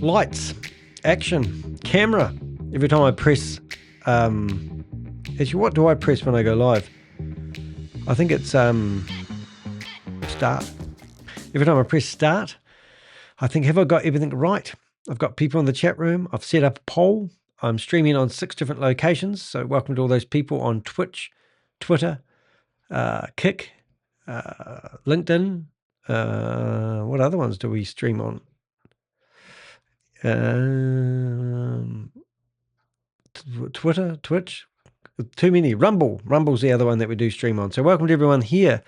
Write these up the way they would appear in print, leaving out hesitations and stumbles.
Lights, action, camera. Every time I press, actually, what do I press when I go live? I think it's start. Every time I press start, I think, have I got everything right? I've got people in the chat room. I've set up a poll. I'm streaming on 6 different locations. So welcome to all those people on Twitch, Twitter, Kick, LinkedIn. What other ones do we stream on? Twitter, Twitch, too many. Rumble's the other one that we do stream on. So welcome to everyone here.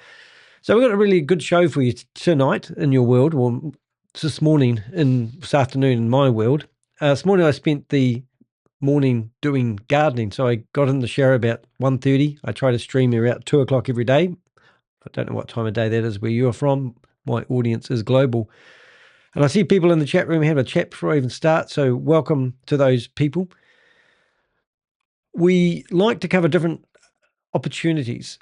So we've got a really good show for you tonight in your world. Well, this afternoon in my world. This morning I spent the morning doing gardening. So I got in the shower about 1:30. I try to stream around 2 o'clock every day. I don't know what time of day that is where you're from. My audience is global. And I see people in the chat room have a chat before I even start. So welcome to those people. We like to cover different opportunities.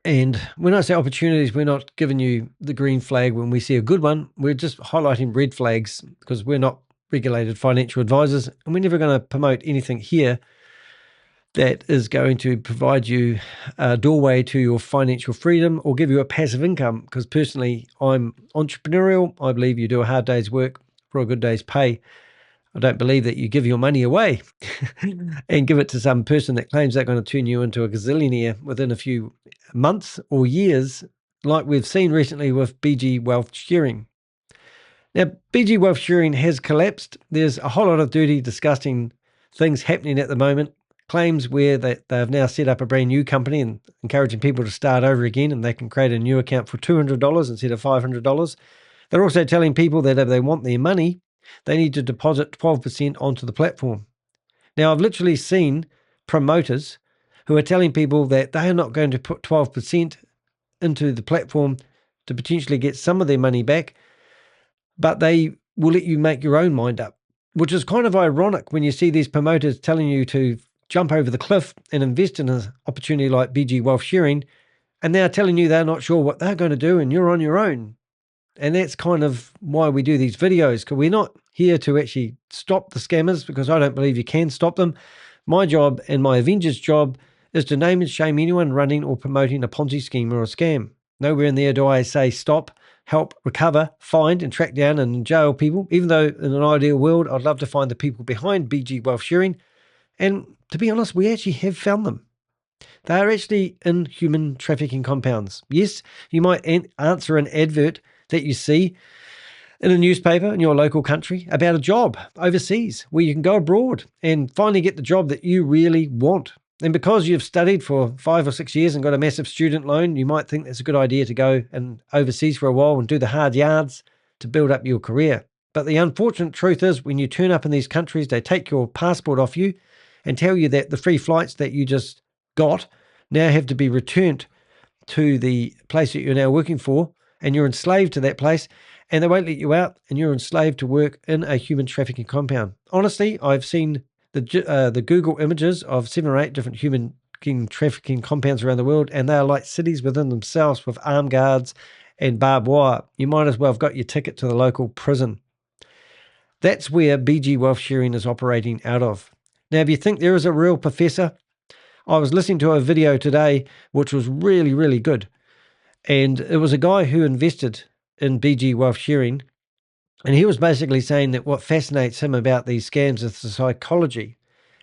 And when I say opportunities, we're not giving you the green flag when we see a good one. We're just highlighting red flags because we're not regulated financial advisors, and we're never going to promote anything here that is going to provide you a doorway to your financial freedom or give you a passive income, because personally, I'm entrepreneurial. I believe you do a hard day's work for a good day's pay. I don't believe that you give your money away and give it to some person that claims they're going to turn you into a gazillionaire within a few months or years, like we've seen recently with BG Wealth Sharing. Now, BG Wealth Sharing has collapsed. There's a whole lot of dirty, disgusting things happening at the moment. Claims where they've now set up a brand new company and encouraging people to start over again, and they can create a new account for $200 instead of $500. They're also telling people that if they want their money, they need to deposit 12% onto the platform. Now, I've literally seen promoters who are telling people that they are not going to put 12% into the platform to potentially get some of their money back, but they will let you make your own mind up, which is kind of ironic when you see these promoters telling you to jump over the cliff and invest in an opportunity like BG Wealth Sharing, and they're telling you they're not sure what they're going to do and you're on your own. And that's kind of why we do these videos, because we're not here to actually stop the scammers, because I don't believe you can stop them. My job and my Avenger's job is to name and shame anyone running or promoting a Ponzi scheme or a scam. Nowhere in there do I say stop, help, recover, find and track down and jail people, even though in an ideal world, I'd love to find the people behind BG Wealth Sharing. And to be honest, we actually have found them. They are actually in human trafficking compounds. Yes, you might answer an advert that you see in a newspaper in your local country about a job overseas where you can go abroad and finally get the job that you really want. And because you've studied for 5 or 6 years and got a massive student loan, you might think it's a good idea to go and overseas for a while and do the hard yards to build up your career. But the unfortunate truth is, when you turn up in these countries, they take your passport off you and tell you that the free flights that you just got now have to be returned to the place that you're now working for, and you're enslaved to that place, and they won't let you out, and you're enslaved to work in a human trafficking compound. Honestly, I've seen the Google images of 7 or 8 different human trafficking compounds around the world, and they are like cities within themselves with armed guards and barbed wire. You might as well have got your ticket to the local prison. That's where BG Wealth Sharing is operating out of. Now, if you think there is a real professor, I was listening to a video today which was really, really good. And it was a guy who invested in BG Wealth Sharing, and he was basically saying that what fascinates him about these scams is the psychology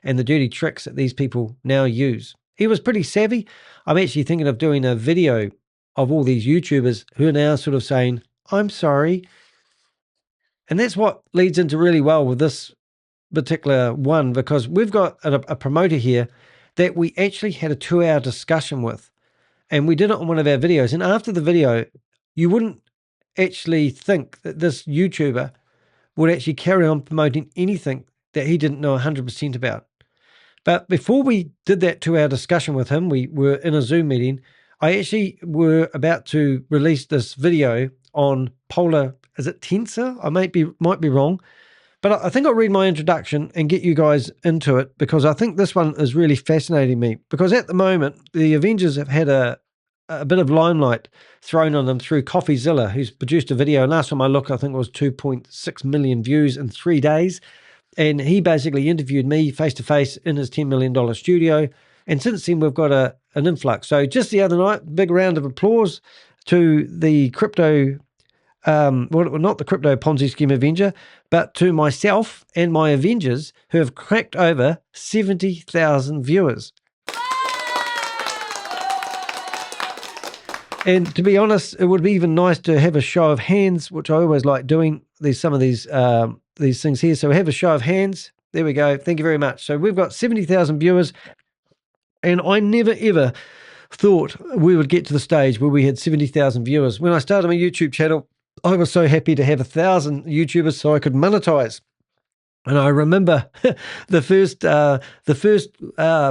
and the dirty tricks that these people now use. He was pretty savvy. I'm actually thinking of doing a video of all these YouTubers who are now sort of saying, I'm sorry. And that's what leads into really well with this particular one, because we've got a promoter here that we actually had a 2-hour discussion with. And we did it on one of our videos. And after the video, you wouldn't actually think that this YouTuber would actually carry on promoting anything that he didn't know 100% about. But before we did that 2-hour discussion with him, we were in a Zoom meeting. I actually were about to release this video on Polar, is it Tensor? I might be wrong. But I think I'll read my introduction and get you guys into it, because I think this one is really fascinating me. Because at the moment, the Avengers have had a a bit of limelight thrown on them through CoffeeZilla, who's produced a video. And last time I looked, I think it was 2.6 million views in 3 days. And he basically interviewed me face-to-face in his $10 million studio. And since then, we've got an influx. So just the other night, big round of applause to the crypto, well, not the crypto Ponzi scheme Avenger, but to myself and my Avengers who have cracked over 70,000 viewers. And to be honest, it would be even nice to have a show of hands, which I always like doing. There's some of these things here. So we have a show of hands. There we go. Thank you very much. So we've got 70,000 viewers. And I never, ever thought we would get to the stage where we had 70,000 viewers. When I started my YouTube channel, I was so happy to have 1,000 YouTubers so I could monetize. And I remember the first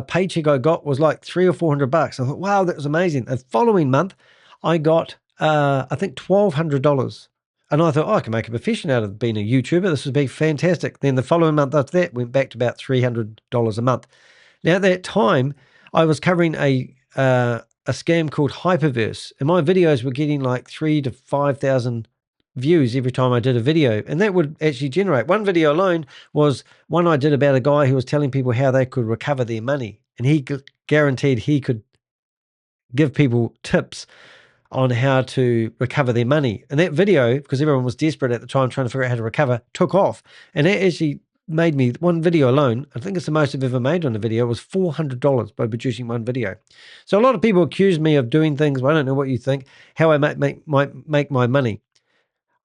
paycheck I got was like $300 or $400. I thought, wow, that was amazing. The following month, I got, I think, $1,200. And I thought, oh, I can make a profession out of being a YouTuber. This would be fantastic. Then the following month after that, went back to about $300 a month. Now, at that time, I was covering a scam called Hyperverse. And my videos were getting like 3,000 to 5,000 views every time I did a video. And that would actually generate. One video alone was one I did about a guy who was telling people how they could recover their money. And he guaranteed he could give people tips on how to recover their money. And that video, because everyone was desperate at the time trying to figure out how to recover, took off. And that actually made me, one video alone, I think it's the most I've ever made on a video, was $400 by producing one video. So a lot of people accuse me of doing things, well, I don't know what you think, how I make my money.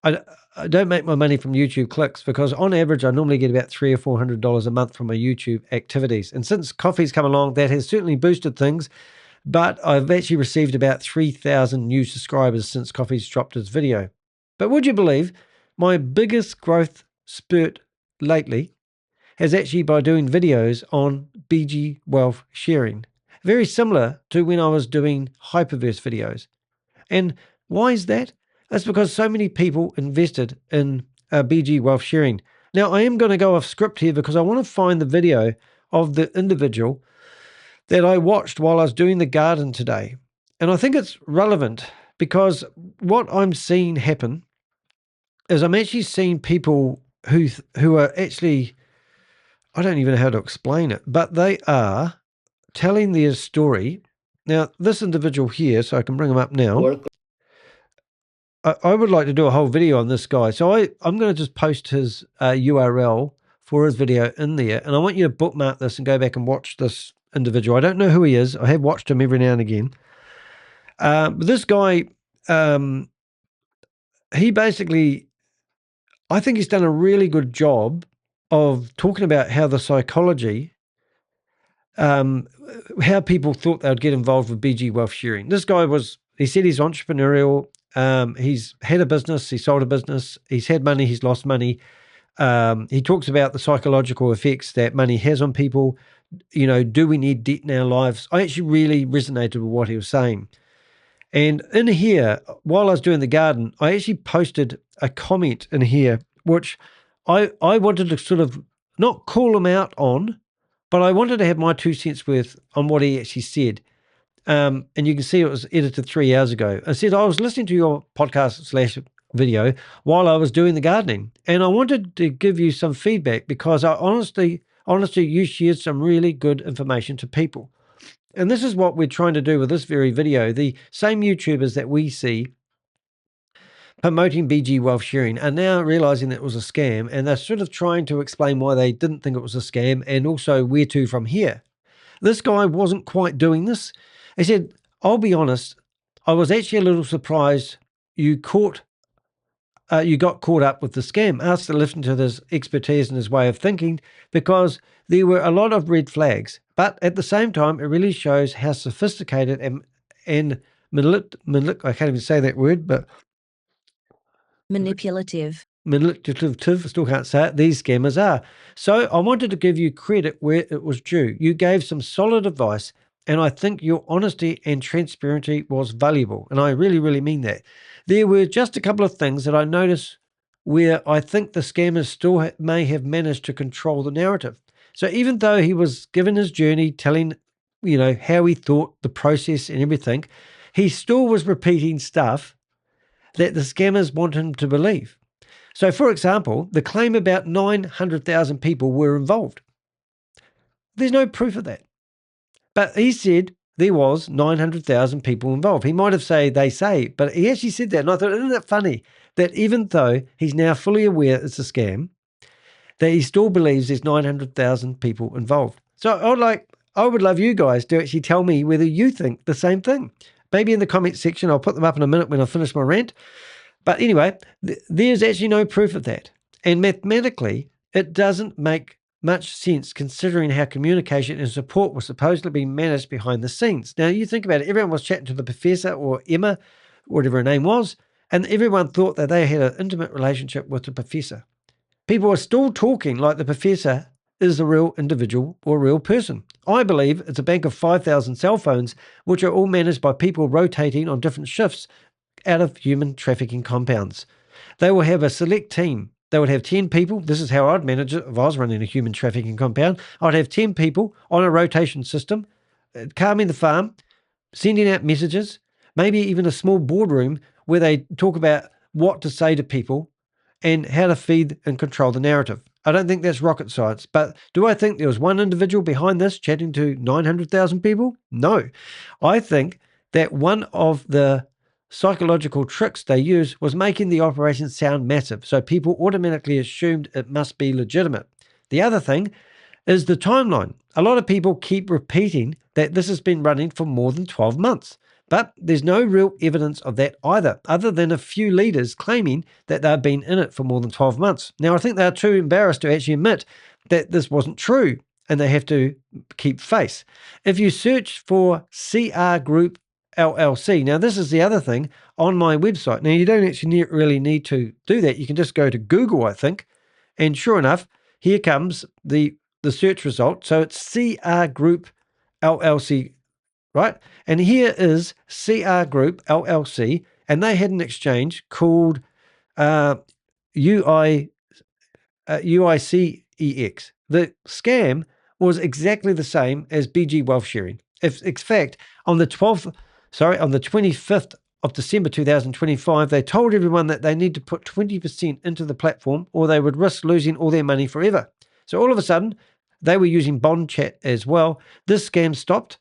I don't make my money from YouTube clicks because on average, I normally get about $300 or $400 a month from my YouTube activities. And since coffee's come along, that has certainly boosted things. But I've actually received about 3,000 new subscribers since Coffee's dropped his video. But would you believe my biggest growth spurt lately has actually by doing videos on BG Wealth sharing. Very similar to when I was doing Hyperverse videos. And why is that? That's because so many people invested in BG Wealth sharing. Now, I am going to go off script here because I want to find the video of the individual that I watched while I was doing the garden today. And I think it's relevant because what I'm seeing happen is I'm actually seeing people who are actually, I don't even know how to explain it, but they are telling their story. Now, this individual here, so I can bring him up now. I would like to do a whole video on this guy. So I'm going to just post his URL for his video in there. And I want you to bookmark this and go back and watch this individual. I don't know who he is. I have watched him every now and again. But this guy, he basically, I think he's done a really good job of talking about how the psychology, how people thought they would get involved with BG Wealth sharing. This guy he said he's entrepreneurial. He's had a business. He sold a business. He's had money. He's lost money. He talks about the psychological effects that money has on people. You know, do we need debt in our lives? I actually really resonated with what he was saying. And in here, while I was doing the garden, I actually posted a comment in here, which I wanted to sort of not call him out on, but I wanted to have my 2 cents worth on what he actually said. And you can see it was edited 3 hours ago. I said, I was listening to your podcast / video while I was doing the gardening, and I wanted to give you some feedback because I honestly, you shared some really good information to people. And this is what we're trying to do with this very video. The same YouTubers that we see promoting BG Wealth sharing are now realizing that it was a scam, and they're sort of trying to explain why they didn't think it was a scam and also where to from here. This guy wasn't quite doing this. He said, I'll be honest, I was actually a little surprised you got caught up with the scam. Asked to listen to his expertise and his way of thinking because there were a lot of red flags. But at the same time, it really shows how sophisticated and I can't even say that word, but manipulative, still can't say it, these scammers are. So I wanted to give you credit where it was due. You gave some solid advice, and I think your honesty and transparency was valuable. And I really, really mean that. There were just a couple of things that I noticed where I think the scammers still may have managed to control the narrative. So even though he was given his journey, telling, how he thought, the process and everything, he still was repeating stuff that the scammers want him to believe. So, for example, the claim about 900,000 people were involved. There's no proof of that. But he said there was 900,000 people involved. He might have said they say, but he actually said that. And I thought, isn't it funny that even though he's now fully aware it's a scam, that he still believes there's 900,000 people involved. So I would love you guys to actually tell me whether you think the same thing. Maybe in the comment section. I'll put them up in a minute when I finish my rant. But anyway, there's actually no proof of that. And mathematically, it doesn't make much sense considering how communication and support was supposedly being managed behind the scenes. Now, you think about it. Everyone was chatting to the professor or Emma, whatever her name was, and everyone thought that they had an intimate relationship with the professor. People are still talking like the professor is a real individual or a real person. I believe it's a bank of 5,000 cell phones, which are all managed by people rotating on different shifts out of human trafficking compounds. They will have a select team. They would have 10 people. This is how I'd manage it if I was running a human trafficking compound. I'd have 10 people on a rotation system, calming the farm, sending out messages, maybe even a small boardroom where they talk about what to say to people and how to feed and control the narrative. I don't think that's rocket science, but do I think there was one individual behind this chatting to 900,000 people? No. I think that one of the psychological tricks they used was making the operation sound massive, so people automatically assumed it must be legitimate. The other thing is the timeline. A lot of people keep repeating that this has been running for more than 12 months, but there's no real evidence of that either, other than a few leaders claiming that they've been in it for more than 12 months. Now, I think they're too embarrassed to actually admit that this wasn't true, and they have to keep face. If you search for CR Group LLC. Now, this is the other thing on my website. Now, you don't actually really need to do that. You can just go to Google, I think, and sure enough, here comes the search result. So it's CR Group LLC, right? And here is CR Group LLC, and they had an exchange called UICEX. The scam was exactly the same as BG Wealth Sharing. In fact, on the 25th of December 2025, they told everyone that they need to put 20% into the platform or they would risk losing all their money forever. So all of a sudden, they were using BonChat as well. This scam stopped.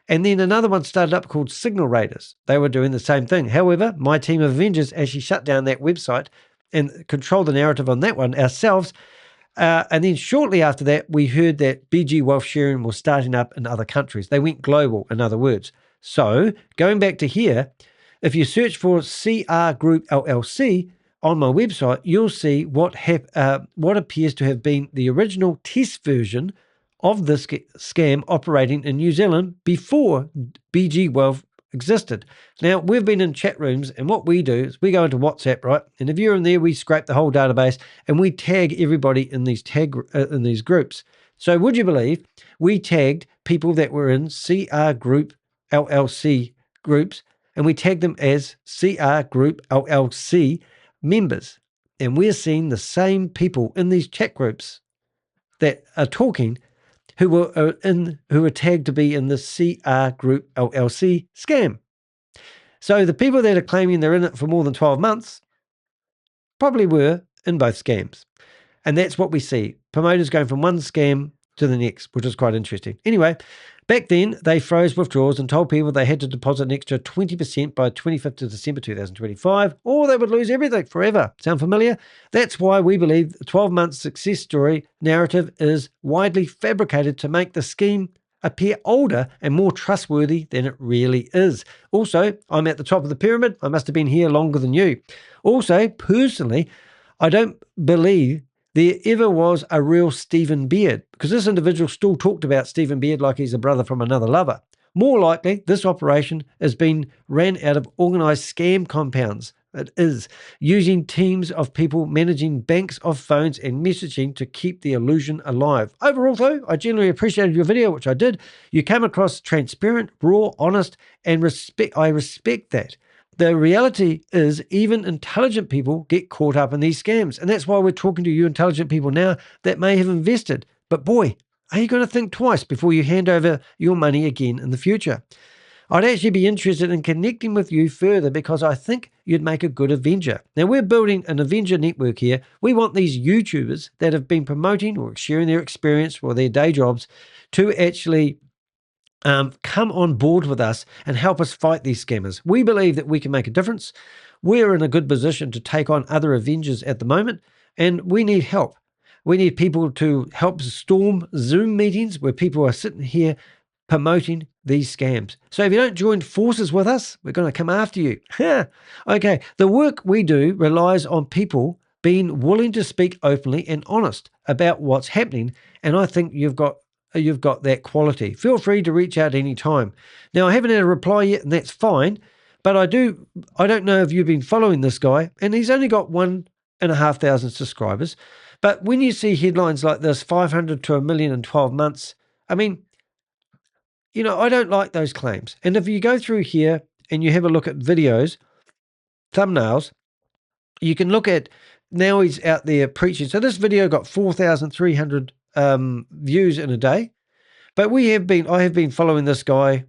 And then another one started up called Signal Raiders. They were doing the same thing. However, my team of Avengers actually shut down that website and controlled the narrative on that one ourselves. And then shortly after that, we heard that BG Wealth Sharing was starting up in other countries. They went global, in other words. So going back to here, if you search for CR Group LLC on my website, you'll see what appears to have been the original test version of this scam operating in New Zealand before BG Wealth existed. Now, we've been in chat rooms, and what we do is we go into WhatsApp, right? And if you're in there, we scrape the whole database and we tag everybody in these groups. So would you believe we tagged people that were in CR Group LLC groups, and we tagged them as CR Group LLC members. And we're seeing the same people in these chat groups that are talking who were tagged to be in the CR Group LLC scam. So the people that are claiming they're in it for more than 12 months probably were in both scams. And that's what we see. Promoters going from one scam to the next, which is quite interesting. Anyway, back then, they froze withdrawals and told people they had to deposit an extra 20% by 25th of December 2025, or they would lose everything forever. Sound familiar? That's why we believe the 12-month success story narrative is widely fabricated to make the scheme appear older and more trustworthy than it really is. Also, I'm at the top of the pyramid. I must have been here longer than you. Also, personally, I don't believe there ever was a real Stephen Beard, because this individual still talked about Stephen Beard like he's a brother from another lover. More likely, this operation has been ran out of organised scam compounds. It is, using teams of people managing banks of phones and messaging to keep the illusion alive. Overall, though, I generally appreciated your video, which I did. You came across transparent, raw, honest, and I respect that. The reality is even intelligent people get caught up in these scams. And that's why we're talking to you intelligent people now that may have invested. But boy, are you going to think twice before you hand over your money again in the future? I'd actually be interested in connecting with you further because I think you'd make a good Avenger. Now, we're building an Avenger network here. We want these YouTubers that have been promoting or sharing their experience or their day jobs to actually come on board with us and help us fight these scammers. We believe that we can make a difference. We're in a good position to take on other Avengers at the moment, and we need help. We need people to help storm Zoom meetings where people are sitting here promoting these scams. So if you don't join forces with us, we're going to come after you. Okay, the work we do relies on people being willing to speak openly and honest about what's happening, and I think you've got that quality. Feel free to reach out anytime. Now, I haven't had a reply yet, and that's fine, but I don't know if you've been following this guy, and he's only got 1,500 subscribers. But when you see headlines like this, 500 to 1 million in 12 months, I mean, I don't like those claims. And if you go through here and you have a look at videos, thumbnails, you can look at, now he's out there preaching. So this video got 4,300 views in a day. But I have been following this guy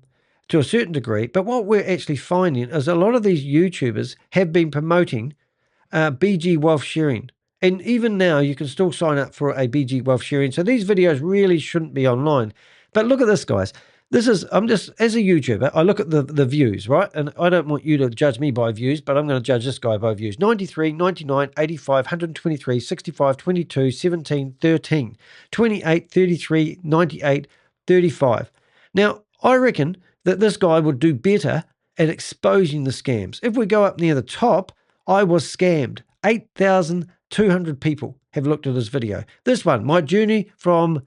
to a certain degree. But what we're actually finding is a lot of these YouTubers have been promoting BG Wealth Sharing. And even now, you can still sign up for a BG Wealth Sharing. So these videos really shouldn't be online. But look at this, guys. I'm just, as a YouTuber, I look at the views, right? And I don't want you to judge me by views, but I'm going to judge this guy by views. 93, 99, 85, 123, 65, 22, 17, 13, 28, 33, 98, 35. Now, I reckon that this guy would do better at exposing the scams. If we go up near the top, I was scammed. 8,200 people have looked at this video. This one, my journey from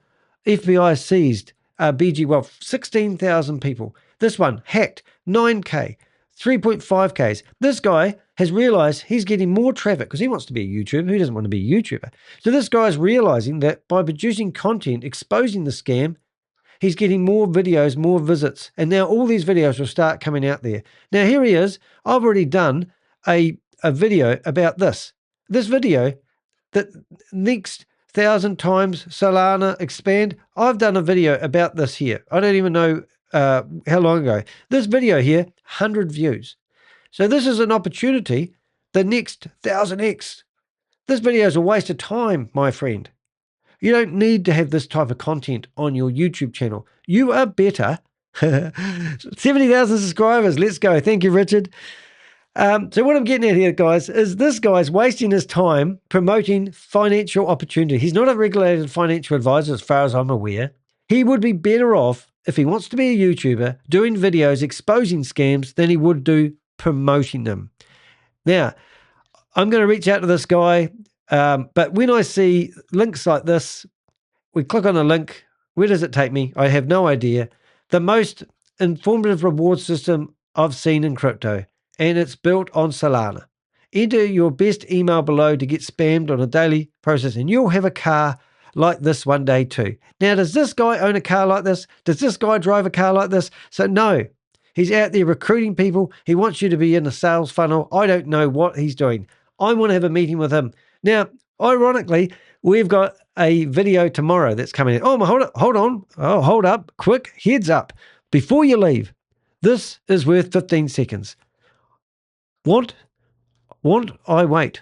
FBI seized BG Wealth, 16,000 people. This one, hacked, 9K, 3.5Ks. This guy has realized he's getting more traffic because he wants to be a YouTuber. Who doesn't want to be a YouTuber? So this guy's realizing that by producing content, exposing the scam, he's getting more videos, more visits. And now all these videos will start coming out there. Now here he is. I've already done a video about this. This video, that next 1,000 times Solana expand. I've done a video about this here. I don't even know how long ago. This video here, 100 views. So this is an opportunity, the next 1,000x. This video is a waste of time, my friend. You don't need to have this type of content on your YouTube channel. You are better. 70,000 subscribers. Let's go. Thank you, Richard. So what I'm getting at here, guys, is this guy's wasting his time promoting financial opportunity. He's not a regulated financial advisor as far as I'm aware. He would be better off, if he wants to be a YouTuber, doing videos exposing scams than he would do promoting them. Now, I'm going to reach out to this guy, but when I see links like this, we click on a link. Where does it take me? I have no idea. The most informative reward system I've seen in crypto, and it's built on Solana. Enter your best email below to get spammed on a daily process, and you'll have a car like this one day too. Now, does this guy own a car like this? Does this guy drive a car like this? So no, he's out there recruiting people. He wants you to be in a sales funnel. I don't know what he's doing. I want to have a meeting with him. Now, ironically, we've got a video tomorrow that's coming in. Oh, hold on. Oh, hold up. Quick, heads up. Before you leave, this is worth 15 seconds. What I want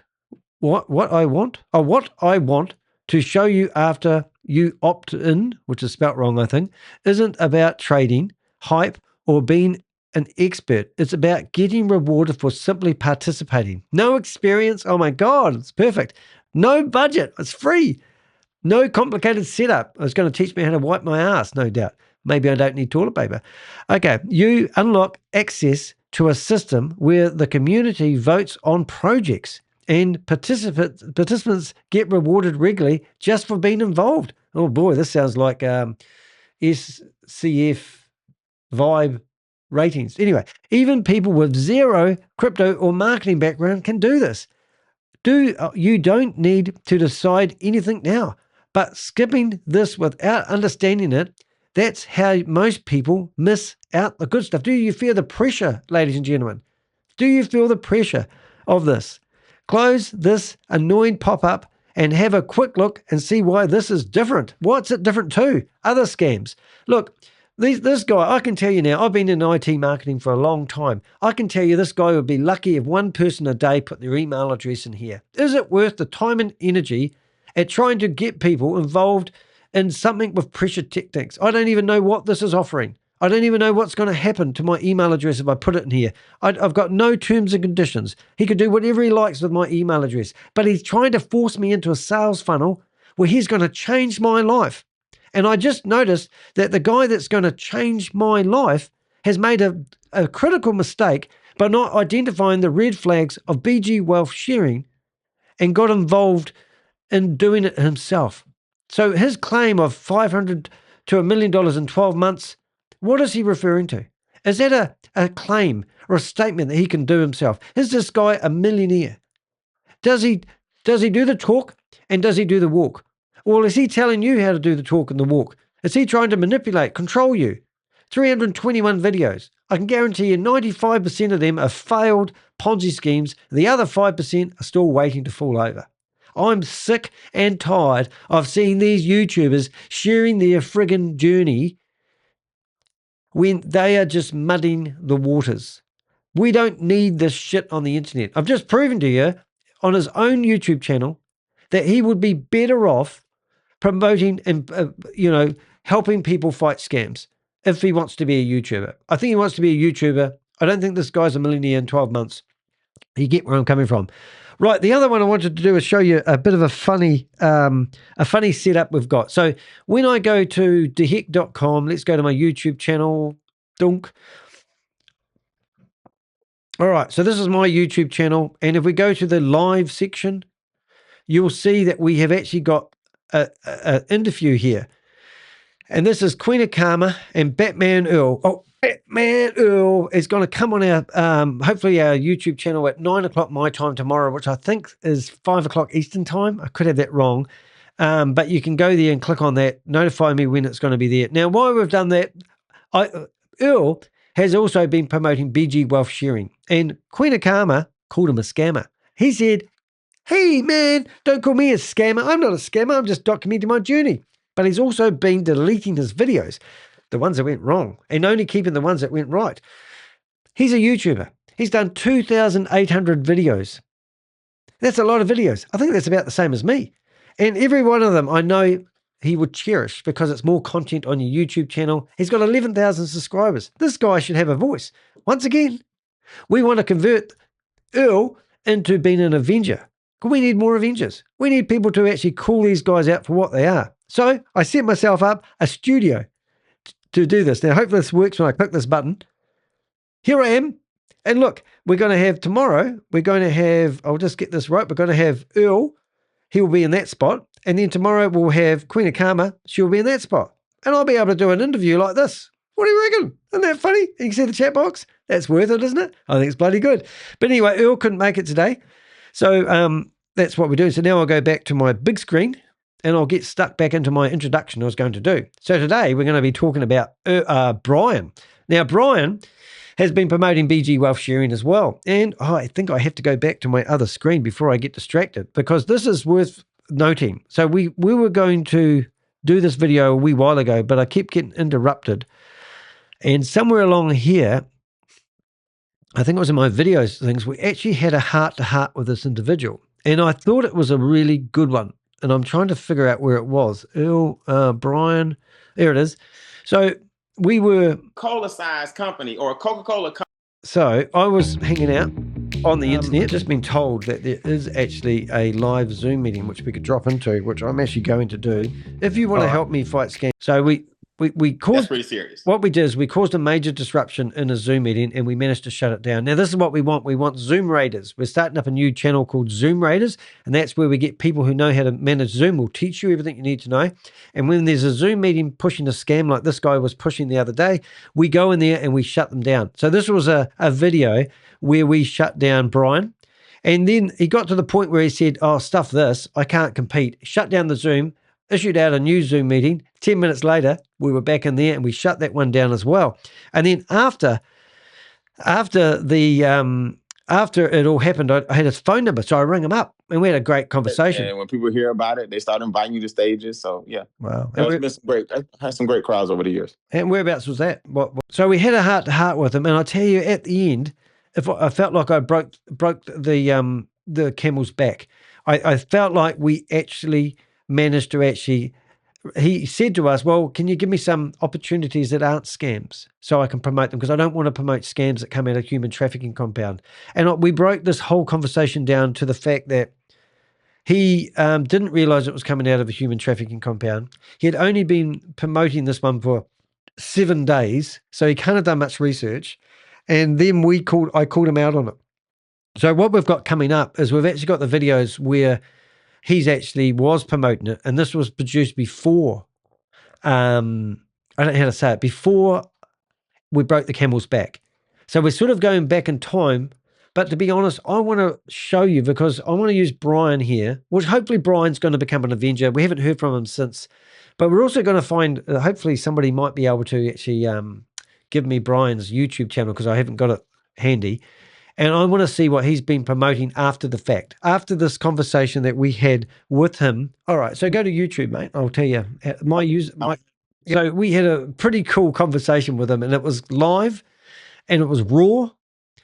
to show you after you opt in, which is spelt wrong, I think, isn't about trading, hype, or being an expert. It's about getting rewarded for simply participating. No experience. Oh my God, it's perfect. No budget. It's free. No complicated setup. It's going to teach me how to wipe my ass, no doubt. Maybe I don't need toilet paper. Okay, you unlock access to a system where the community votes on projects and participants get rewarded regularly just for being involved. Oh boy, this sounds like SCF vibe ratings. Anyway, even people with zero crypto or marketing background can do this. You don't need to decide anything now, but skipping this without understanding it, that's how most people miss out the good stuff. Do you feel the pressure, ladies and gentlemen? Do you feel the pressure of this? Close this annoying pop-up and have a quick look and see why this is different. What's it different to? Other scams. Look, This guy, I can tell you now, I've been in IT marketing for a long time. I can tell you this guy would be lucky if one person a day put their email address in here. Is it worth the time and energy at trying to get people involved in something with pressure tactics? I don't even know what this is offering. I don't even know what's going to happen to my email address if I put it in here. I've got no terms and conditions. He could do whatever he likes with my email address, but he's trying to force me into a sales funnel where he's going to change my life. And I just noticed that the guy that's going to change my life has made a critical mistake by not identifying the red flags of BG wealth sharing and got involved in doing it himself. So his claim of $500 to $1 million in 12 months, what is he referring to? Is that a claim or a statement that he can do himself? Is this guy a millionaire? Does he do the talk and does he do the walk? Or is he telling you how to do the talk and the walk? Is he trying to manipulate, control you? 321 videos. I can guarantee you 95% of them are failed Ponzi schemes. The other 5% are still waiting to fall over. I'm sick and tired of seeing these YouTubers sharing their friggin' journey when they are just mudding the waters. We don't need this shit on the internet. I've just proven to you on his own YouTube channel that he would be better off promoting and, helping people fight scams if he wants to be a YouTuber. I think he wants to be a YouTuber. I don't think this guy's a millionaire in 12 months. You get where I'm coming from. Right, the other one I wanted to do is show you a bit of a funny setup we've got. So when I go to deheck.com, let's go to my YouTube channel. Dunk. All right, so this is my YouTube channel. And if we go to the live section, you'll see that we have actually got an interview here. And this is Queen of Karma and Batman Earl. Oh, Batman Earl is going to come on our, hopefully our YouTube channel at 9 o'clock my time tomorrow, which I think is 5 o'clock Eastern time. I could have that wrong. But you can go there and click on that, notify me when it's going to be there. Now, while we've done that, Earl has also been promoting BG wealth sharing. And Queen of Karma called him a scammer. He said, "Hey, man, don't call me a scammer. I'm not a scammer. I'm just documenting my journey." But he's also been deleting his videos, the ones that went wrong, and only keeping the ones that went right. He's a YouTuber. He's done 2,800 videos. That's a lot of videos. I think that's about the same as me. And every one of them I know he would cherish because it's more content on your YouTube channel. He's got 11,000 subscribers. This guy should have a voice. Once again, we want to convert Earl into being an Avenger. We need more Avengers. We need people to actually call these guys out for what they are. So I set myself up a studio to do this. Now, hopefully this works when I click this button. Here I am. And look, we're going to have tomorrow, I'll just get this right. We're going to have Earl. He will be in that spot. And then tomorrow we'll have Queen of Karma. She'll be in that spot. And I'll be able to do an interview like this. What do you reckon? Isn't that funny? You can see the chat box. That's worth it, isn't it? I think it's bloody good. But anyway, Earl couldn't make it today. So that's what we're doing. So now I'll go back to my big screen and I'll get stuck back into my introduction I was going to do. So today we're going to be talking about Brian. Now, Brian has been promoting BG wealth sharing as well. And I think I have to go back to my other screen before I get distracted because this is worth noting. So we were going to do this video a wee while ago, but I kept getting interrupted. And somewhere along here, I think it was in my videos things, we actually had a heart-to-heart with this individual. And I thought it was a really good one. And I'm trying to figure out where it was. Earl, Brian, there it is. So we were... Cola-sized company or a Coca-Cola company. So I was hanging out on the internet, just been told that there is actually a live Zoom meeting which we could drop into, which I'm actually going to do. If you want to help me fight scams. So we caused... That's pretty serious. What we did is we caused a major disruption in a Zoom meeting and we managed to shut it down. Now, this is what we want. We want Zoom Raiders. We're starting up a new channel called Zoom Raiders, and that's where we get people who know how to manage Zoom. We'll teach you everything you need to know. And when there's a Zoom meeting pushing a scam like this guy was pushing the other day, we go in there and we shut them down. So this was a video where we shut down Brian. And then he got to the point where he said, "Oh, stuff this. I can't compete." Shut down the Zoom, issued out a new Zoom meeting. 10 minutes later, we were back in there and we shut that one down as well. And then after it all happened, I had his phone number. So I rang him up And we had a great conversation. And when people hear about it, they start inviting you to stages. So yeah. Wow. It's been great. I had some great crowds over the years. And whereabouts was that? So we had a heart-to-heart with him, and I tell you, at the end, if I felt like I broke the camel's back. I felt like we actually managed to he said to us, well, can you give me some opportunities that aren't scams so I can promote them? Because I don't want to promote scams that come out of human trafficking compound. And we broke this whole conversation down to the fact that he didn't realize it was coming out of a human trafficking compound. He had only been promoting this one for 7 days, so he can't have done much research. And then I called him out on it. So what we've got coming up is we've actually got the videos where he's actually was promoting it, and this was produced before, I don't know how to say it, before we broke the camel's back. So we're sort of going back in time, but to be honest, I want to show you because I want to use Brian here, which hopefully Brian's going to become an Avenger. We haven't heard from him since, but we're also going to find, hopefully somebody might be able to actually give me Brian's YouTube channel because I haven't got it handy. And I want to see what he's been promoting after the fact, after this conversation that we had with him. All right, so go to YouTube, mate. I'll tell you. So we had a pretty cool conversation with him, and it was live, and it was raw,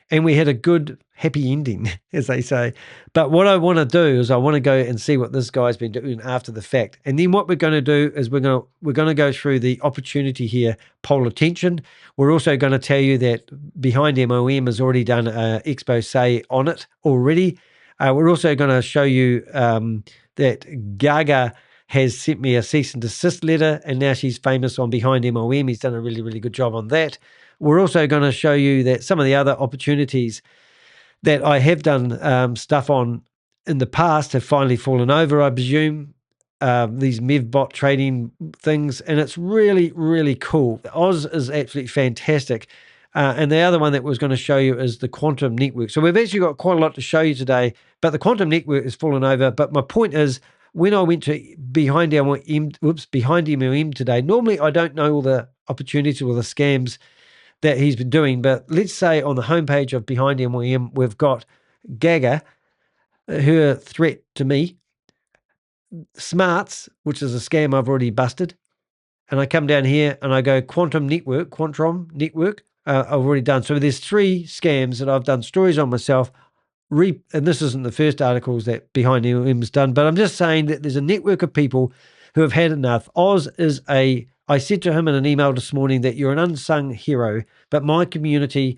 and we had a good, happy ending, as they say. But what I want to do is I want to go and see what this guy's been doing after the fact. And then what we're going to do is we're going to go through the opportunity here, Polar Tension. We're also going to tell you that Behind MLM has already done an expose on it already. We're also going to show you that Gaga has sent me a cease and desist letter, and now she's famous on Behind MLM. He's done a really, really good job on that. We're also going to show you that some of the other opportunities that I have done stuff on in the past have finally fallen over, I presume, these MEVBot trading things, and it's really, really cool. Oz is absolutely fantastic. And the other one that was going to show you is the quantum network. So we've actually got quite a lot to show you today, but the quantum network has fallen over. But my point is, when I went to Behind MLM today, normally I don't know all the opportunities or the scams that he's been doing, but let's say on the homepage of Behind MLM, we've got Gaga, her threat to me, Smarts, which is a scam I've already busted, and I come down here and I go Quantum Network, I've already done. So there's 3 scams that I've done stories on myself, and this isn't the first articles that Behind MLM has done, but I'm just saying that there's a network of people who have had enough. Oz is I said to him in an email this morning that you're an unsung hero, but my community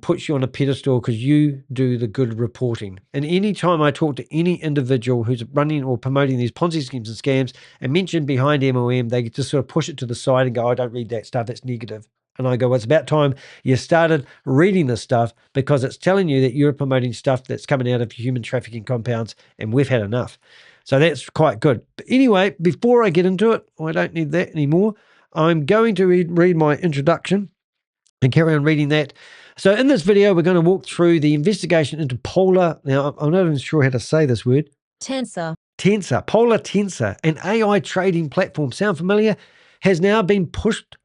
puts you on a pedestal because you do the good reporting. And any time I talk to any individual who's running or promoting these Ponzi schemes and scams and mention Behind MLM, they just sort of push it to the side and go, I don't read that stuff, it's negative. And I go, well, it's about time you started reading this stuff because it's telling you that you're promoting stuff that's coming out of human trafficking compounds, and we've had enough. So that's quite good. But anyway, before I get into it, I don't need that anymore. I'm going to read my introduction and carry on reading that. So in this video, we're going to walk through the investigation into Polar. Now, I'm not even sure how to say this word. Tensor. Polar Tensor, an AI trading platform. Sound familiar? Has now been pushed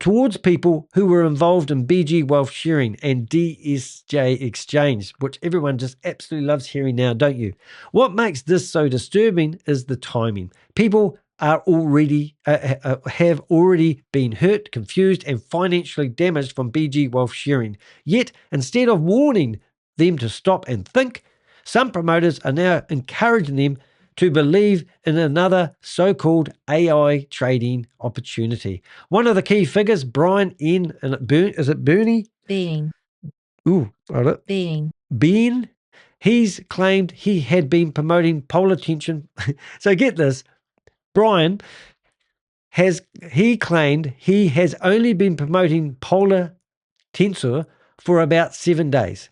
towards people who were involved in BG wealth sharing and DSJ exchange, which everyone just absolutely loves hearing now, don't you? What makes this so disturbing is the timing. People are already have already been hurt, confused, and financially damaged from BG wealth sharing. Yet, instead of warning them to stop and think, some promoters are now encouraging them to believe in another so-called AI trading opportunity. One of the key figures, Brian N. Is it Bernie? Being. Ooh, got it. Being. He's claimed he had been promoting Polar Tension. So get this, Brian claimed he has only been promoting Polar Tensor for about 7 days.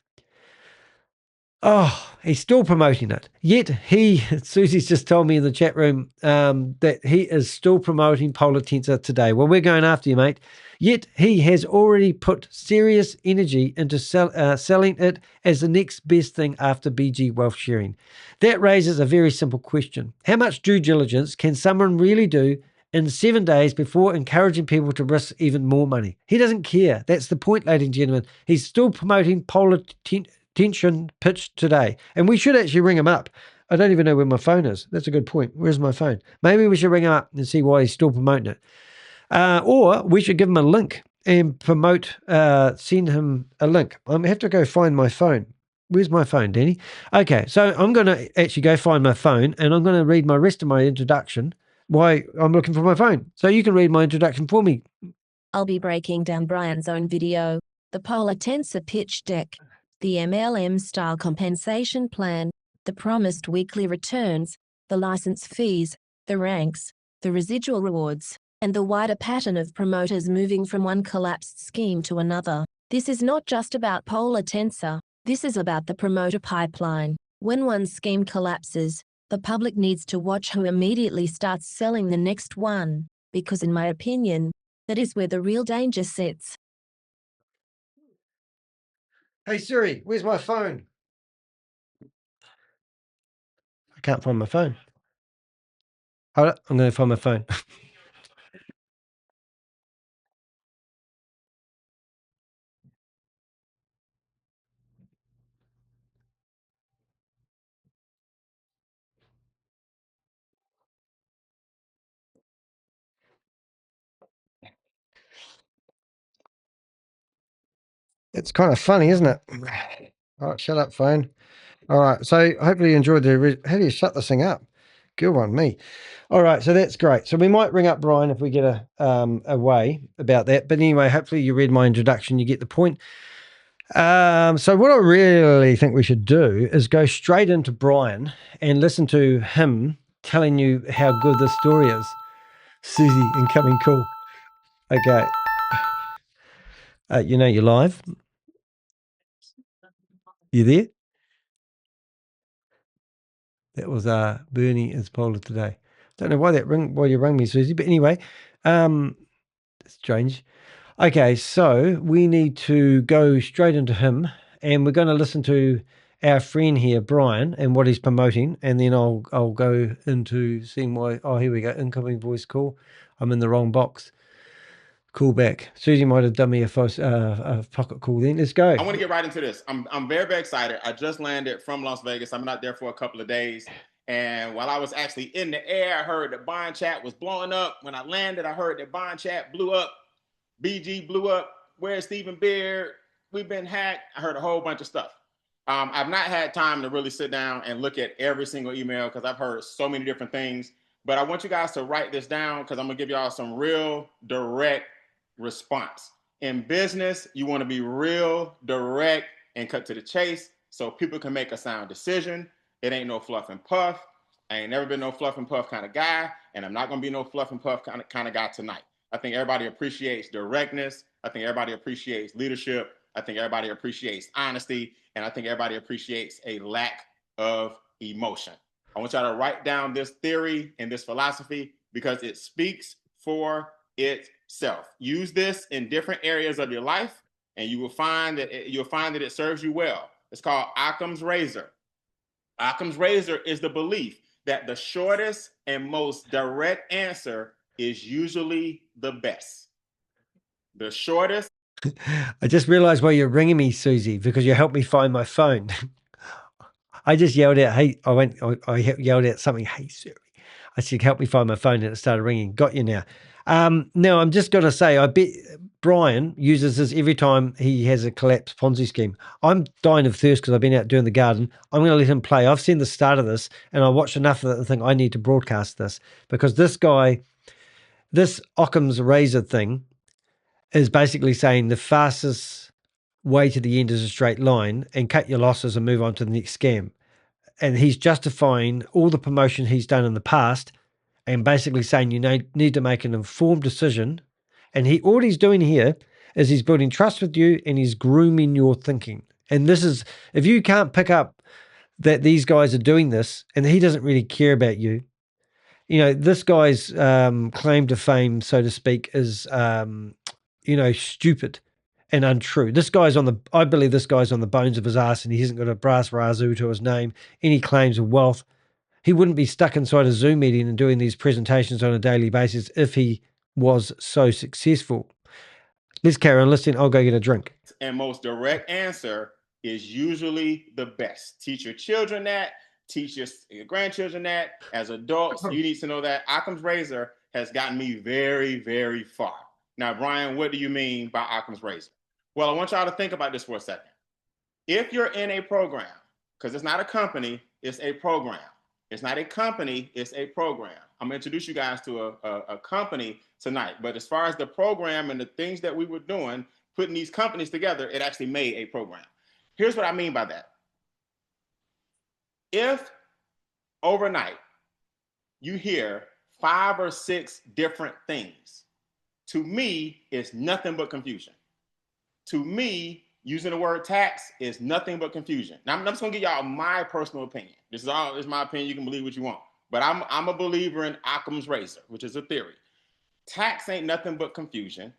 Oh, he's still promoting it. Yet Susie's just told me in the chat room that he is still promoting Polar Tensor today. Well, we're going after you, mate. Yet he has already put serious energy into selling it as the next best thing after BG wealth sharing. That raises a very simple question. How much due diligence can someone really do in 7 days before encouraging people to risk even more money? He doesn't care. That's the point, ladies and gentlemen. He's still promoting Polar tension pitched today. And we should actually ring him up. I don't even know where my phone is. That's a good point. Where's my phone? Maybe we should ring him up and see why he's still promoting it. Or we should give him a link and promote, send him a link. I have to go find my phone. Where's my phone, Danny? Okay, so I'm going to actually go find my phone, and I'm going to read my rest of my introduction while I'm looking for my phone. So you can read my introduction for me. I'll be breaking down Brian's own video, the Polar Tensor pitch deck, the MLM style compensation plan, the promised weekly returns, the license fees, the ranks, the residual rewards, and the wider pattern of promoters moving from one collapsed scheme to another. This is not just about Polar Tensor. This is about the promoter pipeline. When one scheme collapses, the public needs to watch who immediately starts selling the next one, because in my opinion, that is where the real danger sits. Hey Siri, where's my phone? I can't find my phone. Hold on, I'm going to find my phone. It's kind of funny, isn't it? All right, shut up, phone. All right, so hopefully you enjoyed how do you shut this thing up? Good one, me. All right, so that's great. So we might ring up Brian if we get a way about that. But anyway, hopefully you read my introduction, you get the point. So what I really think we should do is go straight into Brian and listen to him telling you how good this story is. Susie, incoming call. Okay. You know you're live. You there? That was Bernie is Polar today. Don't know why you rang me, Susie, but anyway, strange. Okay, so we need to go straight into him, and we're going to listen to our friend here, Brian, and what he's promoting, and then I'll go into seeing why. Oh, here we go, incoming voice call. I'm in the wrong box. Call back. Susie might have done me a pocket call then. Let's go. I want to get right into this. I'm very, very excited. I just landed from Las Vegas. I've been out there for a couple of days. And while I was actually in the air, I heard that BonChat was blowing up. When I landed, I heard that BonChat blew up. BG blew up. Where's Stephen Beard? We've been hacked. I heard a whole bunch of stuff. I've not had time to really sit down and look at every single email because I've heard so many different things. But I want you guys to write this down because I'm going to give y'all some real direct response. In business, you want to be real, direct, and cut to the chase so people can make a sound decision. It ain't no fluff and puff. I ain't never been no fluff and puff kind of guy, and I'm not going to be no fluff and puff kind of guy tonight. I think everybody appreciates directness. I think everybody appreciates leadership. I think everybody appreciates honesty, and I think everybody appreciates a lack of emotion. I want y'all to write down this theory and this philosophy because it speaks for itself. Use this in different areas of your life, and you will find that it serves you well. It's called Occam's razor. Occam's razor is the belief that the shortest and most direct answer is usually the best. The shortest. I just realized why you're ringing me, Susie, because you helped me find my phone. I just yelled out, hey, I yelled out something, hey, Siri. I said, help me find my phone, and it started ringing. Got you now. Now, I'm just going to say, I bet Brian uses this every time he has a collapsed Ponzi scheme. I'm dying of thirst because I've been out doing the garden. I'm going to let him play. I've seen the start of this, and I watched enough of it and think I need to broadcast this because this guy, this Occam's razor thing is basically saying the fastest way to the end is a straight line and cut your losses and move on to the next scam. And he's justifying all the promotion he's done in the past and basically saying you need to make an informed decision. And all he's doing here is he's building trust with you and he's grooming your thinking. And this is, if you can't pick up that these guys are doing this and he doesn't really care about you, you know, this guy's claim to fame, so to speak, is, stupid and untrue. I believe this guy's on the bones of his ass and he hasn't got a brass razoo to his name, any claims of wealth. He wouldn't be stuck inside a Zoom meeting and doing these presentations on a daily basis if he was so successful. Let's carry on listening. I'll go get a drink. And most direct answer is usually the best. Teach your children that, teach your grandchildren that. As adults, you need to know that. Occam's razor has gotten me very, very far. Now, Brian, what do you mean by Occam's razor? Well, I want y'all to think about this for a second. If you're in a program, because it's not a company, it's a program. It's not a company, it's a program. I'm gonna introduce you guys to a company tonight, but as far as the program and the things that we were doing, putting these companies together, it actually made a program. Here's what I mean by that. If overnight you hear 5 or 6 different things, to me, it's nothing but confusion. To me, using the word tax is nothing but confusion. Now, I'm just gonna give y'all my personal opinion. This is my opinion. You can believe what you want. But I'm a believer in Occam's razor, which is a theory. Tax ain't nothing but confusion.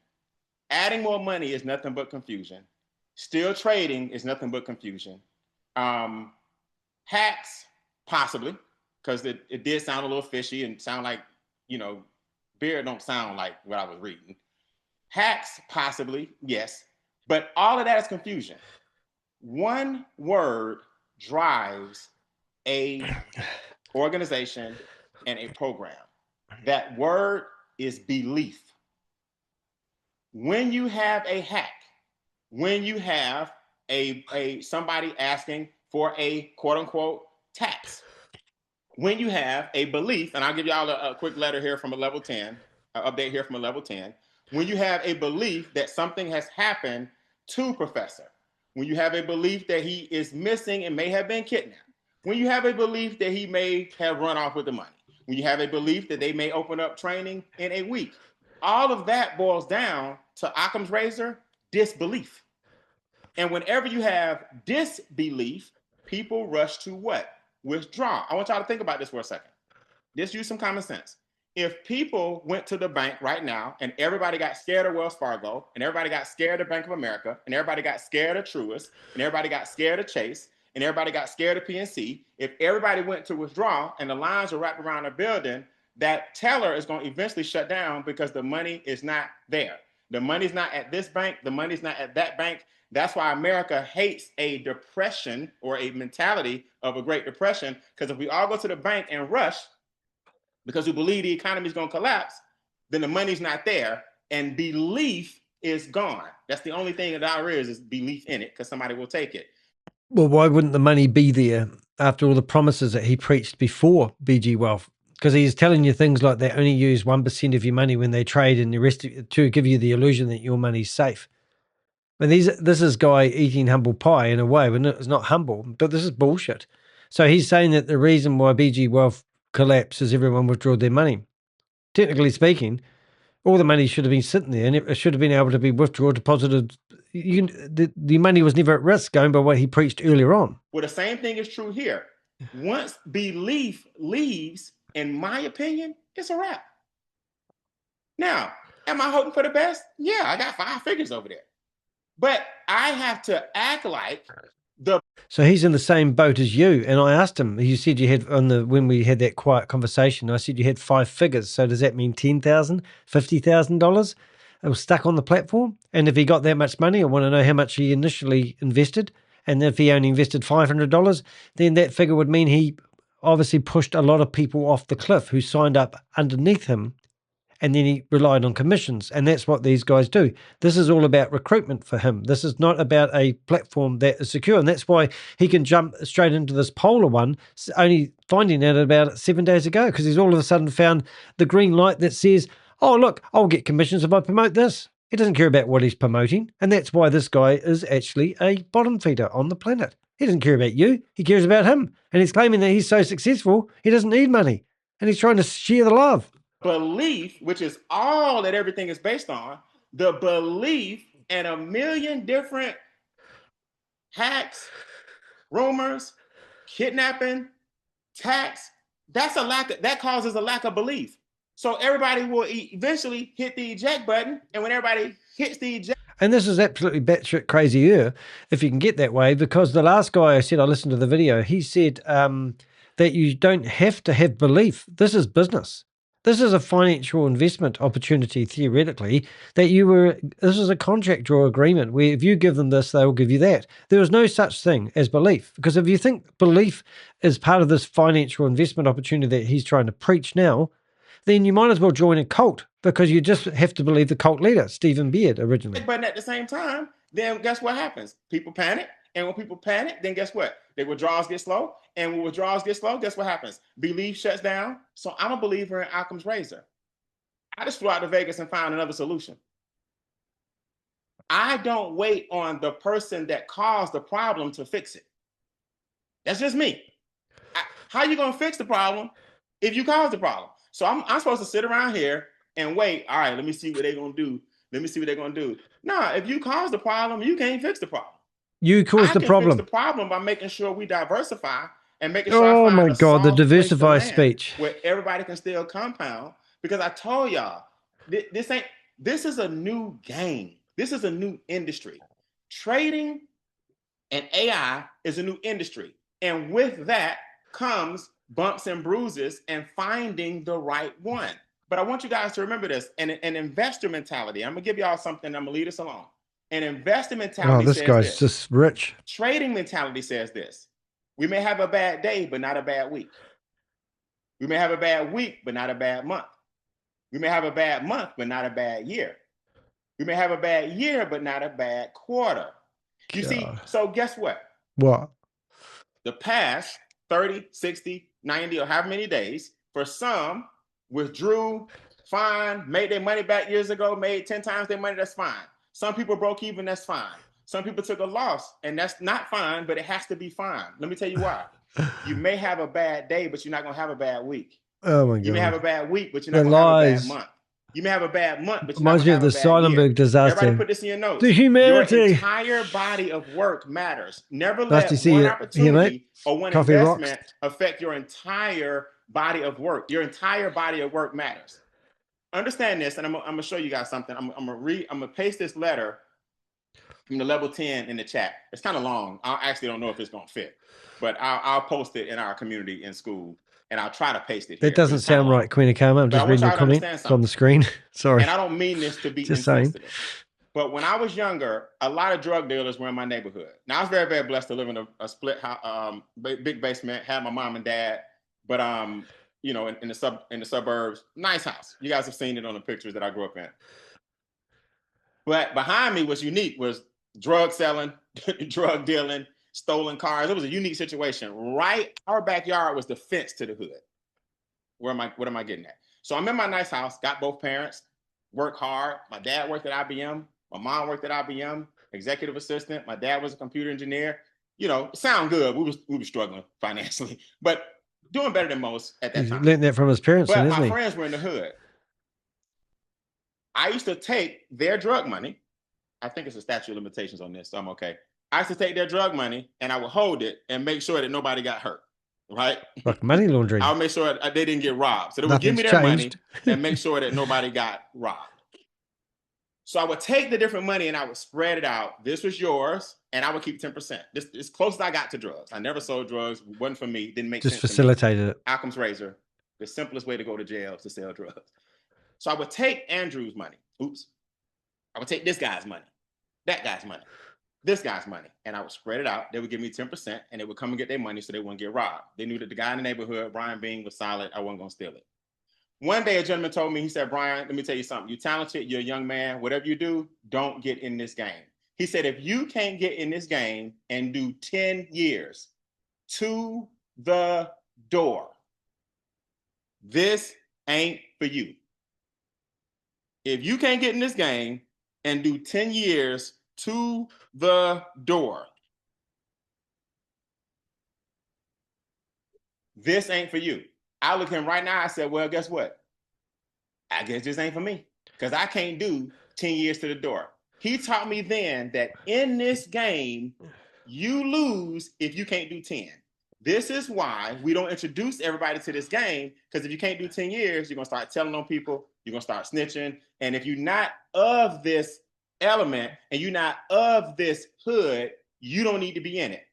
Adding more money is nothing but confusion. Still trading is nothing but confusion. Hacks, possibly, because it did sound a little fishy and sound like, beer don't sound like what I was reading. Hacks, possibly, yes. But all of that is confusion. One word drives a organization and a program. That word is belief. When you have a hack, when you have somebody asking for a quote unquote tax, when you have a belief, and I'll give y'all a quick letter here from a level 10, update here from a level 10. When you have a belief that something has happened to Professor, when you have a belief that he is missing and may have been kidnapped, when you have a belief that he may have run off with the money, when you have a belief that they may open up training in a week, all of that boils down to Occam's razor, disbelief. And whenever you have disbelief, people rush to what? Withdraw. I want y'all to think about this for a second. Just use some common sense. If people went to the bank right now and everybody got scared of Wells Fargo and everybody got scared of Bank of America and everybody got scared of Truist and everybody got scared of Chase and everybody got scared of PNC, if everybody went to withdraw and the lines are wrapped around a building, that teller is going to eventually shut down because the money is not there. The money's not at this bank. The money's not at that bank. That's why America hates a depression or a mentality of a Great Depression, because if we all go to the bank and rush because we believe the economy is going to collapse, then the money's not there and belief is gone. That's the only thing that there is belief in it, because somebody will take it. Well, why wouldn't the money be there after all the promises that he preached before BG Wealth? Because he's telling you things like they only use 1% of your money when they trade and the rest to give you the illusion that your money's safe. And this is guy eating humble pie in a way, when it's not humble, but this is bullshit. So he's saying that the reason why BG Wealth collapsed is everyone withdrew their money. Technically speaking, all the money should have been sitting there and it should have been able to be withdrawn, deposited. The money was never at risk, going by what he preached earlier on. Well, the same thing is true here. Once belief leaves, in my opinion, it's a wrap. Now, am I hoping for the best? Yeah, I got 5 figures over there. But I have to act like So he's in the same boat as you. And I asked him, you said you had when we had that quiet conversation, I said you had 5 figures. So does that mean $10,000, $50,000? It was stuck on the platform. And if he got that much money, I want to know how much he initially invested. And if he only invested $500, then that figure would mean he obviously pushed a lot of people off the cliff who signed up underneath him. And then he relied on commissions. And that's what these guys do. This is all about recruitment for him. This is not about a platform that is secure. And that's why he can jump straight into this Polar one, only finding out about it 7 days ago, because he's all of a sudden found the green light that says, oh, look, I'll get commissions if I promote this. He doesn't care about what he's promoting. And that's why this guy is actually a bottom feeder on the planet. He doesn't care about you. He cares about him. And he's claiming that he's so successful, he doesn't need money. And he's trying to share the love. Belief, which is all that everything is based on, the belief and a million different hacks, rumors, kidnapping, tax, that causes a lack of belief. So everybody will eventually hit the eject button, and when everybody hits the eject, and this is absolutely batshit crazier if you can get that way, because the last guy I said, I listened to the video, he said that you don't have to have belief. This is business. This is a financial investment opportunity, theoretically, this is a contract or agreement where if you give them this, they will give you that. There is no such thing as belief, because if you think belief is part of this financial investment opportunity that he's trying to preach now, then you might as well join a cult, because you just have to believe the cult leader, Stephen Beard, originally. But at the same time, then guess what happens? People panic. And when people panic, then guess what? Their withdrawals get slow. And when withdrawals get slow, guess what happens? Belief shuts down. So I'm a believer in Occam's razor. I just flew out to Vegas and found another solution. I don't wait on the person that caused the problem to fix it. That's just me. How are you going to fix the problem if you caused the problem? So I'm supposed to sit around here and wait. All right, let me see what they're going to do. Let me see what they're going to do. Nah, if you cause the problem, you can't fix the problem. You caused the problem. I can fix the problem by making sure we diversify and making sure oh I find my God, the diversify speech where everybody can still compound. Because I told y'all, this is a new game. This is a new industry. Trading and AI is a new industry. And with that comes bumps and bruises and finding the right one. But I want you guys to remember this, an investor mentality. I'm gonna give y'all something, I'm gonna lead us along. An investor mentality says this. Oh, this guy's just rich. Trading mentality says this. We may have a bad day, but not a bad week. We may have a bad week, but not a bad month. We may have a bad month, but not a bad year. We may have a bad year, but not a bad quarter. You see, so guess what? What? The past 30, 60, 90, or however many days, for some, withdrew, fine, made their money back years ago, made 10 times their money, that's fine. Some people broke even, that's fine. Some people took a loss, and that's not fine, but it has to be fine. Let me tell you why. You may have a bad day, but you're not going to have a bad week. Oh my God. You may have a bad week, but you're not going to have a bad month. You may have a bad month, but you're not going to have a bad year. Reminds me of the disaster. Everybody put this in your notes. The humanity. Your entire body of work matters. Never let one opportunity or one investment affect your entire body of work. Your entire body of work matters. Understand this, and I'm going to show you guys something. I'm going to paste this letter from the level 10 in the chat. It's kind of long. I actually don't know if it's going to fit, but I'll post it in our community in school, and I'll try to paste it here. That doesn't sound right, Queen of Karma. I'm just reading your comment. It's on the screen. Sorry. And I don't mean this to be insensitive. But when I was younger, a lot of drug dealers were in my neighborhood. Now, I was very, very blessed to live in a split big basement, had my mom and dad, but you know, in the suburbs, nice house. You guys have seen it on the pictures that I grew up in. But behind me was unique, was drug selling, drug dealing, stolen cars. It was a unique situation. Right, our backyard was the fence to the hood. What am I getting at? So I'm in my nice house, got both parents, work hard. My dad worked at IBM. My mom worked at IBM, executive assistant. My dad was a computer engineer. You know, sound good. We were struggling financially, but doing better than most at that time. Learned that from his parents, but isn't my he? friends were in the hood. I used to take their drug money. I think it's a statute of limitations on this, so I'm okay. I used to take their drug money and I would hold it and make sure that nobody got hurt, right? Like money laundering. I'll make sure that they didn't get robbed. So they would give me their money and make sure that nobody got robbed. So I would take the different money and I would spread it out. This was yours, and I would keep 10%. This as close as I got to drugs. I never sold drugs. Wasn't for me. Didn't make sense. Just facilitated it. Occam's razor. The simplest way to go to jail is to sell drugs. So I would take Andrew's money. Oops. I would take this guy's money, that guy's money, this guy's money, and I would spread it out. They would give me 10%, and they would come and get their money so they wouldn't get robbed. They knew that the guy in the neighborhood, Brian Bean, was solid. I wasn't going to steal it. One day, a gentleman told me, he said, Brian, let me tell you something. You're talented. You're a young man. Whatever you do, don't get in this game. He said, if you can't get in this game and do 10 years to the door, this ain't for you. If you can't get in this game and do 10 years to the door, this ain't for you. I look at him right now, I said, well, guess what? I guess this ain't for me because I can't do 10 years to the door. He taught me then that in this game, you lose if you can't do 10. This is why we don't introduce everybody to this game, because if you can't do 10 years, you're going to start telling on people, you're going to start snitching. And if you're not of this element and you're not of this hood, you don't need to be in it.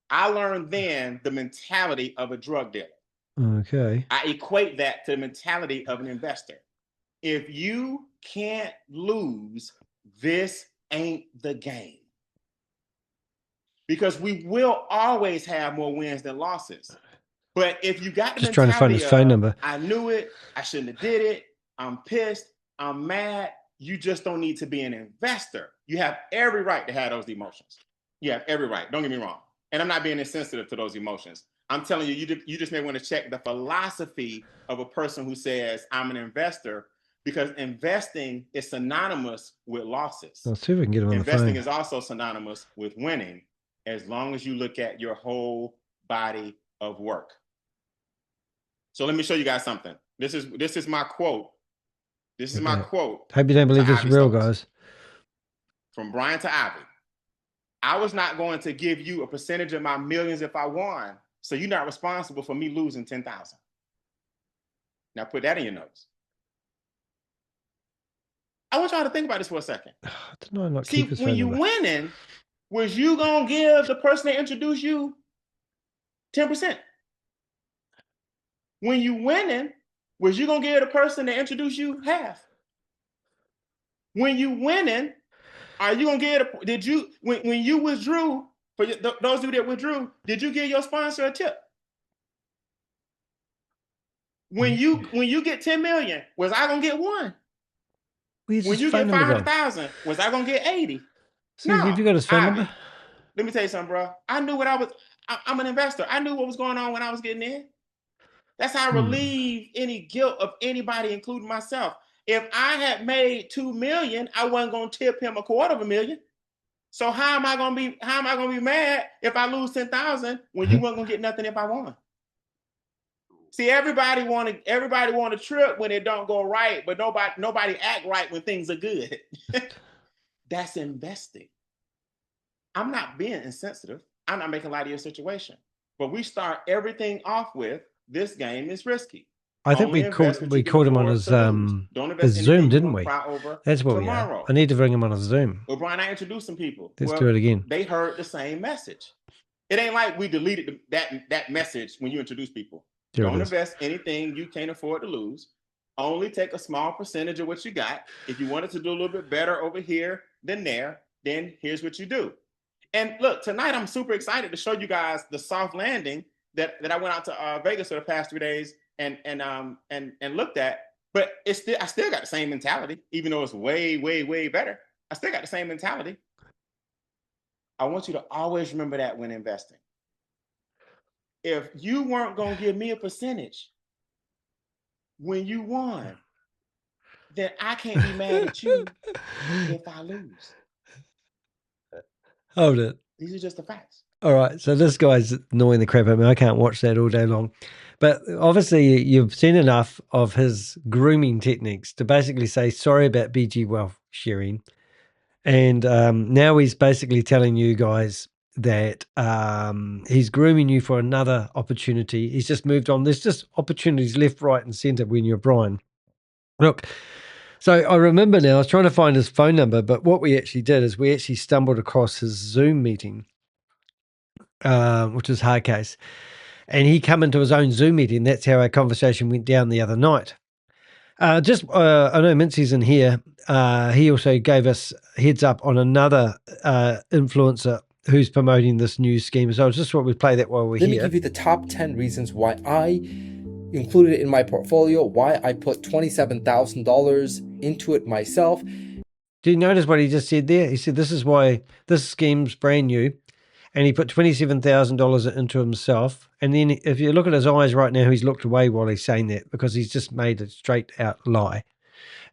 I learned then the mentality of a drug dealer. Okay. I equate that to the mentality of an investor. If you can't lose, this ain't the game. Because we will always have more wins than losses. But if you got the Just trying to find his phone number. I knew it, I shouldn't have did it, I'm pissed, I'm mad, you just don't need to be an investor. You have every right to have those emotions. You have every right. Don't get me wrong. And I'm not being insensitive to those emotions. I'm telling you, you just may want to check the philosophy of a person who says, I'm an investor, because investing is synonymous with losses. Let's see if we can get him on the phone. Investing is also synonymous with winning, as long as you look at your whole body of work. So let me show you guys something. This is my quote. This is my quote. Hope you don't believe this is real, guys. From Brian to Ivy. I was not going to give you a percentage of my millions if I won, so you're not responsible for me losing 10,000. Now put that in your notes. I want y'all to think about this for a second. See, when you winning, was you gonna give the person that introduced you 10%? When you winning, was you gonna give the person that introduced you half? When you winning, are you gonna give when you withdrew, for those of you that withdrew, did you give your sponsor a tip? When you get 10 million, was I gonna get one? When you get 500,000, was I gonna get 80? No. Have you got his phone number? Let me tell you something, bro. I knew what I'm an investor. I knew what was going on when I was getting in. That's how I relieve any guilt of anybody, including myself. If I had made 2 million, I wasn't gonna tip him $250,000. So how am I gonna be mad if I lose 10,000 when you weren't gonna get nothing if I won? See, everybody want to trip when it don't go right, but nobody act right when things are good. That's investing. I'm not being insensitive. I'm not making light of your situation. But we start everything off with, this game is risky. I think we called him on his Zoom, didn't we? That's what we are. I need to bring him on a Zoom. Well, Brian, I introduced some people. Let's do it again. They heard the same message. It ain't like we deleted that message when you introduce people. Don't invest anything you can't afford to lose. Only take a small percentage of what you got. If you wanted to do a little bit better over here than there, then here's what you do. And look, tonight I'm super excited to show you guys the soft landing that I went out to Vegas for the past 3 days and looked at. But I still got the same mentality, even though it's way, way, way better. I still got the same mentality. I want you to always remember that when investing. If you weren't going to give me a percentage when you won, then I can't be mad at you if I lose. Hold it. These are just the facts. All right. So this guy's annoying the crap out of me. I can't watch that all day long. But obviously you've seen enough of his grooming techniques to basically say, sorry about BG wealth sharing. And now he's basically telling you guys that he's grooming you for another opportunity. He's just moved on. There's just opportunities left, right, and center when you're Brian. Look, so I remember now, I was trying to find his phone number, but what we actually did is we actually stumbled across his Zoom meeting, which is hard case. And he come into his own Zoom meeting. That's how our conversation went down the other night. I know Mincy's in here. He also gave us heads up on another influencer who's promoting this new scheme. So I just thought we'd play that while we're here. Let me give you the top 10 reasons why I included it in my portfolio, why I put $27,000 into it myself. Do you notice what he just said there? He said, this is why this scheme's brand new. And he put $27,000 into himself. And then if you look at his eyes right now, he's looked away while he's saying that because he's just made a straight out lie.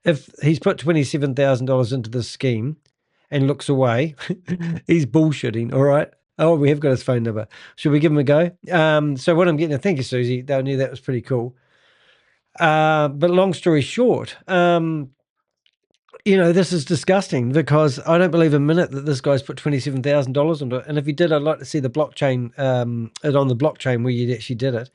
If he's put $27,000 into this scheme and looks away, he's bullshitting, all right? Oh, we have got his phone number. Should we give him a go? So what I'm getting, thank you, Susie. I knew that was pretty cool. But long story short, this is disgusting because I don't believe a minute that this guy's put $27,000 into it. And if he did, I'd like to see the blockchain, it on the blockchain where you actually did it.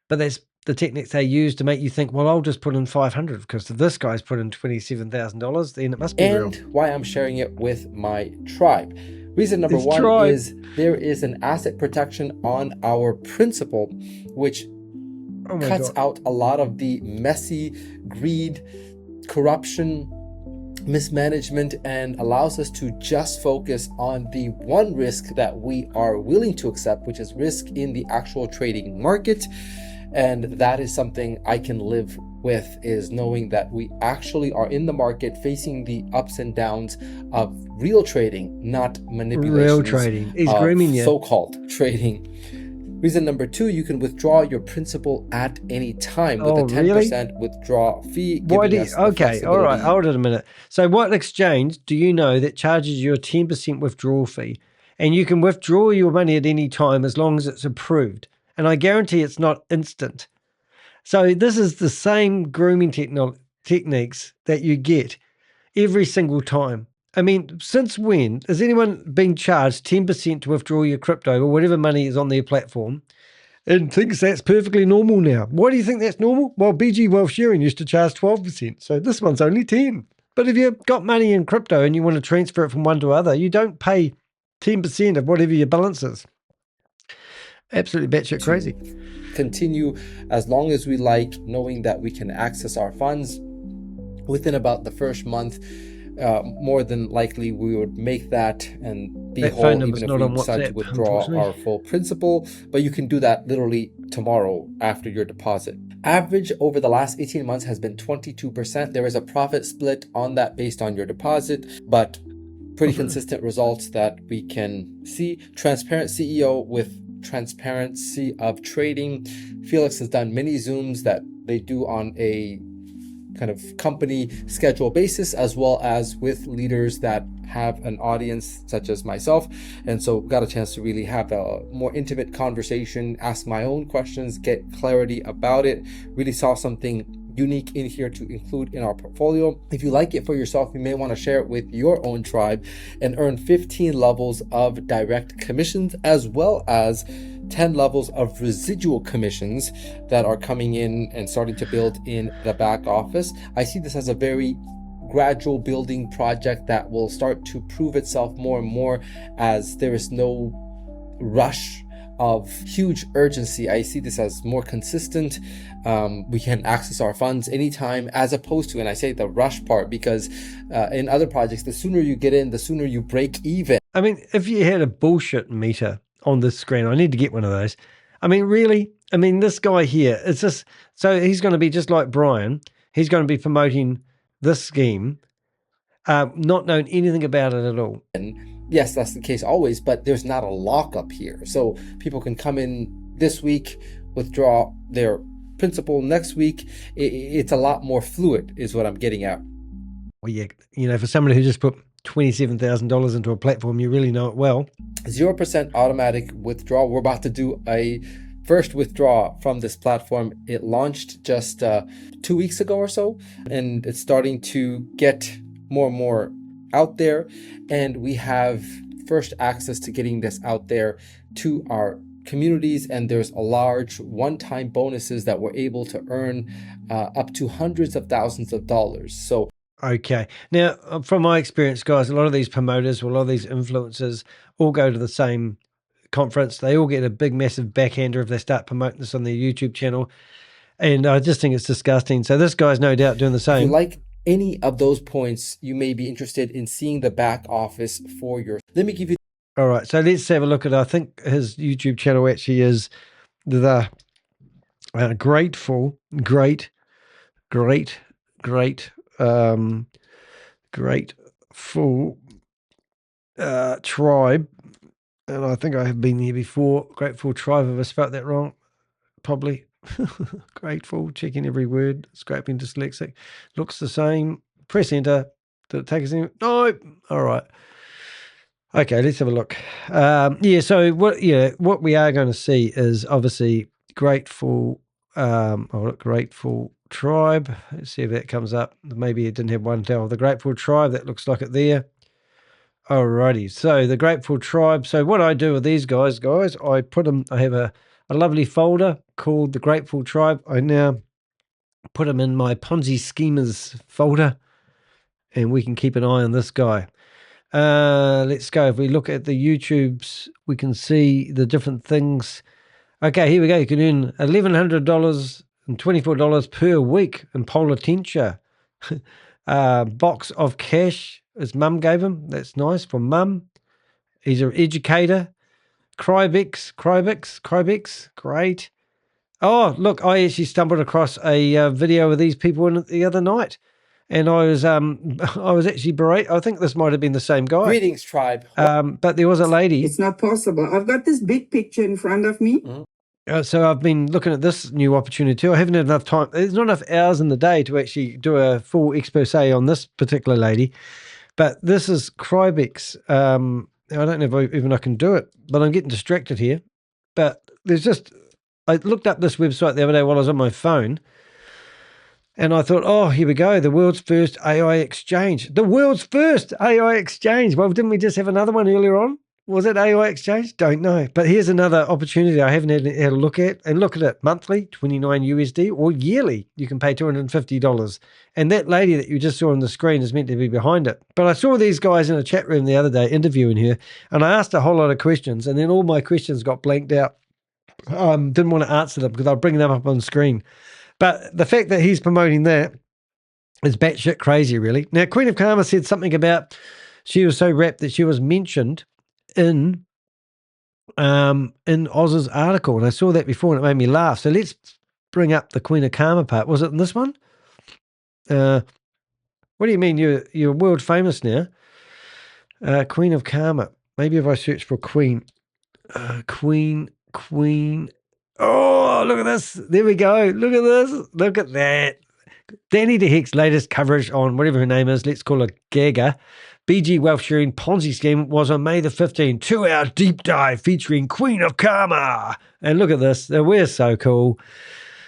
But that's the techniques they use to make you think, well, I'll just put in 500 because if this guy's put in $27,000, then it must be real. And why I'm sharing it with my tribe. Reason number one is there is an asset protection on our principal, which Oh my cuts God. out a lot of the messy greed, corruption, mismanagement, and allows us to just focus on the one risk that we are willing to accept, which is risk in the actual trading market. And that is something I can live with, is knowing that we actually are in the market facing the ups and downs of real trading, not manipulations Real trading. He's of grooming you. so-called trading. Reason number 2, you can withdraw your principal at any time with a 10% withdrawal fee. Why do you, okay, all right, hold it a minute. So what exchange do you know that charges you a 10% withdrawal fee, and you can withdraw your money at any time as long as it's approved? And I guarantee it's not instant. So this is the same grooming techniques that you get every single time. I mean, since when has anyone been charged 10% to withdraw your crypto or whatever money is on their platform and thinks that's perfectly normal now? Why do you think that's normal? Well, BG Wealth Sharing used to charge 12%, so this one's only 10. But if you've got money in crypto and you want to transfer it from one to other, you don't pay 10% of whatever your balance is. Absolutely batshit crazy. Continue as long as we like, knowing that we can access our funds within about the first month. More than likely we would make that and be That whole, phone even number's if not we on decide to WhatsApp, withdraw unfortunately. our full principal. But you can do that literally tomorrow after your deposit. Average over the last 18 months has been 22%. There is a profit split on that based on your deposit, but pretty consistent results that we can see. Transparent CEO with transparency of trading. Felix has done many Zooms that they do on a kind of company schedule basis, as well as with leaders that have an audience such as myself. And so got a chance to really have a more intimate conversation, ask my own questions, get clarity about it. Really saw something unique in here to include in our portfolio. If you like it for yourself, you may want to share it with your own tribe and earn 15 levels of direct commissions, as well as 10 levels of residual commissions that are coming in and starting to build in the back office. I see this as a very gradual building project that will start to prove itself more and more as there is no rush of huge urgency. I see this as more consistent. We can access our funds anytime, as opposed to, and I say the rush part because in other projects, the sooner you get in, the sooner you break even. I mean, if you had a bullshit meter on this screen, I need to get one of those. I mean, really? I mean, this guy here, it's just, so he's going to be just like Brian. He's going to be promoting this scheme, not knowing anything about it at all. Yes, that's the case always, but there's not a lockup here. So people can come in this week, withdraw their principal next week. It's a lot more fluid is what I'm getting at. Well, yeah, you know, for somebody who just put $27,000 into a platform, you really know it well. 0% automatic withdrawal. We're about to do a first withdraw from this platform. It launched just 2 weeks ago or so, and it's starting to get more and more out there, and we have first access to getting this out there to our communities, and there's a large one-time bonuses that we're able to earn up to hundreds of thousands of dollars. So okay, now from my experience, guys, a lot of these promoters, a lot of these influencers all go to the same conference. They all get a big massive backhander if they start promoting this on their YouTube channel, and I just think it's disgusting. So this guy's no doubt doing the same. If you like any of those points, you may be interested in seeing the back office for your. Let me give you. All right, so let's have a look at. I think his YouTube channel actually is the grateful tribe, and I think I have been here before. Grateful tribe. Have I spelt that wrong? Probably. Grateful, checking every word, scraping dyslexic. Looks the same. Press enter. Did it take us in? No. All right. Okay, let's have a look. Yeah, so what we are going to see is obviously grateful. Grateful tribe. Let's see if that comes up. Maybe it didn't have one tell. The grateful tribe. That looks like it there. Alrighty. So the grateful tribe. So what I do with these guys, I put them. I have a lovely folder called the Grateful Tribe. I now put them in my Ponzi schemers folder, and we can keep an eye on this guy. Let's go. If we look at the YouTubes, we can see the different things. Okay, here we go. You can earn $1,100 and $24 per week in Polar Tensor. Box of cash his mum gave him. That's nice from mum. He's an educator. Crybex, great. Oh, look, I actually stumbled across a video of these people in it the other night. And I was actually berated. I think this might have been the same guy. Greetings, tribe. But there was a lady. It's not possible. I've got this big picture in front of me. So I've been looking at this new opportunity too. I haven't had enough time. There's not enough hours in the day to actually do a full expose on this particular lady. But this is Crybex. I don't know if even I can do it, but I'm getting distracted here. But I looked up this website the other day while I was on my phone, and I thought, oh, here we go, the world's first AI exchange. The world's first AI exchange. Well, didn't we just have another one earlier on? Was it AI exchange? Don't know. But here's another opportunity I haven't had a look at. And look at it, monthly, 29 USD, or yearly, you can pay $250. And that lady that you just saw on the screen is meant to be behind it. But I saw these guys in a chat room the other day interviewing her, and I asked a whole lot of questions, and then all my questions got blanked out. Didn't want to answer them because I'll bring them up on screen. But the fact that he's promoting that is batshit crazy, really. Now, Queen of Karma said something about she was so rapt that she was mentioned in Oz's article, and I saw that before and it made me laugh. So let's bring up the Queen of Karma part. Was it in this one? What do you mean you're world famous now? Queen of Karma. Maybe if I search for Queen. Queen. Oh, look at this. There we go. Look at this. Look at that. Danny DeHeck's latest coverage on whatever her name is, let's call her Gaga, BG Wealth Sharing Ponzi scheme was on May the 15th, 2-hour deep dive featuring Queen of Karma. And look at this. We're so cool.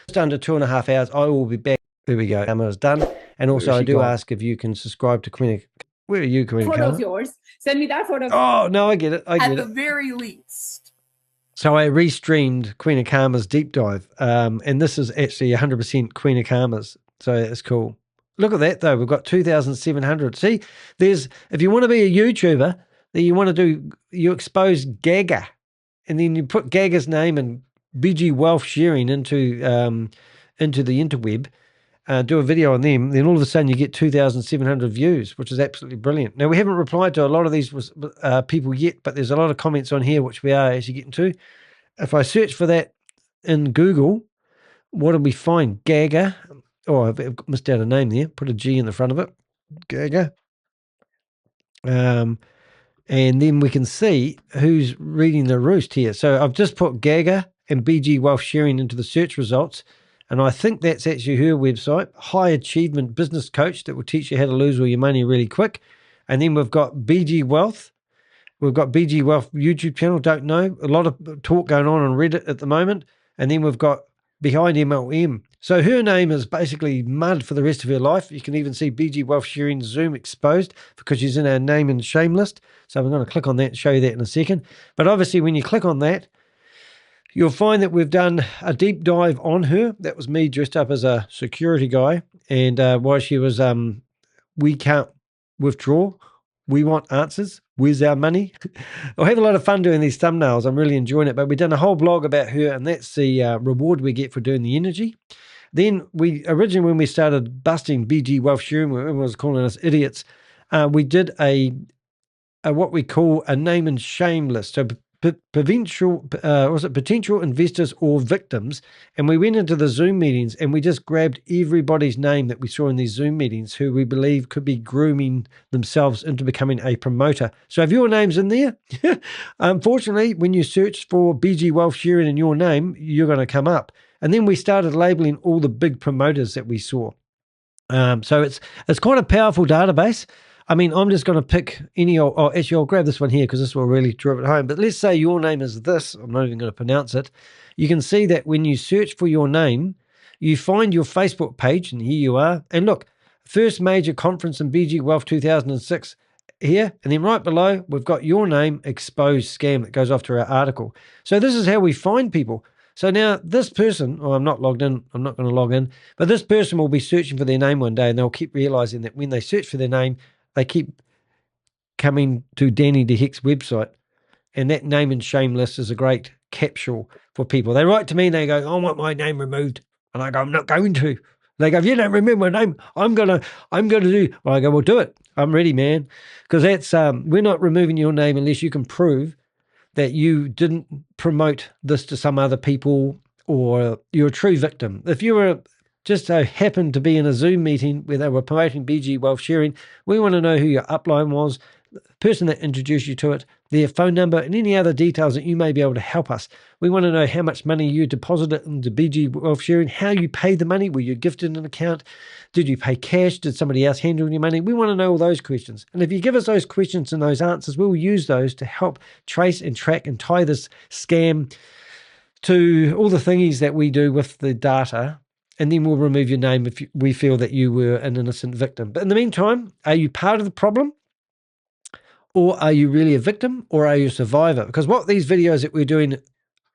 Just under 2.5 hours. I will be back. There we go. Karma is done. And also I do ask if you can subscribe to Queen of... Where are you, Queen of Karma? Photo of yours. Send me that photo. Oh, no, I get it. At the very least. So I restreamed Queen of Karma's deep dive. And this is actually 100% Queen of Karma's. So it's cool. Look at that, though. We've got 2,700. See, if you want to be a YouTuber, then you expose Gaga. And then you put Gaga's name and BG Wealth Sharing into the interweb, do a video on them, then all of a sudden you get 2,700 views, which is absolutely brilliant. Now, we haven't replied to a lot of these people yet, but there's a lot of comments on here, which we are actually getting to. If I search for that in Google, what do we find? Gaga. Oh, I've missed out a name there. Put a G in the front of it. Gaga. And then we can see who's reading the roost here. So I've just put Gaga and BG Wealth Sharing into the search results. And I think that's actually her website, High Achievement Business Coach, that will teach you how to lose all your money really quick. And then we've got BG Wealth. We've got BG Wealth YouTube channel, don't know. A lot of talk going on Reddit at the moment. And then we've got Behind MLM. So her name is basically mud for the rest of her life. You can even see BG Wealth Sharing Zoom exposed because she's in our name and shame list. So I'm going to click on that and show you that in a second. But obviously when you click on that, you'll find that we've done a deep dive on her. That was me dressed up as a security guy. And while she was, we can't withdraw. We want answers. Where's our money? I have a lot of fun doing these thumbnails. I'm really enjoying it. But we've done a whole blog about her, and that's the reward we get for doing the energy. Then originally when we started busting BG Wealth Sharing, when everyone was calling us idiots, we did a what we call a name and shame list. So potential investors or victims, and we went into the Zoom meetings and we just grabbed everybody's name that we saw in these Zoom meetings who we believe could be grooming themselves into becoming a promoter. So if your name's in there, unfortunately, when you search for BG Wealth Sharing in your name, you're going to come up. And then we started labeling all the big promoters that we saw. So it's quite a powerful database. I mean, I'm just going to pick any old, actually, I'll grab this one here because this will really drive it home. But let's say your name is this. I'm not even going to pronounce it. You can see that when you search for your name, you find your Facebook page, and here you are. And look, first major conference in BG Wealth 2006 here. And then right below, we've got your name, exposed scam, that goes off to our article. So this is how we find people. So now this person, I'm not logged in, I'm not going to log in, but this person will be searching for their name one day, and they'll keep realizing that when they search for their name, they keep coming to Danny DeHeck's website, and that name and shame list is a great capsule for people. They write to me and they go, I want my name removed. And I go, I'm not going to. They go, if you don't remember my name, I'm gonna do. Well, I go, well, do it. I'm ready, man. Because that's we're not removing your name unless you can prove that you didn't promote this to some other people or you're a true victim. If you were just so happened to be in a Zoom meeting where they were promoting BG Wealth Sharing, we want to know who your upline was, the person that introduced you to it, their phone number, and any other details that you may be able to help us. We want to know how much money you deposited into BG Wealth Sharing, how you paid the money, were you gifted an account, did you pay cash, did somebody else handle your money? We want to know all those questions. And if you give us those questions and those answers, we'll use those to help trace and track and tie this scam to all the thingies that we do with the data, and then we'll remove your name if we feel that you were an innocent victim. But in the meantime, are you part of the problem? Or are you really a victim, or are you a survivor? Because what these videos that we're doing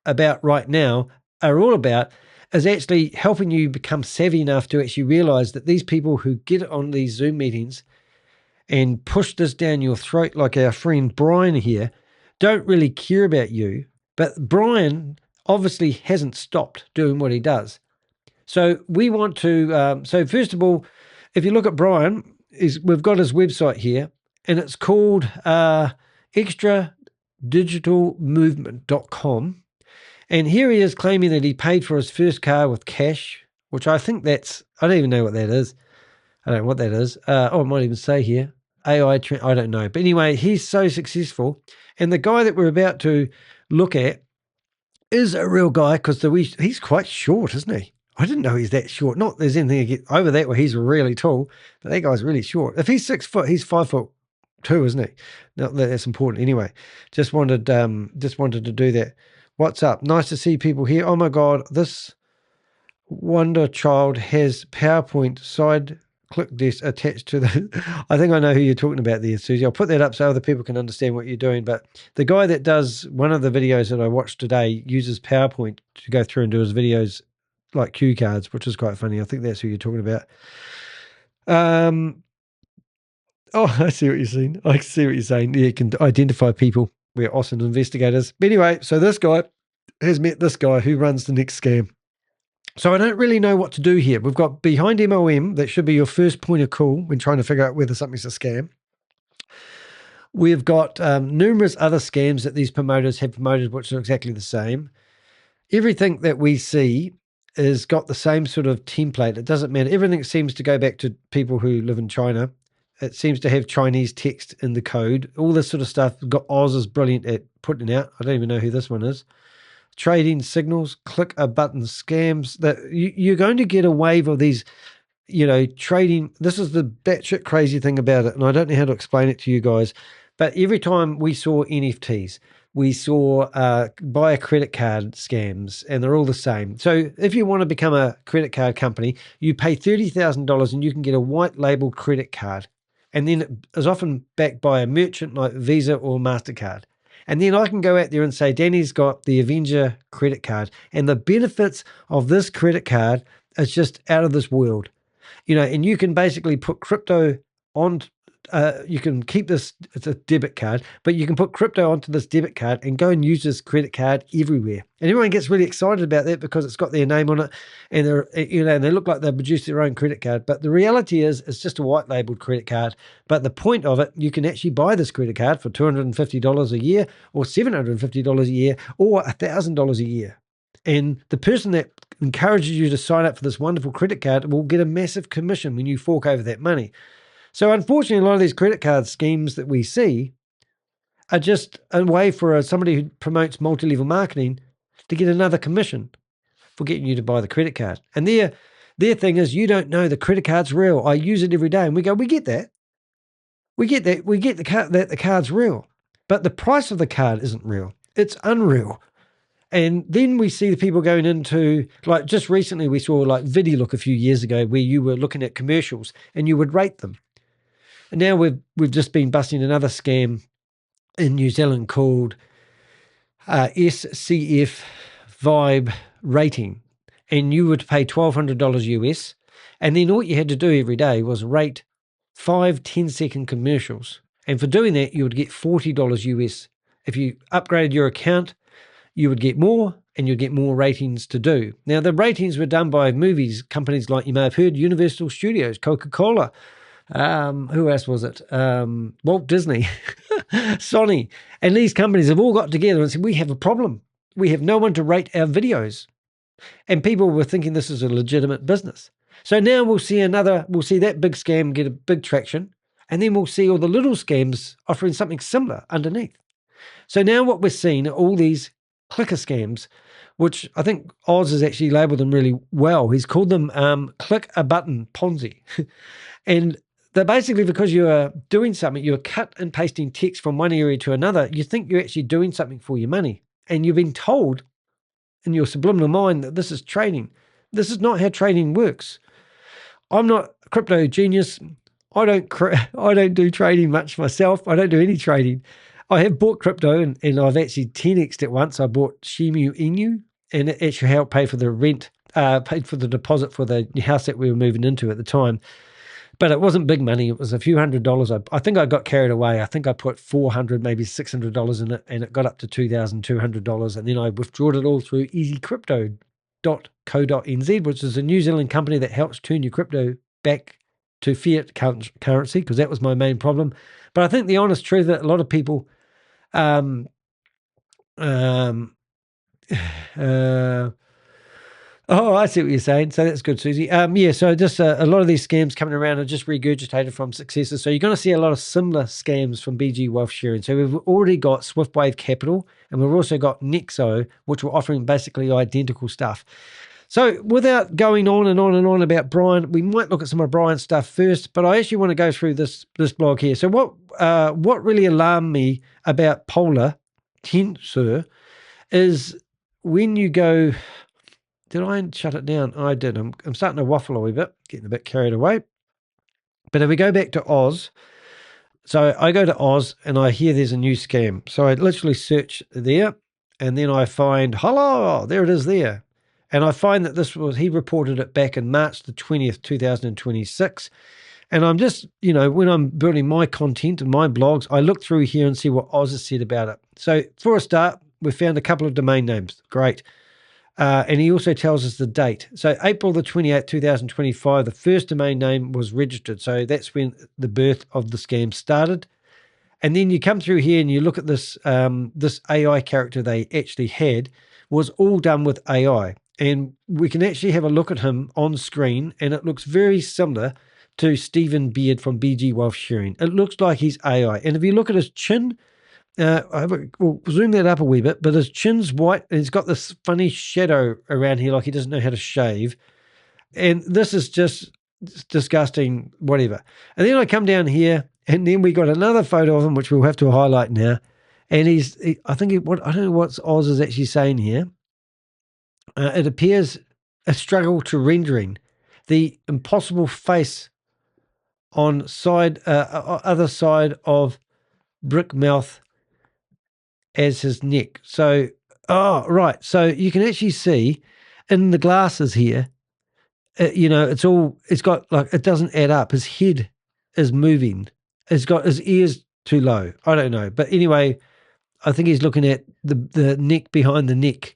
about right now are all about is actually helping you become savvy enough to actually realize that these people who get on these Zoom meetings and push this down your throat, like our friend Brian here, don't really care about you. But Brian obviously hasn't stopped doing what he does. So we want to, so first of all, if you look at Brian, we've got his website here, and it's called extradigitalmovement.com. And here he is claiming that he paid for his first car with cash, which I think I don't even know what that is. I don't know what that is. I might even say here, I don't know. But anyway, he's so successful. And the guy that we're about to look at is a real guy because he's quite short, isn't he? I didn't know he's that short. Not there's anything over that where he's really tall, but that guy's really short. If he's 6 foot, he's 5'2", isn't he? Not that that's important. Anyway, just wanted to do that. What's up? Nice to see people here. Oh my God, this wonder child has PowerPoint side click desk attached to the. I think I know who you're talking about there, Susie. I'll put that up so other people can understand what you're doing. But the guy that does one of the videos that I watched today uses PowerPoint to go through and do his videos like cue cards, which is quite funny. I think that's who you're talking about. Oh, I see what you're saying. I see what you're saying. Yeah, you can identify people. We're awesome investigators. But anyway, so this guy has met this guy who runs the next scam. So I don't really know what to do here. We've got behind MLM, that should be your first point of call when trying to figure out whether something's a scam. We've got numerous other scams that these promoters have promoted, which are exactly the same. Everything that we see has got the same sort of template. It doesn't matter. Everything seems to go back to people who live in China. It seems to have Chinese text in the code. All this sort of stuff. Oz is brilliant at putting out. I don't even know who this one is. Trading signals, click a button scams. That you're going to get a wave of these, trading. This is the batshit crazy thing about it, and I don't know how to explain it to you guys. But every time we saw NFTs, we saw buy a credit card scams, and they're all the same. So if you want to become a credit card company, you pay $30,000 and you can get a white label credit card. And then it is often backed by a merchant like Visa or MasterCard. And then I can go out there and say, Danny's got the Avenger credit card. And the benefits of this credit card is just out of this world. And you can basically put crypto on, you can keep this, it's a debit card, but you can put crypto onto this debit card and go and use this credit card everywhere. And everyone gets really excited about that because it's got their name on it, and and they look like they produced their own credit card. But the reality is it's just a white labeled credit card. But the point of it, you can actually buy this credit card for $250 a year or $750 a year or $1,000 a year. And the person that encourages you to sign up for this wonderful credit card will get a massive commission when you fork over that money. So unfortunately, a lot of these credit card schemes that we see are just a way for somebody who promotes multi-level marketing to get another commission for getting you to buy the credit card. And their thing is, you don't know the credit card's real. I use it every day. And we go, we get that. We get that. We get that the card's real. But the price of the card isn't real. It's unreal. And then we see the people going into, like just recently we saw like VideoLook a few years ago where you were looking at commercials and you would rate them. And now we've just been busting another scam in New Zealand called SCF Vibe Rating. And you would pay $1,200 US. And then all you had to do every day was rate 5 10-second commercials. And for doing that, you would get $40 US. If you upgraded your account, you would get more, and you'd get more ratings to do. Now, the ratings were done by movies, companies like you may have heard, Universal Studios, Coca-Cola, who else was it? Walt Disney, Sony. And these companies have all got together and said, we have a problem. We have no one to rate our videos. And people were thinking this is a legitimate business. So now we'll see that big scam get a big traction, and then we'll see all the little scams offering something similar underneath. So now what we're seeing are all these clicker scams, which I think Oz has actually labeled them really well. He's called them click a button Ponzi. And they're basically, because you're doing something, you're cut and pasting text from one area to another, you think you're actually doing something for your money. And you've been told in your subliminal mind that this is trading. This is not how trading works. I'm not a crypto genius. I don't do trading much myself. I don't do any trading. I have bought crypto and I've actually 10x'd it once. I bought Shimu Inu, and it actually helped pay for the rent, paid for the deposit for the house that we were moving into at the time. But it wasn't big money. It was a few $100s. I think I got carried away. I think I put $400, maybe $600 in it, and it got up to $2,200. And then I withdrawed it all through easycrypto.co.nz, which is a New Zealand company that helps turn your crypto back to fiat currency, because that was my main problem. But I think the honest truth that a lot of people oh, I see what you're saying. So that's good, Susie. Yeah, so just a lot of these scams coming around are just regurgitated from successes. So you're going to see a lot of similar scams from BG Wealth Sharing. So we've already got Swiftwave Capital, and we've also got Nexo, which were offering basically identical stuff. So without going on and on and on about Brian, we might look at some of Brian's stuff first, but I actually want to go through this blog here. So what really alarmed me about Polar Tensor is when you go... Did I shut it down? I did. I'm starting to waffle a wee bit, getting a bit carried away. But if we go back to Oz, so I go to Oz and I hear there's a new scam. So I literally search there, and then I find, hello, there it is there. And I find that he reported it back in March the 20th, 2026. And I'm just, when I'm building my content and my blogs, I look through here and see what Oz has said about it. So for a start, we found a couple of domain names. Great. And he also tells us the date. So April the 28th, 2025, the first domain name was registered. So that's when the birth of the scam started. And then you come through here and you look at this AI character they actually had was all done with AI. And we can actually have a look at him on screen, and it looks very similar to Stephen Beard from BG Wealth Sharing. It looks like he's AI. And if you look at his chin, we'll zoom that up a wee bit, but his chin's white and he's got this funny shadow around here like he doesn't know how to shave. And this is just disgusting, whatever. And then I come down here, and then we got another photo of him, which we'll have to highlight now. And I don't know what Oz is actually saying here. It appears a struggle to rendering the impossible face on other side of brick mouth as his neck. So, right. So you can actually see in the glasses here, it's got like, it doesn't add up. His head is moving. It's got his ears too low. I don't know. But anyway, I think he's looking at the neck behind the neck.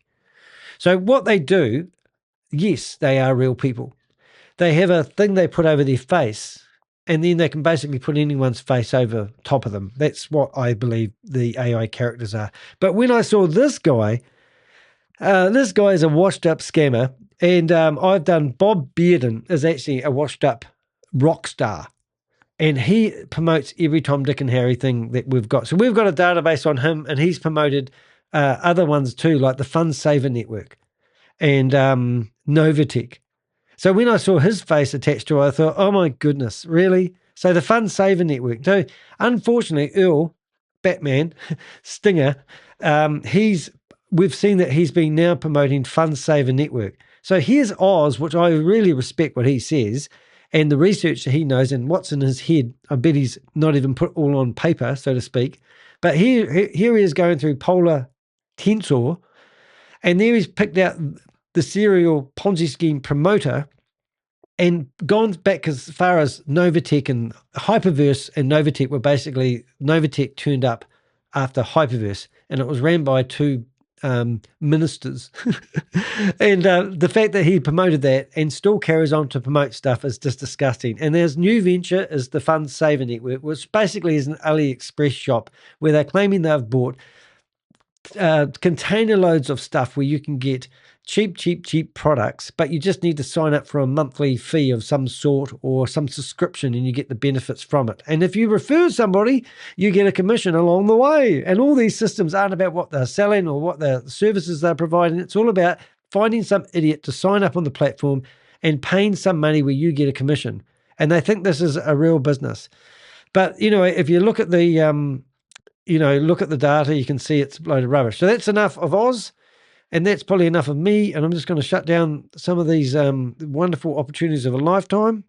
So what they do, yes, they are real people. They have a thing they put over their face, and then they can basically put anyone's face over top of them. That's what I believe the AI characters are. But when I saw this guy is a washed-up scammer, and I've done Bob Bearden is actually a washed-up rock star, and he promotes every Tom, Dick, and Harry thing that we've got. So we've got a database on him, and he's promoted other ones too, like the Fund Saver Network and Novatech. So when I saw his face attached to it, I thought, oh my goodness, really? So the Fund Saver Network. So unfortunately, Earl, Batman, Stinger, we've seen that he's been now promoting Fund Saver Network. So here's Oz, which I really respect what he says, and the research that he knows and what's in his head. I bet he's not even put all on paper, so to speak. But here he is going through Polar Tensor, and there he's picked out the serial Ponzi scheme promoter and gone back as far as Novatech and Hyperverse, and Novatech turned up after Hyperverse, and it was ran by two ministers. And the fact that he promoted that and still carries on to promote stuff is just disgusting. And there's New Venture is the Fund Saver Network, which basically is an AliExpress shop where they're claiming they've bought container loads of stuff where you can get cheap products, but you just need to sign up for a monthly fee of some sort or some subscription and you get the benefits from it. And if you refer somebody, you get a commission along the way. And all these systems aren't about what they're selling or what the services they're providing. It's all about finding some idiot to sign up on the platform and paying some money where you get a commission. And they think this is a real business. But, you know, if you look at the, look at the data, you can see it's a load of rubbish. So that's enough of Oz. And that's probably enough of me. And I'm just going to shut down some of these wonderful opportunities of a lifetime.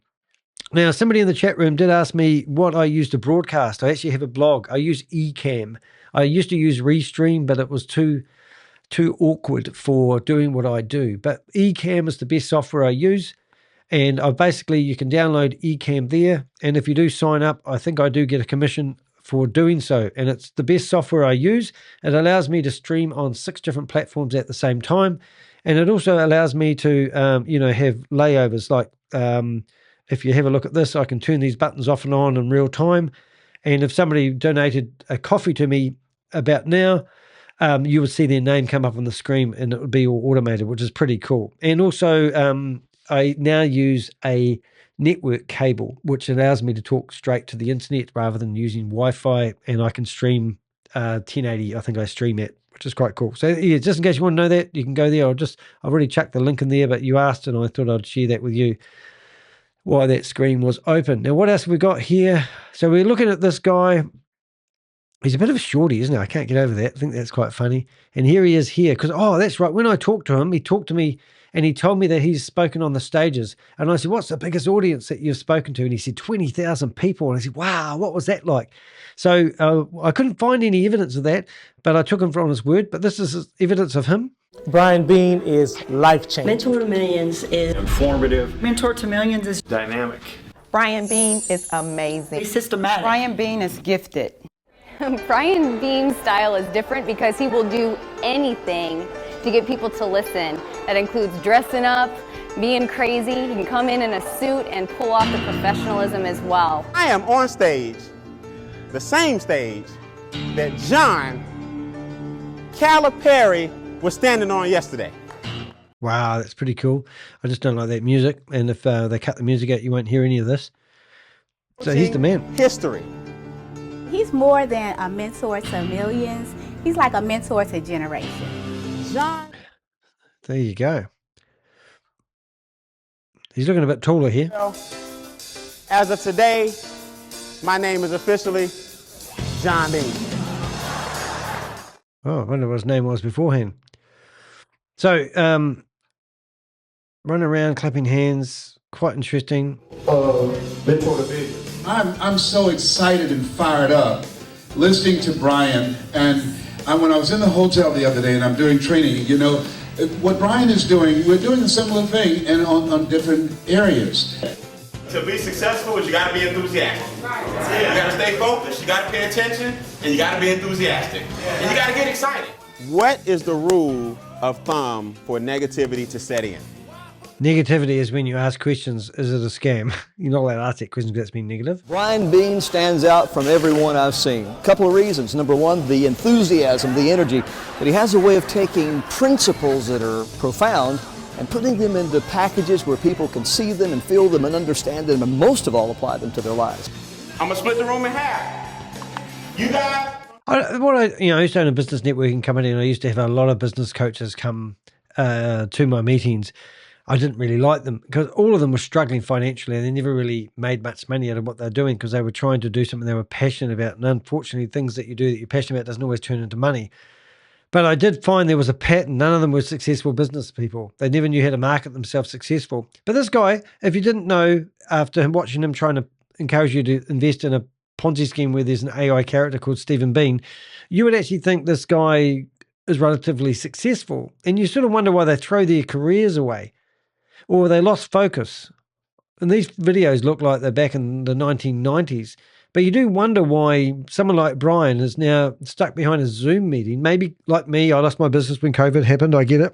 Now, somebody in the chat room did ask me what I use to broadcast. I actually have a blog. I use Ecamm. I used to use Restream, but it was too awkward for doing what I do. But Ecamm is the best software I use. And you can download Ecamm there. And if you do sign up, I think I do get a commission for doing so. And it's the best software I use. It allows me to stream on 6 different platforms at the same time. And it also allows me to, have layovers. Like if you have a look at this, I can turn these buttons off and on in real time. And if somebody donated a coffee to me about now, you would see their name come up on the screen and it would be all automated, which is pretty cool. And also I now use a network cable, which allows me to talk straight to the internet rather than using Wi-Fi, and I can stream 1080. I think I stream at, which is quite cool. So yeah, just in case you want to know that, you can go there. I've already chucked the link in there, but you asked and I thought I'd share that with you why that screen was open. Now, what else have we got here? So we're looking at this guy. He's a bit of a shorty, isn't he? I can't get over that. I think that's quite funny. And here he is here. Because, that's right. When I talked to him, he talked to me and he told me that he's spoken on the stages. And I said, what's the biggest audience that you've spoken to? And he said, 20,000 people. And I said, wow, what was that like? So I couldn't find any evidence of that, but I took him on his word. But this is evidence of him. Brian Bean is life-changing. Mentor to Millions is informative. Mentor to Millions is Dynamic. Brian Bean is amazing. systematic. Brian Bean is gifted. Brian Bean's style is different because he will do anything to get people to listen. That includes dressing up, being crazy. He can come in a suit and pull off the professionalism as well. I am on stage, the same stage that John Calipari was standing on yesterday. Wow, that's pretty cool. I just don't like that music. And if they cut the music out, you won't hear any of this. So he's the man. History. He's more than a mentor to millions. He's like a mentor to generations. John. There you go. He's looking a bit taller here. As of today, my name is officially John Bean. Oh, I wonder what his name was beforehand. So, running around, clapping hands, quite interesting. Mentor to Vision. I'm so excited and fired up listening to Brian. And when I was in the hotel the other day and I'm doing training, what Brian is doing, we're doing a similar thing and on different areas. To be successful, you got to be enthusiastic. You got to stay focused, you got to pay attention, and you got to be enthusiastic. And you got to get excited. What is the rule of thumb for negativity to set in? Negativity is when you ask questions, is it a scam? You're not allowed to ask that question because that's being negative. Brian Bean stands out from everyone I've seen. A couple of reasons. Number one, the enthusiasm, the energy. But he has a way of taking principles that are profound and putting them into packages where people can see them and feel them and understand them and most of all apply them to their lives. I'm going to split the room in half. You guys. I used to own a business networking company and I used to have a lot of business coaches come to my meetings. I didn't really like them because all of them were struggling financially and they never really made much money out of what they're doing because they were trying to do something they were passionate about. And unfortunately, things that you do that you're passionate about doesn't always turn into money. But I did find there was a pattern. None of them were successful business people. They never knew how to market themselves successful. But this guy, if you didn't know after watching him trying to encourage you to invest in a Ponzi scheme where there's an AI character called Stephen Bean, you would actually think this guy is relatively successful. And you sort of wonder why they throw their careers away. Or they lost focus. And these videos look like they're back in the 1990s, But you do wonder why someone like Brian is now stuck behind a Zoom meeting. Maybe like me, I lost my business when COVID happened. I get it.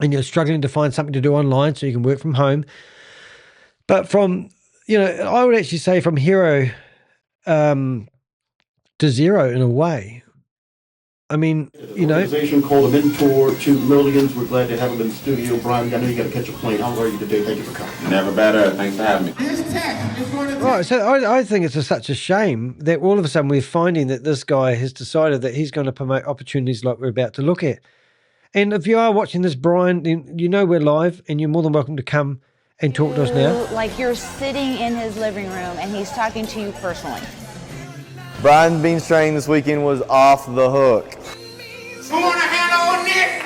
And you're struggling to find something to do online so you can work from home. But from, I would actually say from hero to zero in a way. I mean, An organization called a mentor to millions. We're glad to have him in the studio. Brian, I know you got to catch a plane. How are you today? Thank you for coming. Never better. Thanks for having me. This tech is going to Right, so I think it's such a shame that all of a sudden we're finding that this guy has decided that he's going to promote opportunities like we're about to look at. And if you are watching this, Brian, then you know we're live and you're more than welcome to come and talk to us now. Like you're sitting in his living room and he's talking to you personally. Brian Bean's training this weekend was off the hook. Who want to handle on this?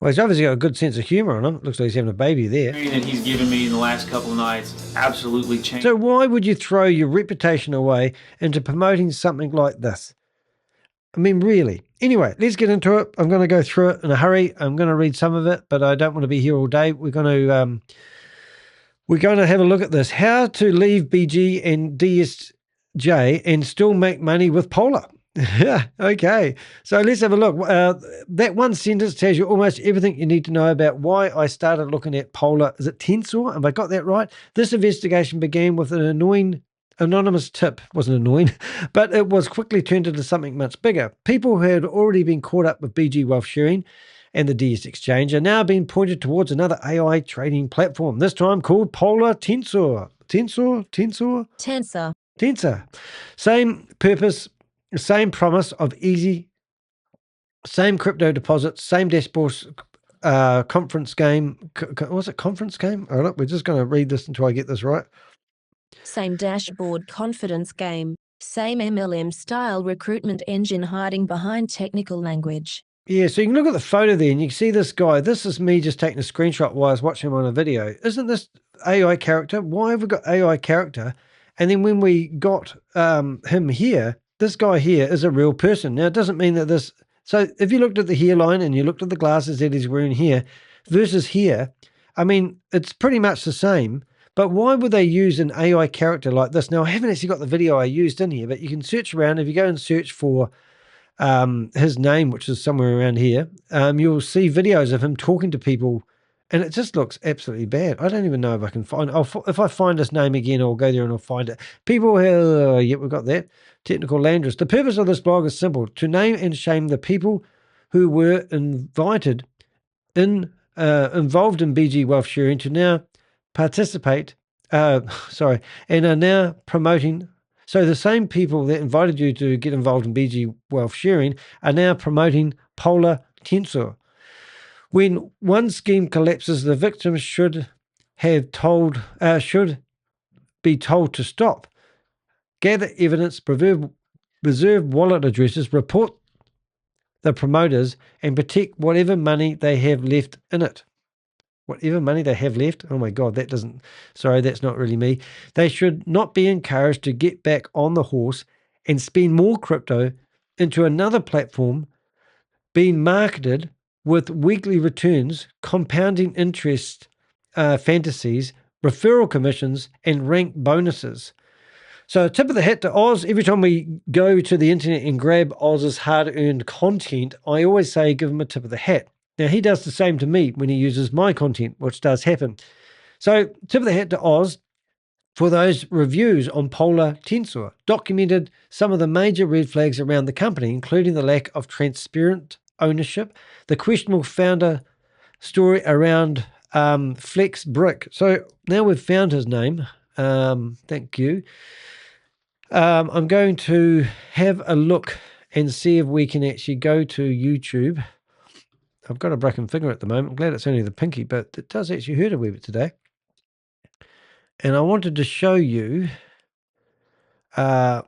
Well, he's obviously got a good sense of humor on him. Looks like he's having a baby there. That he's given me in the last couple of nights absolutely changed. So why would you throw your reputation away into promoting something like this? I mean, really. Anyway, let's get into it. I'm going to go through it in a hurry. I'm going to read some of it, but I don't want to be here all day. We're going to have a look at this. How to leave BG and DSJ and still make money with Polar. Yeah, okay. So let's have a look. That one sentence tells you almost everything you need to know about why I started looking at Polar. Is it Tensor? Have I got that right? This investigation began with an anonymous tip. Wasn't annoying, but it was quickly turned into something much bigger. People who had already been caught up with BG wealth sharing and the DS exchange are now being pointed towards another AI trading platform, this time called Polar Tensor. Tensor. Same purpose, same promise of easy, same crypto deposits, same dashboard conference game. Was it conference game? All right, we're just going to read this until I get this right. Same dashboard confidence game. Same MLM style recruitment engine hiding behind technical language. Yeah, so you can look at the photo there and you can see this guy. This is me just taking a screenshot while I was watching him on a video. Isn't this AI character? Why have we got AI character? And then when we got him here, this guy here is a real person. Now, it doesn't mean that this... So if you looked at the hairline and you looked at the glasses that he's wearing here versus here, I mean, it's pretty much the same. But why would they use an AI character like this? Now, I haven't actually got the video I used in here, but you can search around. If you go and search for his name, which is somewhere around here, you'll see videos of him talking to people, and it just looks absolutely bad. I don't even know if I can find... if I find his name again, I'll go there and I'll find it. People, yeah, we've got that. Technical language. The purpose of this blog is simple: to name and shame the people who were involved in BG wealth sharing to now participate, and are now promoting. So the same people that invited you to get involved in BG wealth sharing are now promoting Polar Tensor. When one scheme collapses, the victims should be told to stop, gather evidence, preserve wallet addresses, report the promoters, and protect whatever money they have left in it. Whatever money they have left. Oh my God, that's not really me. They should not be encouraged to get back on the horse and spend more crypto into another platform being marketed with weekly returns, compounding interest fantasies, referral commissions, and rank bonuses. So a tip of the hat to Oz. Every time we go to the internet and grab Oz's hard-earned content, I always say give him a tip of the hat. Now, he does the same to me when he uses my content, which does happen. So, tip of the hat to Oz for those reviews on Polar Tensor. Documented some of the major red flags around the company, including the lack of transparent ownership, the questionable founder story around Flex Brick. So, now we've found his name. Thank you. I'm going to have a look and see if we can actually go to YouTube. I've got a broken finger at the moment. I'm glad it's only the pinky, but it does actually hurt a wee bit today. And I wanted to show you. So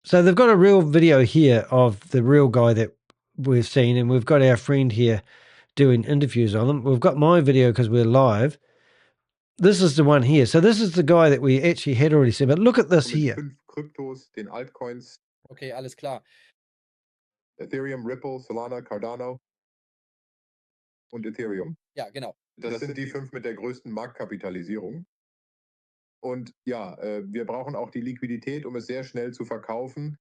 they've got a real video here of the real guy that we've seen, and we've got our friend here doing interviews on them. We've got my video because we're live. This is the one here. So this is the guy that we actually had already seen. But look at this here. Kryptos, den Altcoins. Okay, alles klar. Ethereum, Ripple, Solana, Cardano und Ethereum. Ja, genau. Das sind die 5 mit der größten Marktkapitalisierung. Und ja, wir brauchen auch die Liquidität, um es sehr schnell zu verkaufen.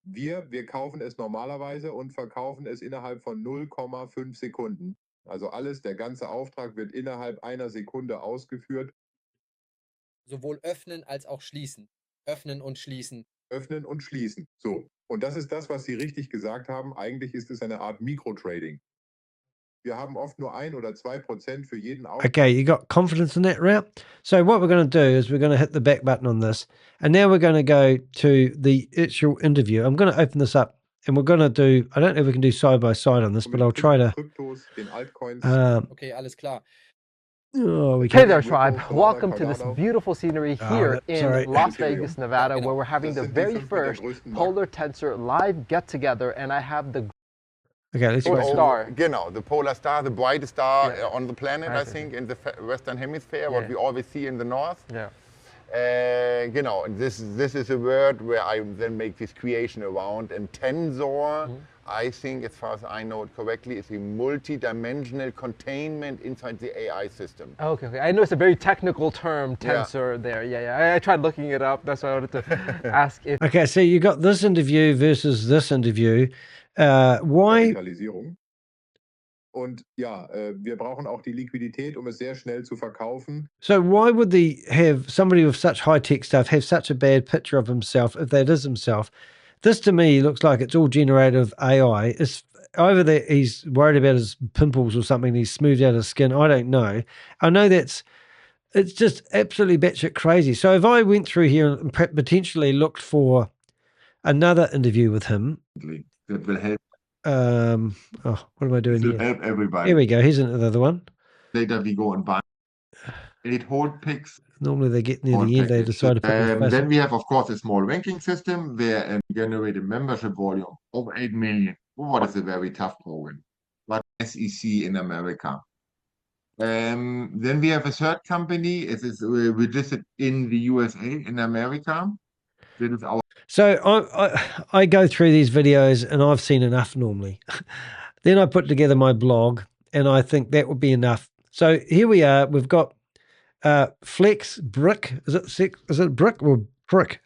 Wir kaufen es normalerweise und verkaufen es innerhalb von 0,5 Sekunden. Also alles, der ganze Auftrag wird innerhalb einer Sekunde ausgeführt. Sowohl öffnen als auch schließen. Öffnen und schließen. Öffnen und schließen. So. Und das ist das, was Sie richtig gesagt haben. Eigentlich ist es eine Art Mikrotrading. Wir haben oft nur 1 oder 2% für jeden Auftrag. Okay, you got confidence in that route? So what we're going to do is we're going to hit the back button on this. And now we're going to go to the actual interview. I'm going to open this up and we're going to do, I don't know if we can do side by side on this, but I'll try to. Okay, alles klar. Oh, we Hey can't. there, tribe. Welcome to this beautiful scenery here in sorry. Las Vegas, Nevada, where we're having the very first Polar Tensor live get-together, and I have the Okay, let's Polar go. Star. Genau, the polar star, the brightest star Yeah. on the planet, I think, in the Western Hemisphere, what Yeah. we always see in the North. Yeah. Genau, and this is a word where I then make this creation around. And tensor, I think, as far as I know it correctly, is a multi-dimensional containment inside the AI system. Okay, okay. I know it's a very technical term, tensor, there. Yeah. I tried looking it up. That's why I wanted to ask if. Okay, so you got this interview versus this interview. Why? Kapitalisierung. Und ja, wir brauchen auch die Liquidität, um es sehr schnell zu verkaufen. So why would they have somebody with such high-tech stuff have such a bad picture of himself if that is himself? This to me looks like it's all generated with AI. It's over there, he's worried about his pimples or something. He's smoothed out his skin. I don't know. I know it's just absolutely batshit crazy. So if I went through here and potentially looked for another interview with him, that will help. oh, what am I doing It will here? help everybody. Here we go. Here's another one. Later we go and buy 8 hold picks. Normally they get near the end, they decide to put their face Then up. we have, of course, a small ranking system where we generate a membership volume of 8 million. What is a very tough program, but SEC in America. Then we have a third company. It is registered in the USA, in America. That is our. So I go through these videos and I've seen enough normally. Then I put together my blog and I think that would be enough. So here we are. We've got Flex Brick. Is it Brick or Brick?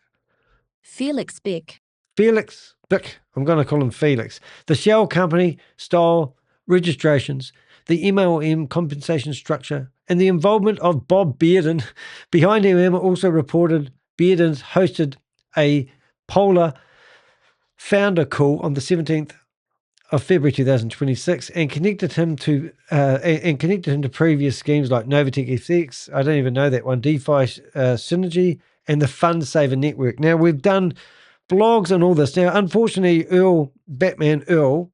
Felix Bick. Felix Bick. I'm going to call him Felix. The shell company, style, registrations, the MLM compensation structure, and the involvement of Bob Bearden. Behind him also reported Bearden's hosted a Polar founder call on the 17th of February 2026 and connected him to previous schemes like Novatech FX. I don't even know that one. DeFi Synergy and the Fund Saver Network. Now we've done blogs and all this. Now, unfortunately, Batman Earl,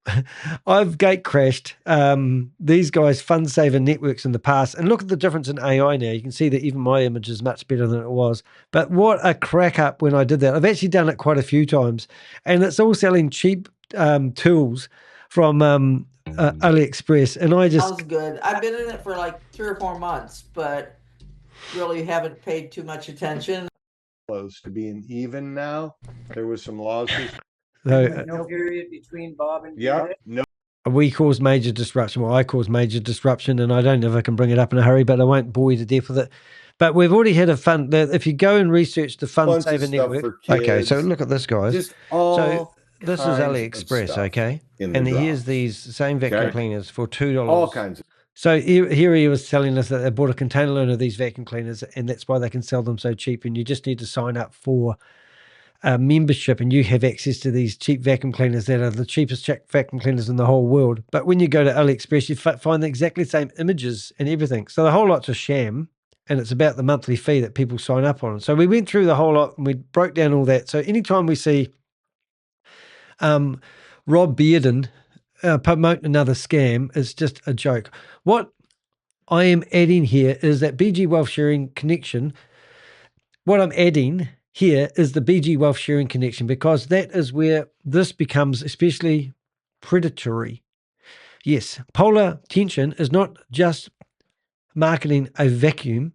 I've gate crashed these guys' Fund Saver Networks in the past. And look at the difference in AI now. You can see that even my image is much better than it was. But what a crack up when I did that. I've actually done it quite a few times. And it's all selling cheap tools from AliExpress. And I just... Sounds good. I've been in it for like 3 or 4 months, but really haven't paid too much attention. Close to being even now. There was some losses. So, No period between Bob and Yeah, no. we caused major disruption. Well, I caused major disruption, and I don't know if I can bring it up in a hurry, but I won't bore you to death with it. But we've already had a fund. If you go and research the Fund Saver Network, okay. So look at this, guys. Just all So this is kinds of AliExpress, stuff okay, in the and here's drops. these same vacuum Okay. cleaners for $2. All kinds of. So here he was telling us that they bought a container load of these vacuum cleaners, and that's why they can sell them so cheap. And you just need to sign up for a membership, and you have access to these cheap vacuum cleaners that are the cheapest vacuum cleaners in the whole world. But when you go to AliExpress, you find the exactly same images and everything. So the whole lot's a sham, and it's about the monthly fee that people sign up on. So we went through the whole lot, and we broke down all that. So anytime we see Rob Bearden promote another scam, is just a joke. What I am adding here is that BG Wealth Sharing Connection. What I'm adding here is the BG Wealth Sharing Connection, because that is where this becomes especially predatory. Yes, Polar Tensor is not just marketing a vacuum.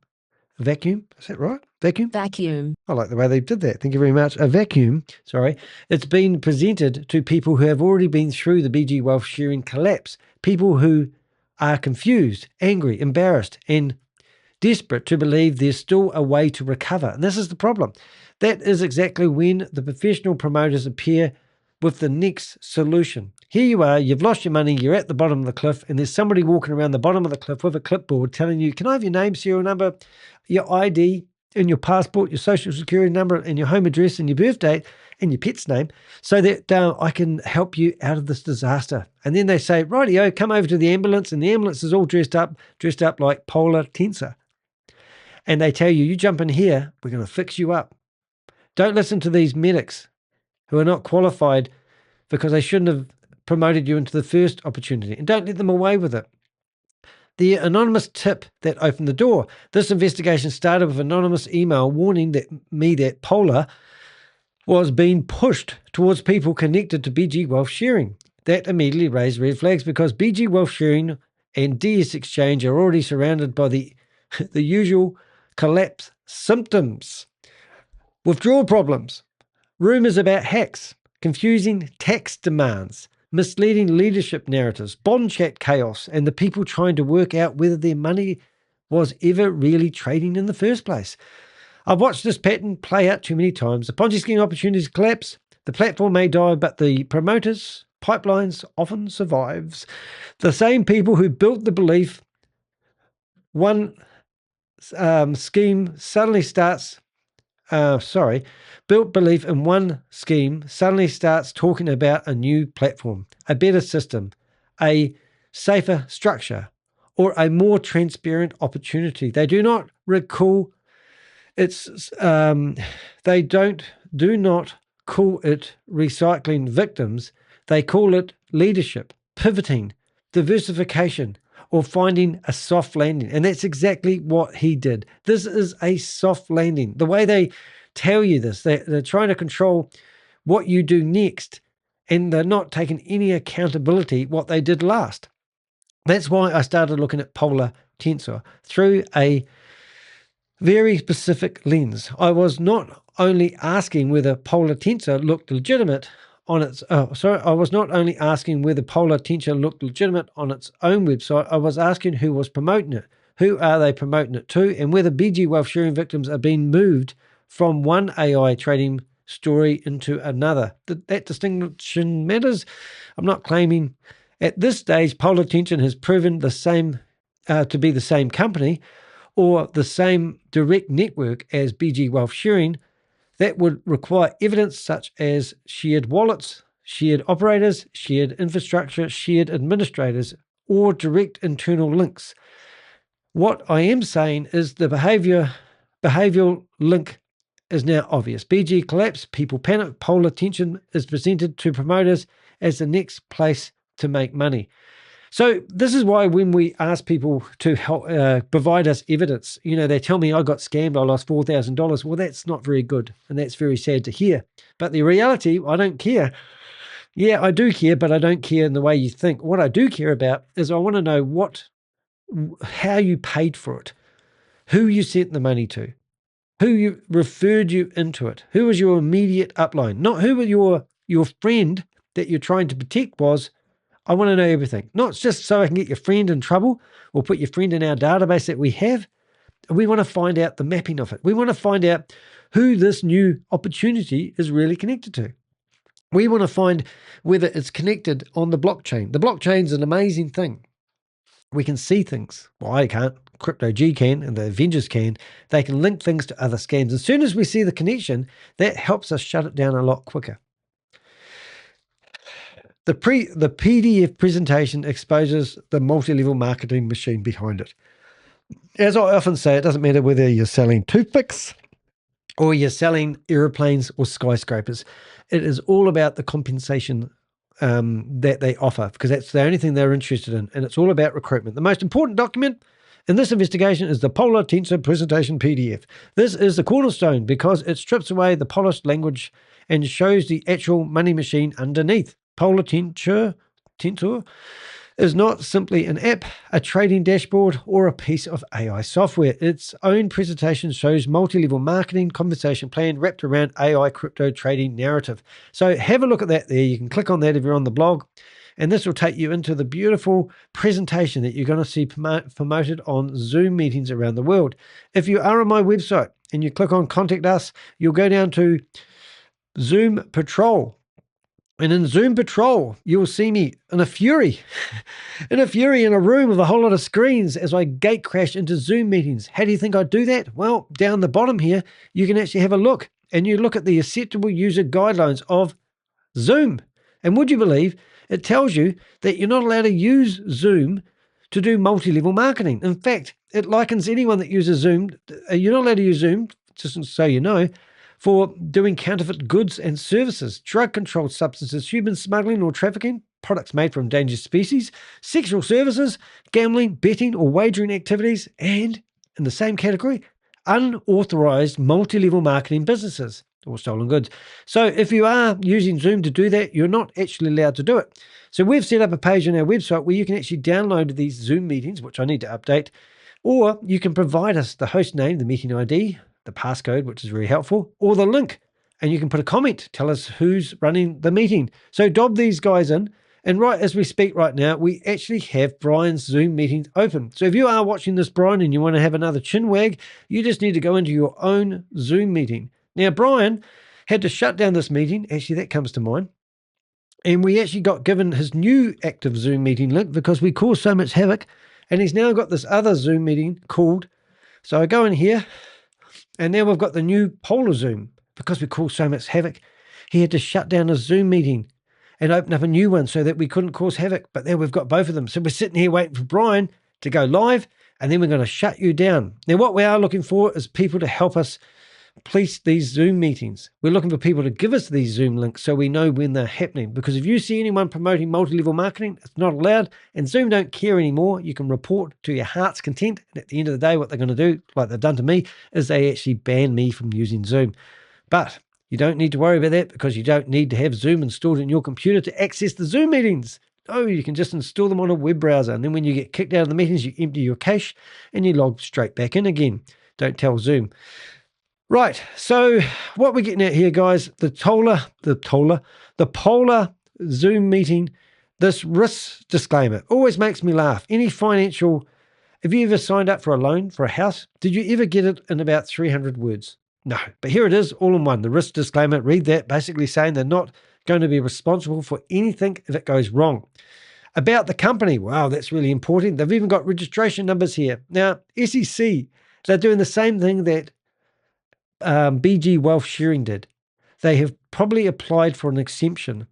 Vacuum? Is that right? Vacuum? Vacuum. I like the way they did that. Thank you very much. A vacuum, sorry. It's been presented to people who have already been through the BG Wealth Sharing collapse. People who are confused, angry, embarrassed, and desperate to believe there's still a way to recover. And this is the problem. That is exactly when the professional promoters appear with the next solution. Here you are, you've lost your money, you're at the bottom of the cliff, and there's somebody walking around the bottom of the cliff with a clipboard telling you, can I have your name, serial number, your ID, and your passport, your social security number, and your home address, and your birth date, and your pet's name, so that I can help you out of this disaster. And then they say, rightio, come over to the ambulance, and the ambulance is all dressed up like Polar Tensor. And they tell you, you jump in here, we're going to fix you up. Don't listen to these medics who are not qualified because they shouldn't have promoted you into the first opportunity. And don't let them away with it. The anonymous tip that opened the door. This investigation started with an anonymous email warning that Polar was being pushed towards people connected to BG Wealth Sharing. That immediately raised red flags because BG Wealth Sharing and DS Exchange are already surrounded by the usual collapse symptoms. Withdrawal problems, rumors about hacks, confusing tax demands, misleading leadership narratives, BonChat chaos, and the people trying to work out whether their money was ever really trading in the first place. I've watched this pattern play out too many times. The Ponzi scheme opportunities collapse. The platform may die, but the promoters' pipelines often survives. The same people who built the belief one scheme suddenly starts built belief in one scheme suddenly starts talking about a new platform, a better system, a safer structure, or a more transparent opportunity. They do not recall they do not call it recycling victims. They call it leadership, pivoting, diversification, or finding a soft landing. And that's exactly what he did. This is a soft landing. The way they tell you this, they're trying to control what you do next, and they're not taking any accountability what they did last. That's why I started looking at Polar Tensor through a very specific lens. I was not only asking whether Polar Tensor looked legitimate on its I was not only asking whether Polar Tensor looked legitimate on its own website, I was asking who was promoting it, who are they promoting it to, and whether BG Wealth Sharing victims are being moved from one AI trading story into another. That distinction matters. I'm not claiming at this stage Polar Tensor has proven the same to be the same company or the same direct network as BG Wealth Sharing. That would require evidence such as shared wallets, shared operators, shared infrastructure, shared administrators, or direct internal links. What I am saying is the behavioral link is now obvious. BG collapse, people panic, Polar Tensor is presented to promoters as the next place to make money. So this is why when we ask people to help provide us evidence, they tell me I got scammed, I lost $4,000. Well, that's not very good, and that's very sad to hear. But the reality, I don't care. Yeah, I do care, but I don't care in the way you think. What I do care about is I want to know how you paid for it, who you sent the money to, who referred you into it, who was your immediate upline, not who your friend that you're trying to protect was. I want to know everything, not just so I can get your friend in trouble or put your friend in our database that we have. We want to find out the mapping of it. We want to find out who this new opportunity is really connected to. We want to find whether it's connected on the blockchain. The blockchain is an amazing thing. We can see things. Well, I can't. Crypto G can and the Avengers can. They can link things to other scams. As soon as we see the connection, that helps us shut it down a lot quicker. The PDF presentation exposes the multi-level marketing machine behind it. As I often say, it doesn't matter whether you're selling toothpicks or you're selling airplanes or skyscrapers. It is all about the compensation that they offer, because that's the only thing they're interested in, and it's all about recruitment. The most important document in this investigation is the Polar Tensor presentation PDF. This is the cornerstone because it strips away the polished language and shows the actual money machine underneath. Polar Tensor is not simply an app, a trading dashboard, or a piece of AI software. Its own presentation shows multi-level marketing conversation plan wrapped around AI crypto trading narrative. So have a look at that there. You can click on that if you're on the blog, And this will take you into the beautiful presentation that you're going to see promoted on Zoom meetings around the world. If you are on my website and you click on Contact Us, you'll go down to Zoom Patrol. And in Zoom Patrol, you'll see me in a fury, in a room with a whole lot of screens as I gate crash into Zoom meetings. How do you think I do that? Well, down the bottom here, you can actually have a look, and you look at the acceptable user guidelines of Zoom. And would you believe it tells you that you're not allowed to use Zoom to do multi-level marketing. In fact, it likens anyone that uses Zoom. You're not allowed to use Zoom, just so you know, for doing counterfeit goods and services, drug-controlled substances, human smuggling or trafficking, products made from endangered species, sexual services, gambling, betting or wagering activities, and, in the same category, unauthorized multi-level marketing businesses or stolen goods. So if you are using Zoom to do that, you're not actually allowed to do it. So we've set up a page on our website where you can actually download these Zoom meetings, which I need to update, or you can provide us the host name, the meeting ID, the passcode, which is very helpful, or the link, and you can put a comment, tell us who's running the meeting. So dob these guys in, and right as we speak right now, we actually have Brian's Zoom meetings open. So if you are watching this, Brian, and you want to have another chin wag, you just need to go into your own Zoom meeting. Now, Brian had to shut down this meeting. Actually, that comes to mind. And we actually got given his new active Zoom meeting link because we caused so much havoc. And he's now got this other Zoom meeting called, so I go in here, and now we've got the new Polar Zoom because we caused so much havoc. He had to shut down his Zoom meeting and open up a new one so that we couldn't cause havoc. But now we've got both of them. So we're sitting here waiting for Brian to go live, and then we're going to shut you down. Now, what we are looking for is people to help us police these Zoom meetings. We're looking for people to give us these Zoom links so we know when they're happening. Because if you see anyone promoting multi-level marketing, it's not allowed. And Zoom don't care anymore. You can report to your heart's content. And at the end of the day, what they're going to do, like they've done to me, is they actually ban me from using Zoom. But you don't need to worry about that because you don't need to have Zoom installed in your computer to access the Zoom meetings. Oh, you can just install them on a web browser. And then when you get kicked out of the meetings, you empty your cache and you log straight back in again. Don't tell Zoom. Right, so what we're getting at here, guys, the Polar Zoom meeting, this risk disclaimer always makes me laugh. Any financial, have you ever signed up for a loan for a house? Did you ever get it in about 300 words? No, but here it is, all in one. The risk disclaimer, read that, basically saying they're not going to be responsible for anything if it goes wrong. About the company, wow, that's really important. They've even got registration numbers here. Now, SEC, they're doing the same thing that BG Wealth Sharing did. They have probably applied for an exemption.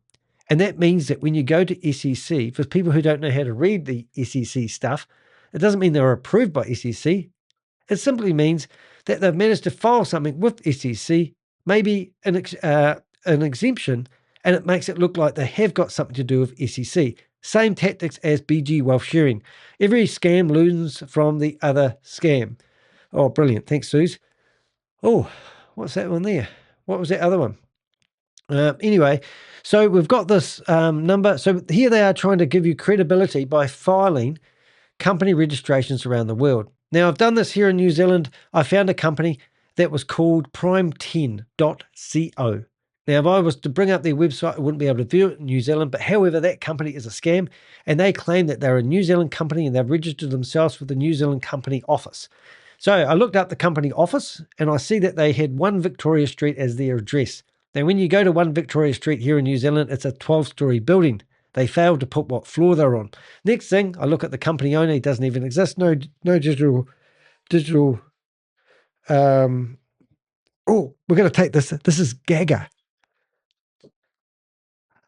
And that means that when you go to SEC, for people who don't know how to read the SEC stuff, it doesn't mean they're approved by SEC. It simply means that they've managed to file something with SEC, maybe an exemption, and it makes it look like they have got something to do with SEC. Same tactics as BG Wealth Sharing. Every scam learns from the other scam. Oh, brilliant. Thanks, Suze. Oh, what's that one there? What was that other one? Anyway, so we've got this number. So here they are trying to give you credibility by filing company registrations around the world. Now, I've done this here in New Zealand. I found a company that was called prime10.co. Now, if I was to bring up their website, I wouldn't be able to view it in New Zealand. But however, that company is a scam, and they claim that they're a New Zealand company and they've registered themselves with the New Zealand Company Office. So I looked up the company office and I see that they had 1 Victoria Street as their address. Now, when you go to 1 Victoria Street here in New Zealand, it's a 12-story building. They failed to put what floor they're on. Next thing, I look at the company owner. He doesn't even exist. No digital. Oh, we're going to take this. This is Gaga.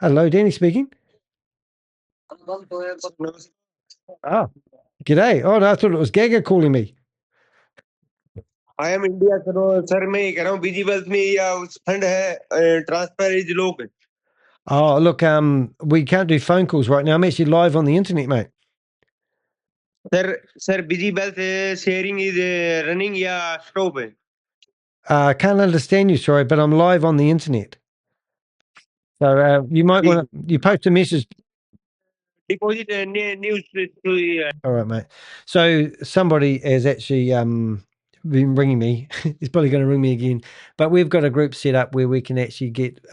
Hello, Danny speaking. Ah, g'day. Oh, no, I thought it was Gaga calling me. I am India करो sir मैं ये कह रहा हूँ बीजी wealth में या उस fund है ट्रांसफर इज लोग Oh, look, we can't do phone calls right now. I'm actually live on the internet, mate. Sir BG wealth sharing is running या स्टॉप है I can't understand you, sorry, but I'm live on the internet. So you might want to, you post a message. Deposit news All right, mate. So somebody has actually been ringing me. He's probably going to ring me again. But we've got a group set up where we can actually get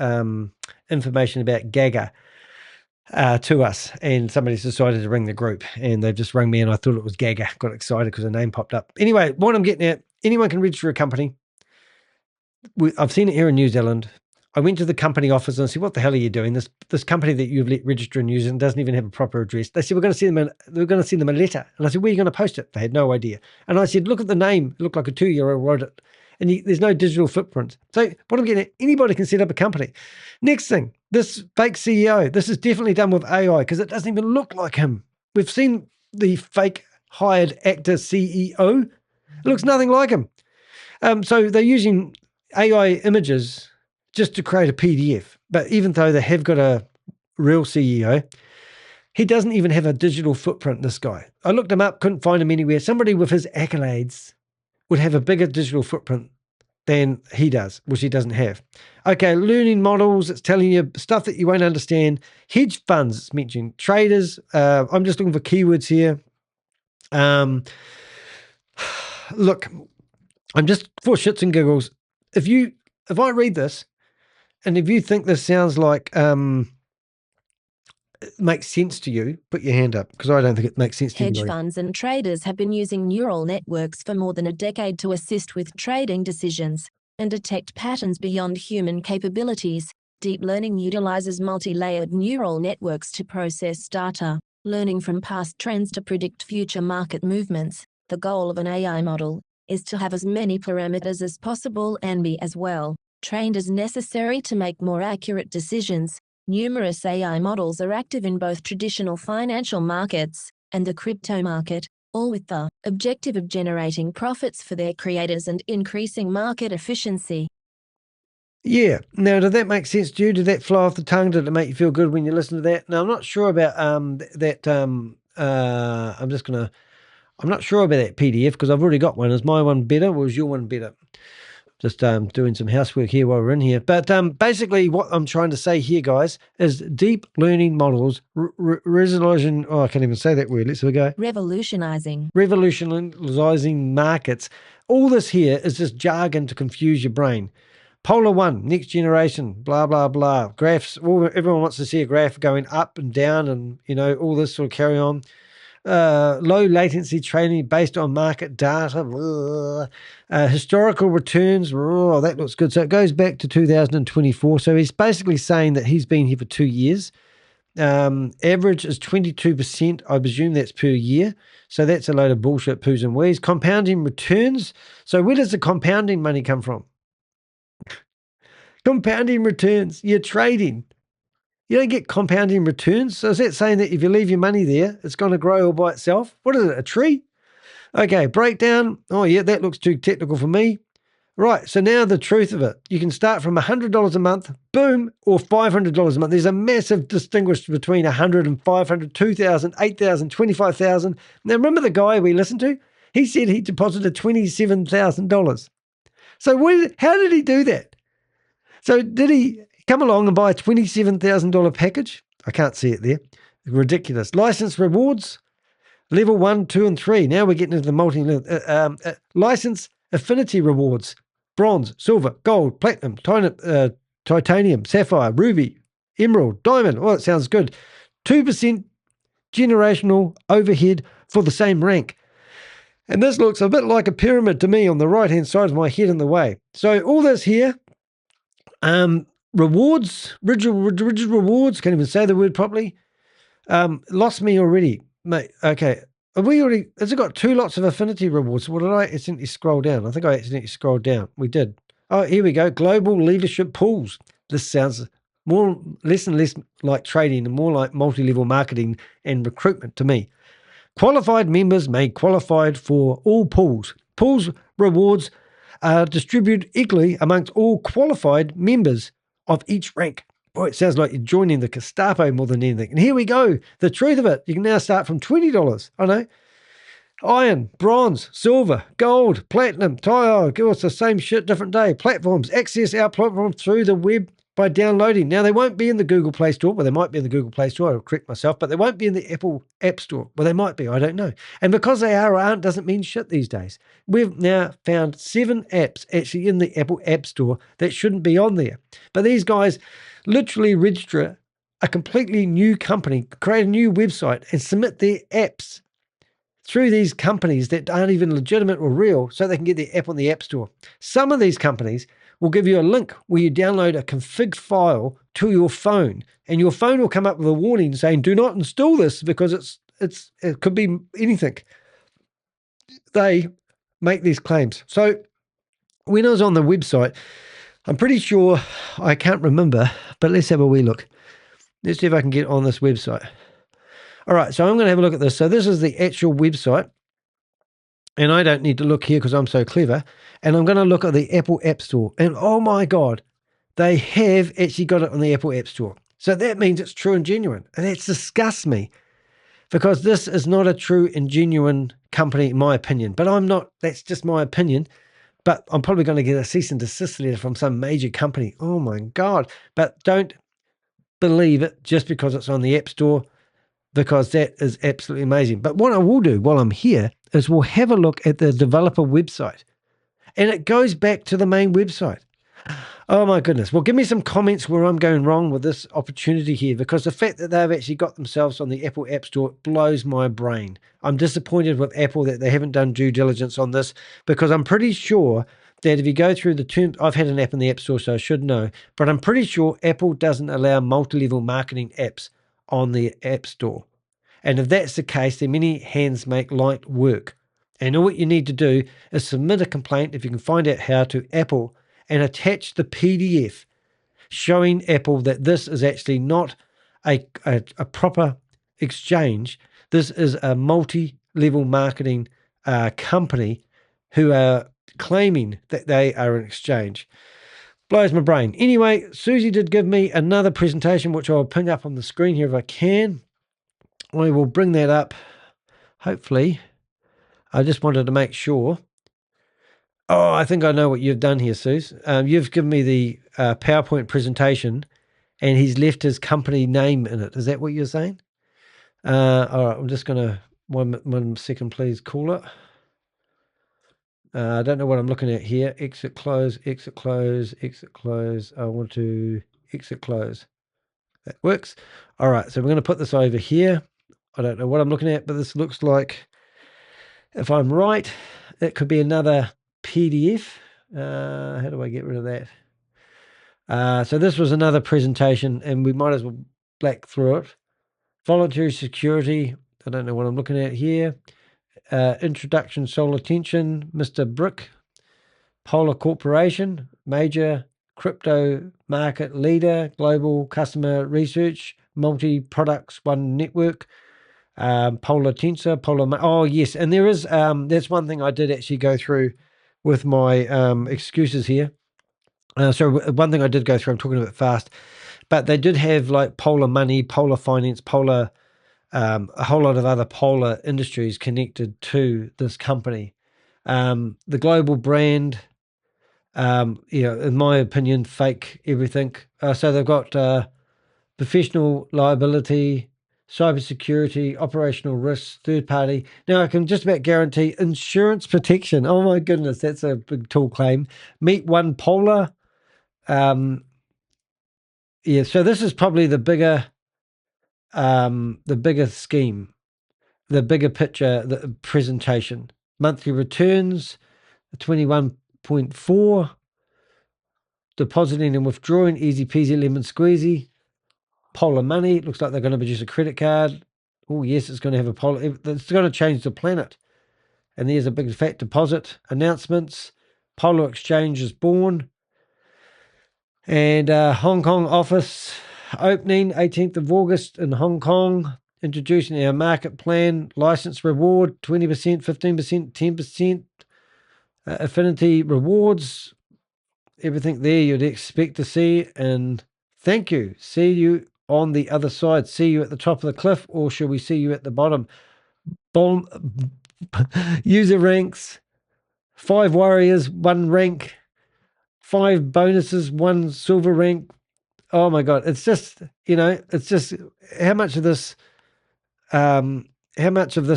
information about Gaga. to us, and somebody's decided to ring the group, and they've just rung me, and I thought it was Gaga. Got excited because her name popped up. Anyway, what I'm getting at, anyone can register a company. I've seen it here in New Zealand. I went to the company office and I said, "What the hell are you doing? This company that you've let register in New Zealand doesn't even have a proper address." They said, "We're going to send them a letter." And I said, "Where are you going to post it?" They had no idea. And I said, "Look at the name. It looked like a 2-year-old wrote it. And there's no digital footprint." So what I'm getting at, anybody can set up a company. Next thing, this fake CEO, this is definitely done with AI because it doesn't even look like him. We've seen the fake hired actor CEO. It looks nothing like him. So they're using AI images just to create a PDF. But even though they have got a real CEO, he doesn't even have a digital footprint, this guy. I looked him up, couldn't find him anywhere. Somebody with his accolades would have a bigger digital footprint than he does, which he doesn't have. Okay, learning models, it's telling you stuff that you won't understand. Hedge funds, it's mentioning traders. I'm just looking for keywords here. Look, I'm just for shits and giggles. If I read this, and if you think this sounds like it makes sense to you, put your hand up, because I don't think it makes sense to Hedge anybody. funds and traders have been using neural networks for more than a decade to assist with trading decisions and detect patterns beyond human capabilities. Deep learning utilizes multi-layered neural networks to process data, learning from past trends to predict future market movements. The goal of an AI model is to have as many parameters as possible and be as well trained as necessary to make more accurate decisions. Numerous AI models are active in both traditional financial markets and the crypto market, all with the objective of generating profits for their creators and increasing market efficiency. Yeah. Now, did that make sense to you? Did that fly off the tongue? Did it make you feel good when you listen to that? Now, I'm not sure about I'm not sure about that PDF because I've already got one. Is my one better or is your one better? Just doing some housework here while we're in here. But basically what I'm trying to say here, guys, is deep learning models, resolution, I can't even say that word. Let's go. Revolutionizing Markets. All this here is just jargon to confuse your brain. Polar 1, next generation, blah, blah, blah. Graphs, everyone wants to see a graph going up and down and, all this sort of carry on. Low latency trading based on market data. Historical returns. That looks good. So it goes back to 2024. So he's basically saying that he's been here for 2 years. Average is 22%. I presume that's per year. So that's a load of bullshit, poos and wees. Compounding returns. So where does the compounding money come from? Compounding returns. You're trading. You don't get compounding returns. So is that saying that if you leave your money there, it's going to grow all by itself? What is it, a tree? Okay, breakdown. Oh, yeah, that looks too technical for me. Right, so now the truth of it. You can start from $100 a month, boom, or $500 a month. There's a massive distinction between $100 and $500, $2,000, $8,000, $25,000. Now, remember the guy we listened to? He said he deposited $27,000. So how did he do that? So did he come along and buy a $27,000 package? I can't see it there. Ridiculous. License rewards, level 1, 2, and 3. Now we're getting into the license affinity rewards. Bronze, silver, gold, platinum, titanium, sapphire, ruby, emerald, diamond. Oh, it sounds good. 2% generational overhead for the same rank. And this looks a bit like a pyramid to me on the right-hand side of my head in the way. So all this here, rewards, rigid rewards, can't even say the word properly. Lost me already, mate. Okay. Has it got 2 lots of affinity rewards? What did I accidentally scroll down? I think I accidentally scrolled down. We did. Oh, here we go. Global leadership pools. This sounds less and less like trading and more like multi-level marketing and recruitment to me. Qualified members may qualify for all pools. Pools rewards are distributed equally amongst all qualified members of each rank. Boy, it sounds like you're joining the Gestapo more than anything. And here we go. The truth of it. You can now start from $20. I know. Iron, bronze, silver, gold, platinum, tile. It's the same shit, different day. Platforms. Access our platform through the web by downloading. Now, they won't be in the Google Play Store. Well, they might be in the Google Play Store. I'll correct myself. But they won't be in the Apple App Store. Well, they might be. I don't know. And because they are or aren't doesn't mean shit these days. We've now found 7 apps actually in the Apple App Store that shouldn't be on there. But these guys literally register a completely new company, create a new website and submit their apps through these companies that aren't even legitimate or real so they can get their app on the App Store. Some of these companies will give you a link where you download a config file to your phone, and your phone will come up with a warning saying, do not install this because it could be anything. They make these claims. So when I was on the website, I'm pretty sure, I can't remember, but let's have a wee look. Let's see if I can get on this website. All right, so I'm going to have a look at this. So this is the actual website, and I don't need to look here because I'm so clever. And I'm going to look at the Apple App Store, and oh my God, they have actually got it on the Apple App Store. So that means it's true and genuine, and that disgusts me because this is not a true and genuine company, in my opinion. But I'm not, that's just my opinion. But I'm probably going to get a cease and desist letter from some major company. Oh my God. But don't believe it just because it's on the App Store, because that is absolutely amazing. But what I will do while I'm here is we'll have a look at the developer website. And it goes back to the main website. Oh my goodness. Well, give me some comments where I'm going wrong with this opportunity here, because the fact that they've actually got themselves on the Apple App Store blows my brain. I'm disappointed with Apple that they haven't done due diligence on this, because I'm pretty sure that if you go through the terms, I've had an app in the App Store, so I should know, but I'm pretty sure Apple doesn't allow multi-level marketing apps on the App Store. And if that's the case, then many hands make light work. And all you need to do is submit a complaint, if you can find out how, to Apple, and attach the PDF showing Apple that this is actually not a proper exchange. This is a multi-level marketing company who are claiming that they are an exchange. Blows my brain. Anyway, Susie did give me another presentation, which I'll ping up on the screen here if I can. I will bring that up, hopefully. I just wanted to make sure. Oh, I think I know what you've done here, Suze. You've given me the PowerPoint presentation, and he's left his company name in it. Is that what you're saying? All right, I'm just going to, one second, please, call it. I don't know what I'm looking at here. Exit, close, exit, close, exit, close. I want to exit, close. That works. All right, so we're going to put this over here. I don't know what I'm looking at, but this looks like, if I'm right, it could be another PDF. How do I get rid of that? So this was another presentation, and we might as well black through it. Voluntary security. I don't know what I'm looking at here. Introduction, solar tension. Mr. Brick. Polar Corporation. Major crypto market leader. Global customer research. Multi-products, one network. Polar Tensor. Oh, yes. And there is, that's one thing I did actually go through with my excuses here. So one thing I did go through, I'm talking a bit fast, but they did have like Polar Money, Polar Finance, Polar, a whole lot of other Polar industries connected to this company. The global brand, in my opinion, fake everything. So they've got professional liability, cybersecurity, operational risks, third party. Now, I can just about guarantee insurance protection. Oh my goodness, that's a big tall claim. Meet one Polar. So this is probably the bigger scheme, the bigger picture, the presentation. Monthly returns, 21.4. Depositing and withdrawing, easy peasy, lemon squeezy. Polar Money, looks like they're going to produce a credit card. Oh, yes, it's going to have a Polar. It's going to change the planet. And there's a big fat deposit. Announcements. Polar Exchange is born. And Hong Kong office opening 18th of August in Hong Kong. Introducing our market plan. License reward 20%, 15%, 10%. Affinity rewards. Everything there you'd expect to see. And thank you. See you on the other side. See you at the top of the cliff, or shall we see you at the bottom? User ranks, 5 warriors, 1 rank, 5 bonuses, 1 silver rank. Oh my God. It's just, it's just how much of this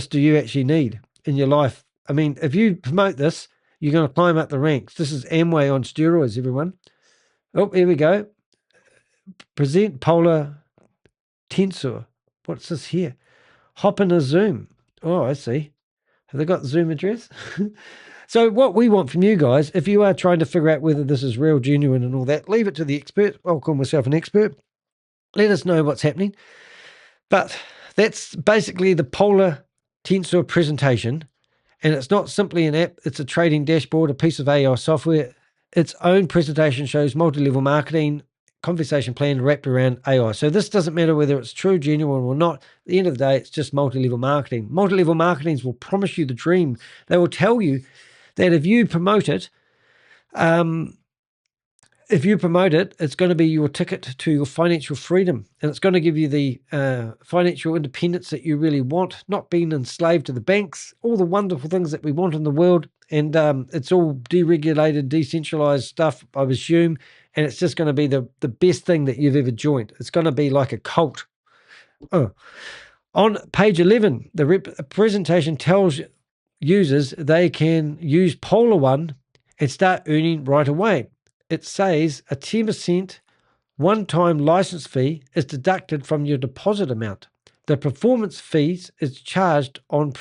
do you actually need in your life? I mean, if you promote this, you're going to climb up the ranks. This is Amway on steroids, everyone. Oh, here we go. Present Polar Tensor. What's this here? Hop in a Zoom. Oh, I see. Have they got the Zoom address? So what we want from you guys, if you are trying to figure out whether this is real, genuine, and all that, leave it to the expert. I'll call myself an expert. Let us know what's happening. But that's basically the Polar Tensor presentation. And it's not simply an app. It's a trading dashboard, a piece of AI software. Its own presentation shows multi-level marketing, conversation plan wrapped around AI. So this doesn't matter whether it's true, genuine or not. At the end of the day, it's just multi-level marketing. Multi-level marketings will promise you the dream. They will tell you that if you promote it, it's going to be your ticket to your financial freedom, and it's going to give you the financial independence that you really want, not being enslaved to the banks, all the wonderful things that we want in the world. And it's all deregulated, decentralized stuff, I would assume, and it's just going to be the best thing that you've ever joined. It's going to be like a cult. Oh. On page 11, the presentation tells users they can use Polar One and start earning right away. It says a 10% one-time license fee is deducted from your deposit amount. The performance fees is charged on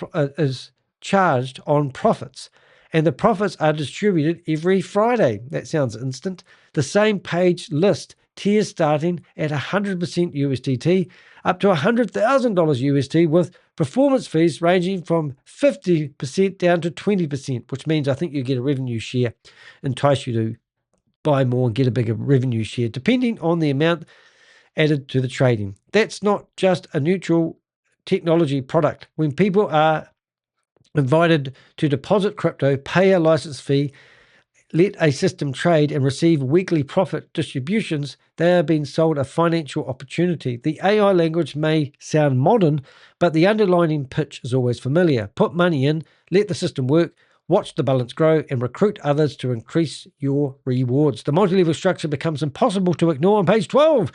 profits, and the profits are distributed every Friday. That sounds instant. The same page lists tiers starting at 100% USDT up to $100,000 USD, with performance fees ranging from 50% down to 20%, which means I think you get a revenue share, entice you to buy more and get a bigger revenue share, depending on the amount added to the trading. That's not just a neutral technology product. When people are invited to deposit crypto, pay a license fee, let a system trade, and receive weekly profit distributions, they are being sold a financial opportunity. The AI language may sound modern, but the underlying pitch is always familiar. Put money in, let the system work, watch the balance grow, and recruit others to increase your rewards. The multi-level structure becomes impossible to ignore on page 12.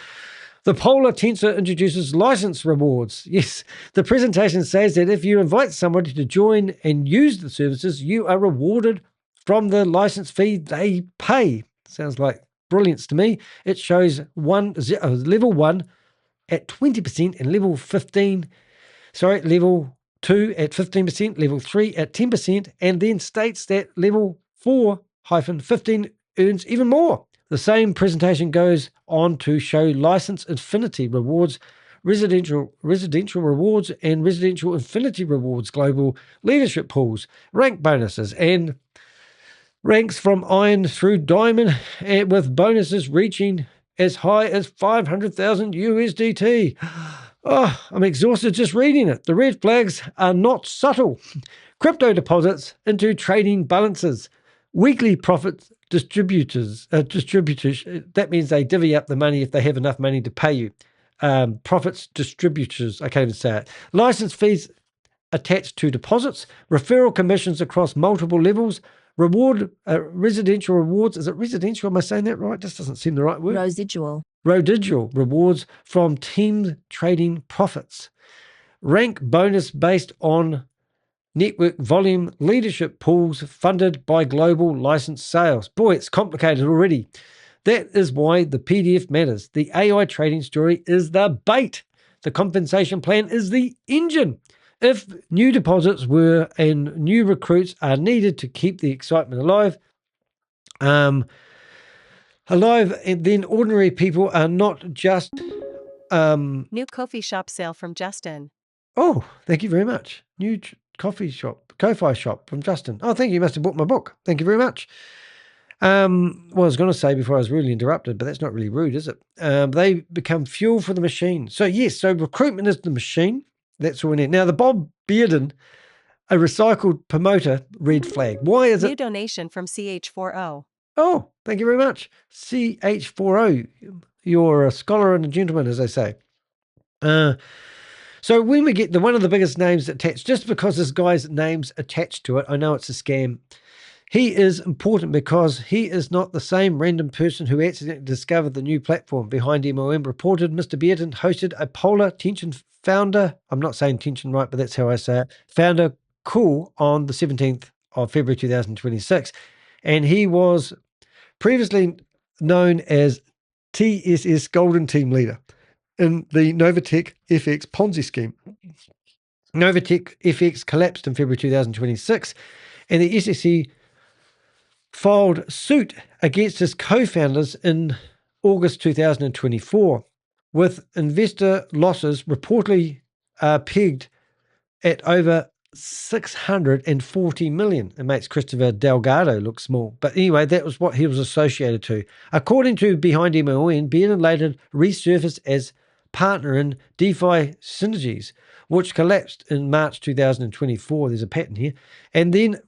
The Polar Tensor introduces license rewards. Yes, the presentation says that if you invite somebody to join and use the services, you are rewarded from the license fee they pay. Sounds like brilliance to me. It shows level 1 at 20% and level 2 at 15%, level 3 at 10%, and then states that level 4-15 earns even more. The same presentation goes on to show license infinity rewards, residential rewards, and residential infinity rewards, global leadership pools, rank bonuses, and ranks from iron through diamond, with bonuses reaching as high as 500,000 USDT. Oh, I'm exhausted just reading it. The red flags are not subtle. Crypto deposits into trading balances. Weekly profit distributors. That means they divvy up the money if they have enough money to pay you. Profits distributors. I can't even say it. License fees attached to deposits. Referral commissions across multiple levels. Residential rewards. Is it residential? Am I saying that right? This doesn't seem the right word. Residual rewards from team trading profits. Rank bonus based on network volume, leadership pools funded by global license sales. Boy, it's complicated already. That is why the PDF matters. The AI trading story is the bait. The compensation plan is the engine. If new deposits were and new recruits are needed to keep the excitement alive, and then ordinary people are not just... New coffee shop sale from Justin. Oh, thank you very much. New Ko-fi shop from Justin. Oh, thank you. You must have bought my book. Thank you very much. Well, I was going to say before I was really interrupted, but that's not really rude, is it? They become fuel for the machine. So yes, so recruitment is the machine. That's all we need. Now, the Bob Bearden, a recycled promoter, red flag. Why is it? New donation from CH40. Oh, thank you very much. CH40. You're a scholar and a gentleman, as they say. So when we get one of the biggest names attached, just because this guy's name's attached to it, I know it's a scam. He is important because he is not the same random person who accidentally discovered the new platform behind MLM. Reported Mr. Bearden hosted a Polar Tensor founder, I'm not saying tension right, but that's how I say it, founder call on the 17th of February 2026. And he was previously known as TSS Golden Team Leader. in the Novatech FX Ponzi scheme. Novatech FX collapsed in February 2026, and the SEC filed suit against his co-founders in August 2024, with investor losses reportedly pegged at over 640 million. It makes Christopher Delgado look small. But anyway, that was what he was associated to. According to Behind MLM, Bearden later resurfaced as partner in DeFi Synergies, which collapsed in March 2024. There's a pattern here. And then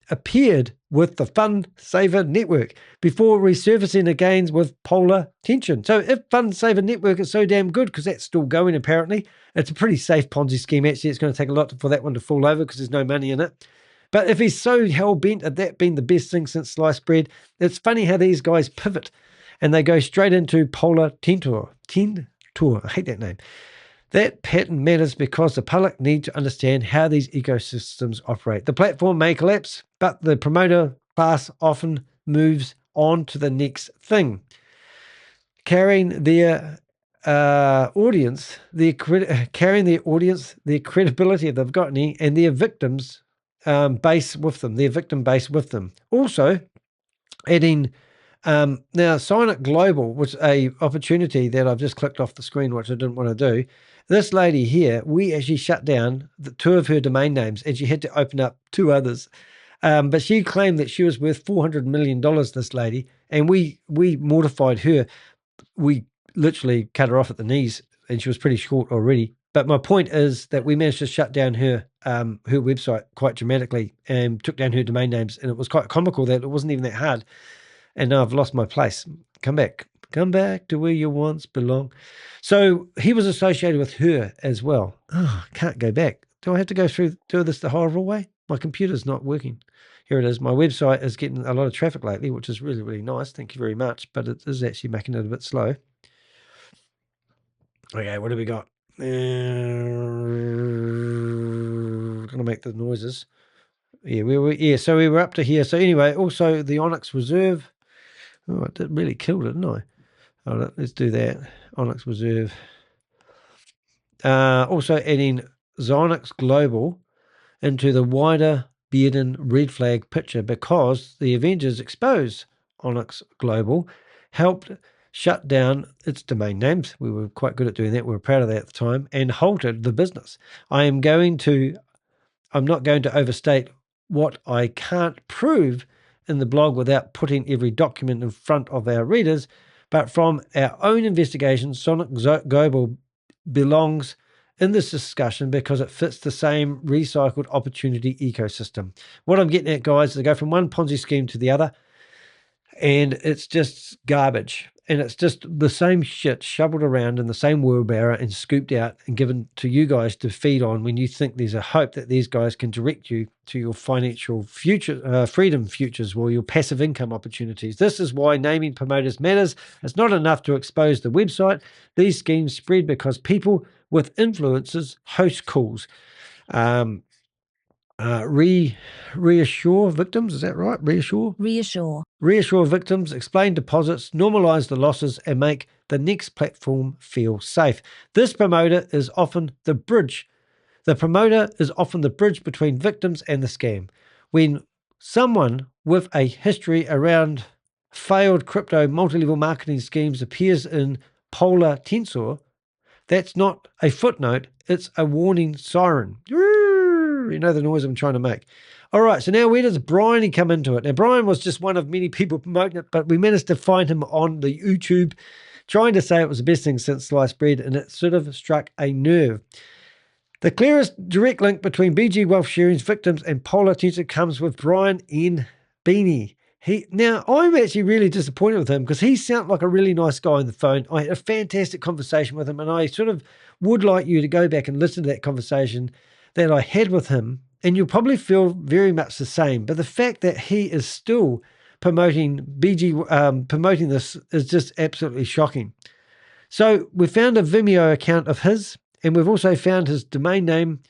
appeared with the Fund Saver Network before resurfacing again with Polar Tensor. So if Fund Saver Network is so damn good, because that's still going apparently, it's a pretty safe Ponzi scheme actually. It's going to take a lot for that one to fall over because there's no money in it. But if he's so hell-bent at that being the best thing since sliced bread, it's funny how these guys pivot and they go straight into Polar Tensor. I hate that name. That pattern matters because the public need to understand how these ecosystems operate. The platform may collapse, but the promoter class often moves on to the next thing, carrying their audience, their credibility if they've got any, and their victims base with them, their victim base with them. Also, adding now Sign Global was a opportunity that I've just clicked off the screen, which I didn't want to do. This lady here, we actually shut down the 2 of her domain names, and she had to open up 2 others. But she claimed that she was worth $400 million, this lady, and we mortified her. We literally cut her off at the knees, and she was pretty short already. But my point is that we managed to shut down her website quite dramatically and took down her domain names, and it was quite comical that it wasn't even that hard. And now I've lost my place. Come back to where you once belong. So he was associated with her as well. Oh, I can't go back. Do I have to go through do this the horrible way? My computer's not working. Here it is. My website is getting a lot of traffic lately, which is really, really nice. Thank you very much. But it is actually making it a bit slow. Okay, what do we got? Gonna make the noises. Yeah, so we were up to here. So anyway, also the Onyx Reserve. Oh, I really killed it, didn't I? Oh, let's do that. Onyx Reserve. Also adding Zynox Global into the wider Bearden red flag picture because the Avengers exposed Onyx Global helped shut down its domain names. We were quite good at doing that. We were proud of that at the time, and halted the business. I'm not going to overstate what I can't prove in the blog without putting every document in front of our readers, but from our own investigation, Sonic Global belongs in this discussion because it fits the same recycled opportunity ecosystem. What I'm getting at, guys, is to go from one Ponzi scheme to the other, and it's just garbage. And it's just the same shit shoveled around in the same wheelbarrow and scooped out and given to you guys to feed on when you think there's a hope that these guys can direct you to your financial future, freedom futures, or your passive income opportunities. This is why naming promoters matters. It's not enough to expose the website. These schemes spread because people with influences host calls. Reassure victims, is that right? Reassure victims, explain deposits, normalize the losses, and make the next platform feel safe. This promoter is often the bridge. The promoter is often the bridge between victims and the scam. When someone with a history around failed crypto multi-level marketing schemes appears in Polar Tensor, that's not a footnote, it's a warning siren. You know the noise I'm trying to make. All right, so now where does Brian come into it? Now, Brian was just one of many people promoting it, but we managed to find him on the YouTube trying to say it was the best thing since sliced bread, and it sort of struck a nerve. The clearest direct link between BG Wealth Sharing's victims and Polar Tensor comes with Brian N. Beanie. Now, I'm actually really disappointed with him because he sounded like a really nice guy on the phone. I had a fantastic conversation with him, and I sort of would like you to go back and listen to that conversation that I had with him, and you'll probably feel very much the same. But the fact that he is still promoting promoting this is just absolutely shocking. So we found a Vimeo account of his, and we've also found his domain name,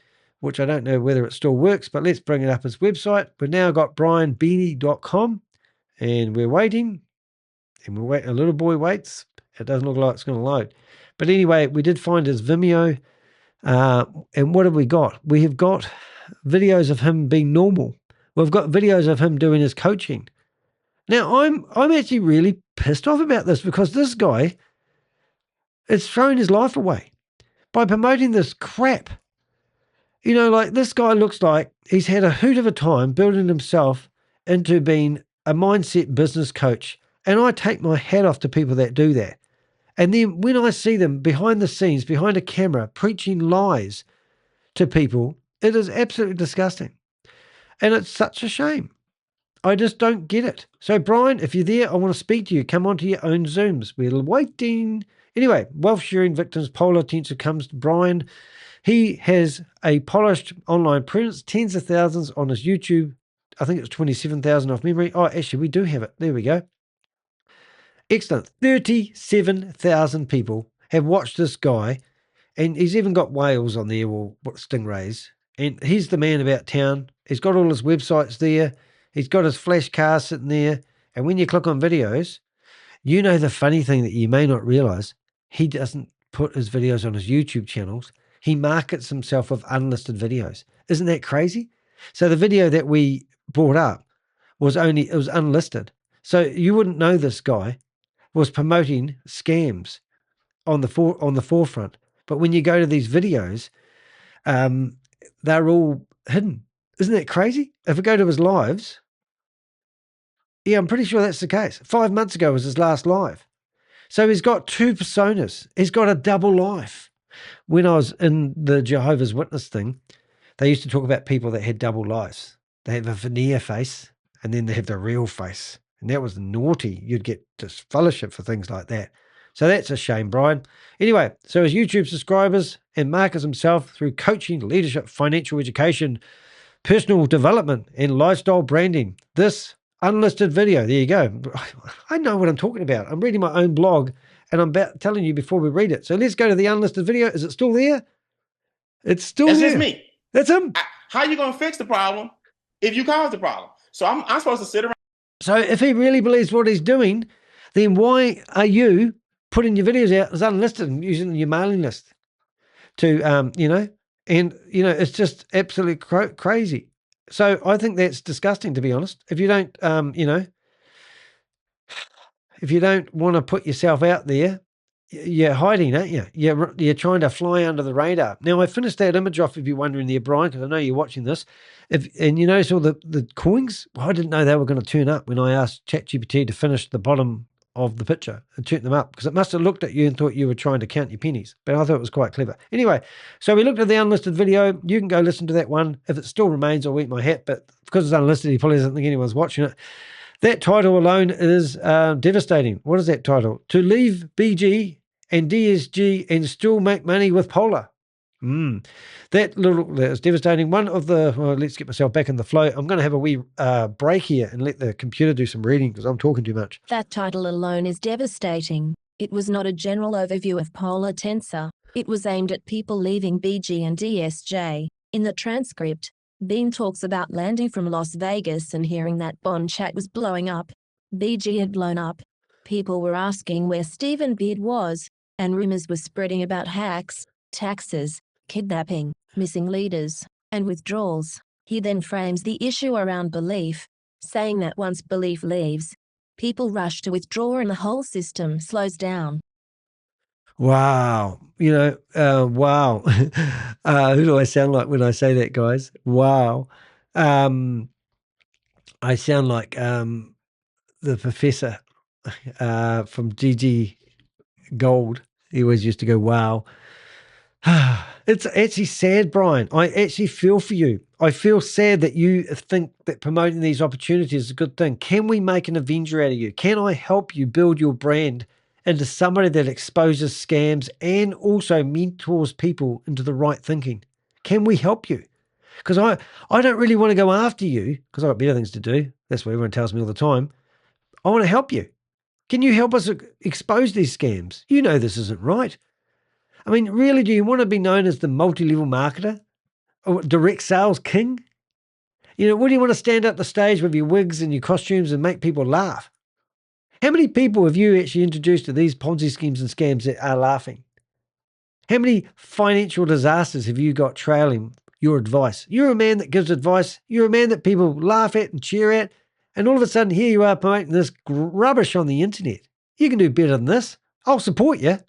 which I don't know whether it still works, but let's bring it up his website. We've now got brianbeanie.com, and we're waiting, and we wait. A little boy waits. It doesn't look like it's going to load. But anyway, we did find his Vimeo. And what have we got? We have got videos of him being normal. We've got videos of him doing his coaching. Now, I'm actually really pissed off about this because this guy is throwing his life away by promoting this crap. You know, like this guy looks like he's had a hoot of a time building himself into being a mindset business coach. And I take my hat off to people that do that. And then when I see them behind the scenes, behind a camera, preaching lies to people, it is absolutely disgusting. And it's such a shame. I just don't get it. So, Brian, if you're there, I want to speak to you. Come onto your own Zooms. We're waiting. Anyway, wealth sharing victims, Polar Tensor comes to Brian. He has a polished online presence, tens of thousands on his YouTube. I think it's 27,000 off memory. Oh, actually, we do have it. There we go. Excellent. 37,000 people have watched this guy, and he's even got whales on there, or stingrays. And he's the man about town. He's got all his websites there. He's got his flash car sitting there. And when you click on videos, you know the funny thing that you may not realize, he doesn't put his videos on his YouTube channels. He markets himself with unlisted videos. Isn't that crazy? So the video that we brought up was unlisted. So you wouldn't know this guy was promoting scams on the forefront. But when you go to these videos, they're all hidden. Isn't that crazy? If we go to his lives, yeah, I'm pretty sure that's the case. 5 months ago was his last live. So he's got two personas. He's got a double life. When I was in the Jehovah's Witness thing, they used to talk about people that had double lives. They have a veneer face, and then they have the real face. And that was naughty. You'd get disfellowship for things like that. So that's a shame, Brian. Anyway, so his YouTube subscribers and markets himself through coaching, leadership, financial education, personal development, and lifestyle branding. This unlisted video, there you go. I know what I'm talking about. I'm reading my own blog, and I'm about telling you before we read it. So let's go to the unlisted video. Is it still there? It's still there. That's just me. That's him. How are you going to fix the problem if you caused the problem? So I'm supposed to sit around. So if he really believes what he's doing, then why are you putting your videos out as unlisted and using your mailing list to, it's just absolutely crazy. So I think that's disgusting, to be honest. If you don't, if you don't want to put yourself out there, you're hiding, aren't you? You're trying to fly under the radar. Now, I finished that image off, if you're wondering there, Brian, because I know you're watching this. And you notice all the coins? Well, I didn't know they were going to turn up when I asked ChatGPT to finish the bottom of the picture and turn them up, because it must have looked at you and thought you were trying to count your pennies. But I thought it was quite clever. Anyway, so we looked at the unlisted video. You can go listen to that one. If it still remains, I'll eat my hat. But because it's unlisted, he probably doesn't think anyone's watching it. That title alone is devastating. What is that title? To leave BG and DSG and still make money with Polar. That is devastating. Let's get myself back in the flow. I'm going to have a wee break here and let the computer do some reading because I'm talking too much. That title alone is devastating. It was not a general overview of Polar Tensor. It was aimed at people leaving BG and DSJ. In the transcript, Bean talks about landing from Las Vegas and hearing that BonChat was blowing up. BG had blown up. People were asking where Stephen Beard was, and rumors were spreading about hacks, taxes, kidnapping, missing leaders, and withdrawals. He then frames the issue around belief, saying that once belief leaves, people rush to withdraw and the whole system slows down. Wow. Wow. Who do I sound like when I say that, guys? Wow. I sound like the professor from GG Gold. He always used to go, wow. It's actually sad, Brian. I actually feel for you. I feel sad that you think that promoting these opportunities is a good thing. Can we make an Avenger out of you? Can I help you build your brand into somebody that exposes scams and also mentors people into the right thinking? Can we help you? Because I don't really want to go after you because I've got better things to do. That's what everyone tells me all the time. I want to help you. Can you help us expose these scams? You know this isn't right. I mean, really, do you want to be known as the multi-level marketer or direct sales king? What do you want to stand up the stage with your wigs and your costumes and make people laugh? How many people have you actually introduced to these Ponzi schemes and scams that are laughing? How many financial disasters have you got trailing your advice? You're a man that gives advice. You're a man that people laugh at and cheer at. And all of a sudden, here you are promoting this rubbish on the internet. You can do better than this. I'll support you.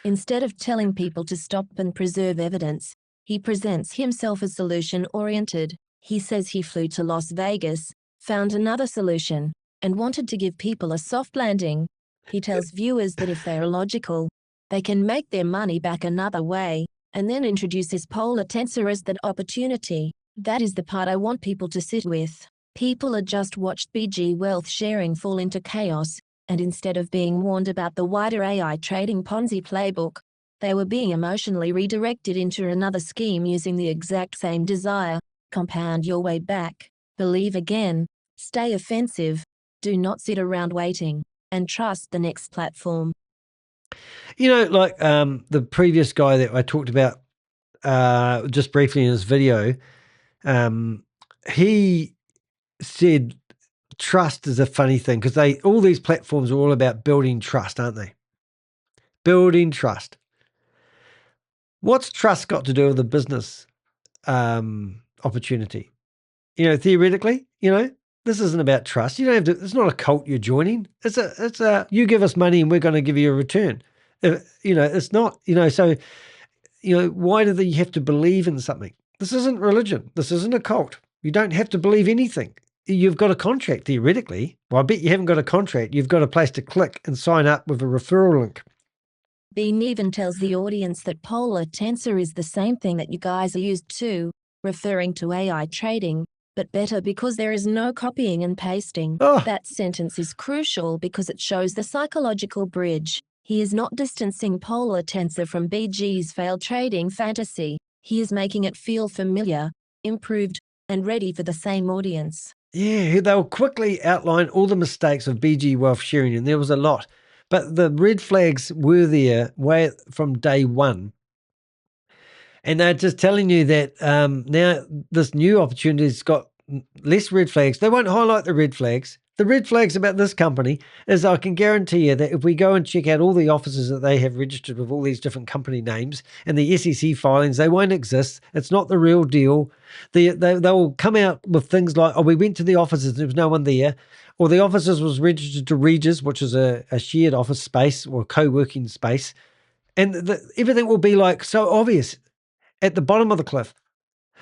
Instead of telling people to stop and preserve evidence, he presents himself as solution-oriented. He says he flew to Las Vegas, found another solution, and wanted to give people a soft landing. He tells viewers that if they are logical, they can make their money back another way, and then introduces Polar Tensor as that opportunity. That is the part I want people to sit with. People had just watched BG wealth sharing fall into chaos, and instead of being warned about the wider AI trading Ponzi playbook, they were being emotionally redirected into another scheme using the exact same desire. Compound your way back. Believe again. Stay offensive. Do not sit around waiting. And trust the next platform. You know, like the previous guy that I talked about just briefly in his video, he said trust is a funny thing because all these platforms are all about building trust, aren't they? Building trust. What's trust got to do with the business opportunity? You know, theoretically, you know, this isn't about trust. You don't have to. It's not a cult you're joining. It's a. You give us money and we're going to give you a return. You know, it's not. You know, so you know, why do you have to believe in something? This isn't religion. This isn't a cult. You don't have to believe anything. You've got a contract theoretically. Well, I bet you haven't got a contract. You've got a place to click and sign up with a referral link. Bean even tells the audience that Polar Tensor is the same thing that you guys are used to, referring to AI trading, but better because there is no copying and pasting. That sentence is crucial because it shows the psychological bridge. He is not distancing Polar Tensor from BG's failed trading fantasy. He is making it feel familiar, improved, and ready for the same audience. Yeah, they'll quickly outline all the mistakes of BG wealth sharing, and there was a lot. But the red flags were there way from day one. And they're just telling you that now this new opportunity's got less red flags. They won't highlight the red flags. The red flags about this company is I can guarantee you that if we go and check out all the offices that they have registered with all these different company names and the SEC filings, they won't exist. It's not the real deal. They'll come out with things like, oh, we went to the offices, there was no one there. Or the offices was registered to Regis, which is a shared office space or co-working space. And everything will be like so obvious at the bottom of the cliff.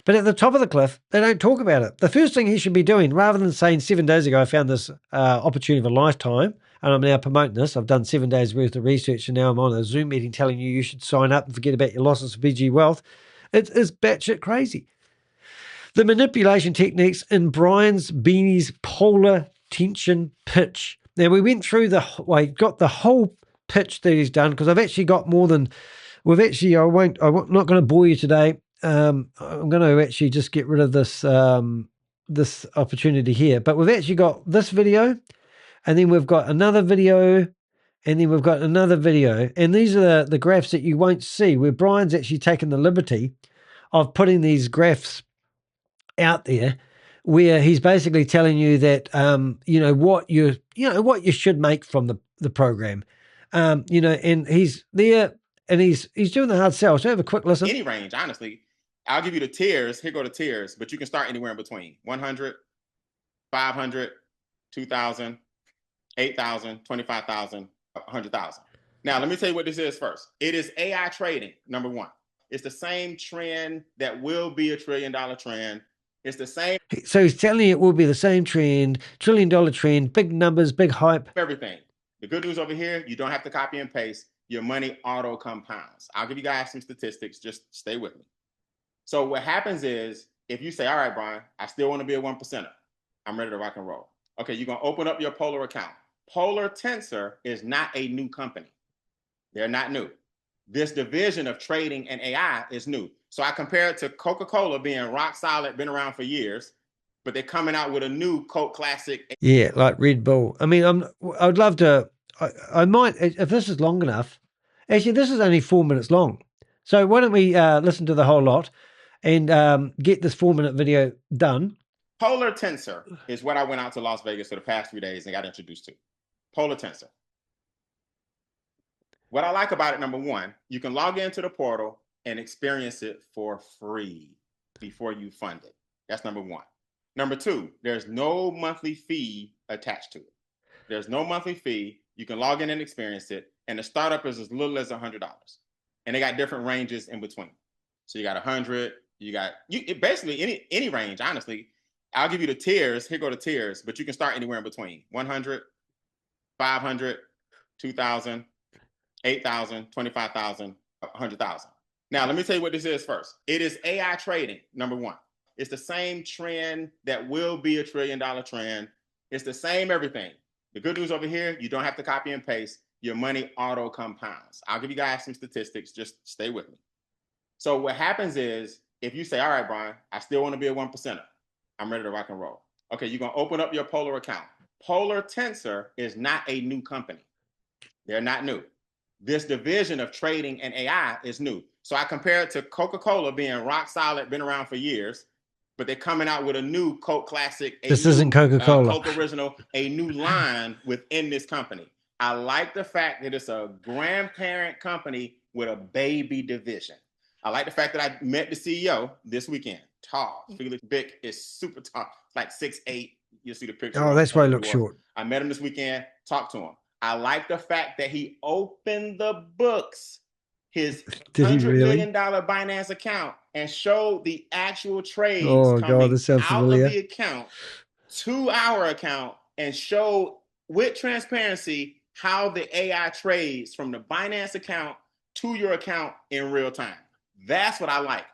But at the top of the cliff, they don't talk about it. The first thing he should be doing, rather than saying 7 days ago, I found this opportunity of a lifetime, and I'm now promoting this. I've done 7 days worth of research, and now I'm on a Zoom meeting telling you should sign up and forget about your losses for BG Wealth. It is batshit crazy. The manipulation techniques in Brian's Beanie's Polar Tension pitch. Now, we went through got the whole pitch that he's done, because I've actually got more than, I'm not going to bore you today. I'm going to actually just get rid of this this opportunity here. But we've actually got this video, and then we've got another video, and then we've got another video. And these are the graphs that you won't see, where Brian's actually taken the liberty of putting these graphs out there, where he's basically telling you that what you should make from the program. And he's there, and he's doing the hard sell. So have a quick listen. Any range, honestly. I'll give you the tiers. Here go the tiers, but you can start anywhere in between 100, 500, 2,000, 8,000, 25,000, 100,000. Now, let me tell you what this is first. It is AI trading, number one. It's the same trend that will be $1 trillion trend. It's the same. So he's telling you it will be the same trend, $1 trillion trend, big numbers, big hype. Everything. The good news over here, you don't have to copy and paste. Your money auto compounds. I'll give you guys some statistics. Just stay with me. So what happens is, if you say, all right, Brian, I still want to be a 1%er. I'm ready to rock and roll. Okay, you're going to open up your Polar account. Polar Tensor is not a new company. They're not new. This division of trading and AI is new. So I compare it to Coca-Cola being rock solid, been around for years, but they're coming out with a new Coke classic. Yeah, like Red Bull. I mean, I'd love to, I might, if this is long enough, actually, this is only 4 minutes long. So why don't we listen to the whole lot and get this 4-minute video done. Polar Tensor is what I went out to Las Vegas for the past 3 days and got introduced to. Polar Tensor. What I like about it, number one, you can log into the portal and experience it for free before you fund it. That's number one. Number two, there's no monthly fee attached to it. There's no monthly fee. You can log in and experience it. And the startup is as little as $100. And they got different ranges in between. So you got 100, basically any range, honestly. I'll give you the tiers. Here go the tiers, but you can start anywhere in between. 100, 500, 2,000, 8,000, 25,000, 100,000. Now, let me tell you what this is first. It is AI trading, number one. It's the same trend that will be a $1 trillion trend. It's the same everything. The good news over here, you don't have to copy and paste. Your money auto compounds. I'll give you guys some statistics. Just stay with me. So what happens is, if you say, all right, Brian, I still want to be a 1%er. I'm ready to rock and roll. Okay, you're going to open up your Polar account. Polar Tensor is not a new company. They're not new. This division of trading and AI is new. So I compare it to Coca-Cola being rock solid, been around for years, but they're coming out with a new Coke Classic. This isn't Coca-Cola. Coke Original, a new line within this company. I like the fact that it's a grandparent company with a baby division. I like the fact that I met the CEO this weekend. Tall. Felix Bick is super tall. It's like 6'8". You'll see the picture. Oh, that's why he looks short. I met him this weekend, talked to him. I like the fact that he opened the books, his $100 million Binance account, and showed the actual trades coming out of the account to our account, and showed with transparency how the AI trades from the Binance account to your account in real time. That's what I like.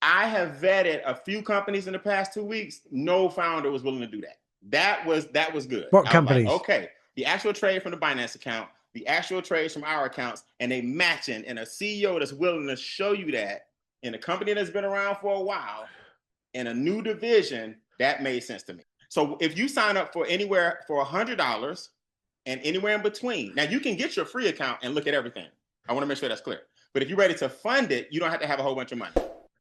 I have vetted a few companies in the past 2 weeks. No founder was willing to do that. That was good. What companies? Like, okay, the actual trade from the Binance account, the actual trades from our accounts, and they matching, and a CEO that's willing to show you that in a company that's been around for a while, in a new division, that made sense to me. So if you sign up for anywhere for $100 and anywhere in between, now you can get your free account and look at everything. I want to make sure that's clear. But if you're ready to fund it, you don't have to have a whole bunch of money.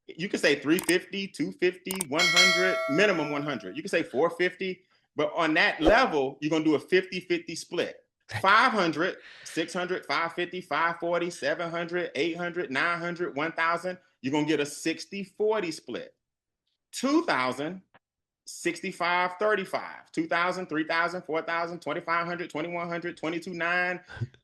You can say 350, 250, 100, minimum 100. You can say 450, but on that level, you're going to do a 50-50 split. 500, 600, 550, 540, 700, 800, 900, 1,000. You're going to get a 60-40 split. 2,000, 65, 35. 2,000, 3,000, 4,000, 2,500, 2,100, 22,900,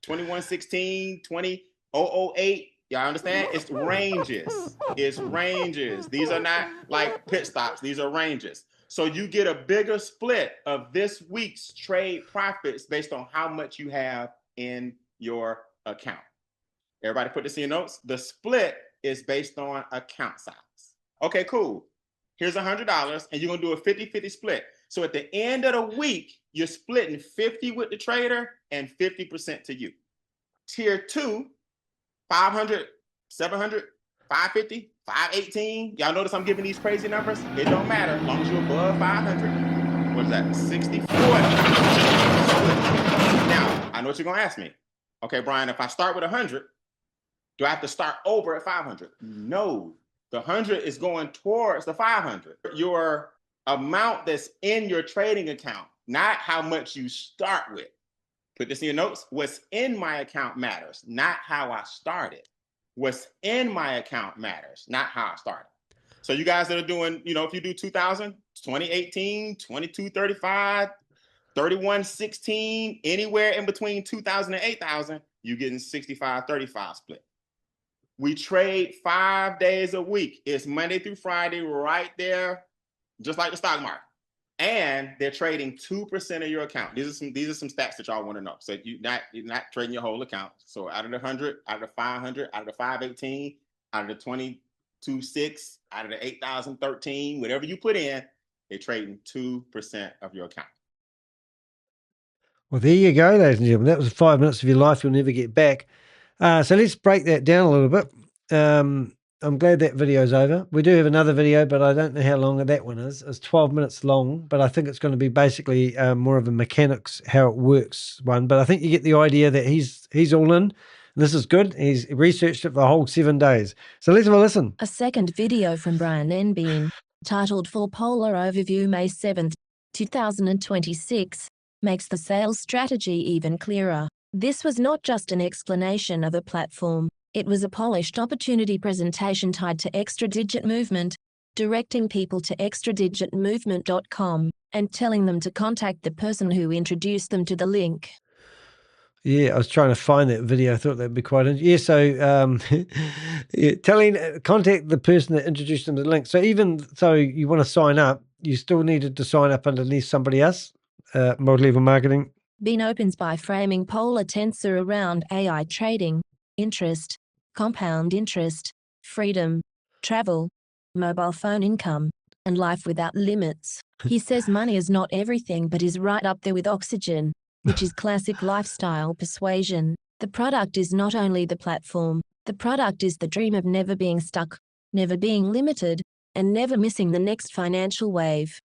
21,16, 20,008. Y'all understand? It's ranges. It's ranges. These are not like pit stops. These are ranges. So you get a bigger split of this week's trade profits based on how much you have in your account. Everybody put this in your notes. The split is based on account size. Okay, cool. Here's $100, and you're going to do a 50-50 split. So at the end of the week, you're splitting 50 with the trader and 50% to you. Tier 2, 500, 700, 550, 518. Y'all notice I'm giving these crazy numbers? It don't matter as long as you're above 500. What is that? 60-40. Now, I know what you're going to ask me. Okay, Brian, if I start with 100, do I have to start over at 500? No. The 100 is going towards the 500. Your amount that's in your trading account, not how much you start with. Put this in your notes. What's in my account matters, not how I started. What's in my account matters, not how I started. So you guys that are doing, if you do 2,000, 2018, 2235, 3116, anywhere in between 2,000 and 8,000, you're getting 65-35 split. We trade 5 days a week. It's Monday through Friday, right there, just like the stock market. And they're trading 2% of your account. These are some stats that y'all want to know. So you're not trading your whole account. So out of the 100, out of the 500, out of the 518, out of the 22.6, out of the 8,013, whatever you put in, they're trading 2% of your account. Well, there you go, ladies and gentlemen. That was 5 minutes of your life you'll never get back. So let's break that down a little bit. I'm glad that video's over. We do have another video, but I don't know how long that one is. It's 12 minutes long, but I think it's going to be basically more of a mechanics, how it works one. But I think you get the idea that he's all in. This is good. He's researched it for the whole 7 days. So let's have a listen. A second video from Brian N. Bean, titled Full Polar Overview May 7th, 2026, makes the sales strategy even clearer. This was not just an explanation of a platform, it was a polished opportunity presentation tied to extra-digit movement, directing people to extradigitmovement.com and telling them to contact the person who introduced them to the link. Yeah, I was trying to find that video. I thought that'd be quite interesting. Yeah, so yeah, contact the person that introduced them to the link. So even so, you want to sign up, you still needed to sign up underneath somebody else, multi-level marketing. Bean opens by framing Polar Tensor around AI trading, interest, compound interest, freedom, travel, mobile phone income, and life without limits. He says money is not everything but is right up there with oxygen, which is classic lifestyle persuasion. The product is not only the platform, the product is the dream of never being stuck, never being limited, and never missing the next financial wave.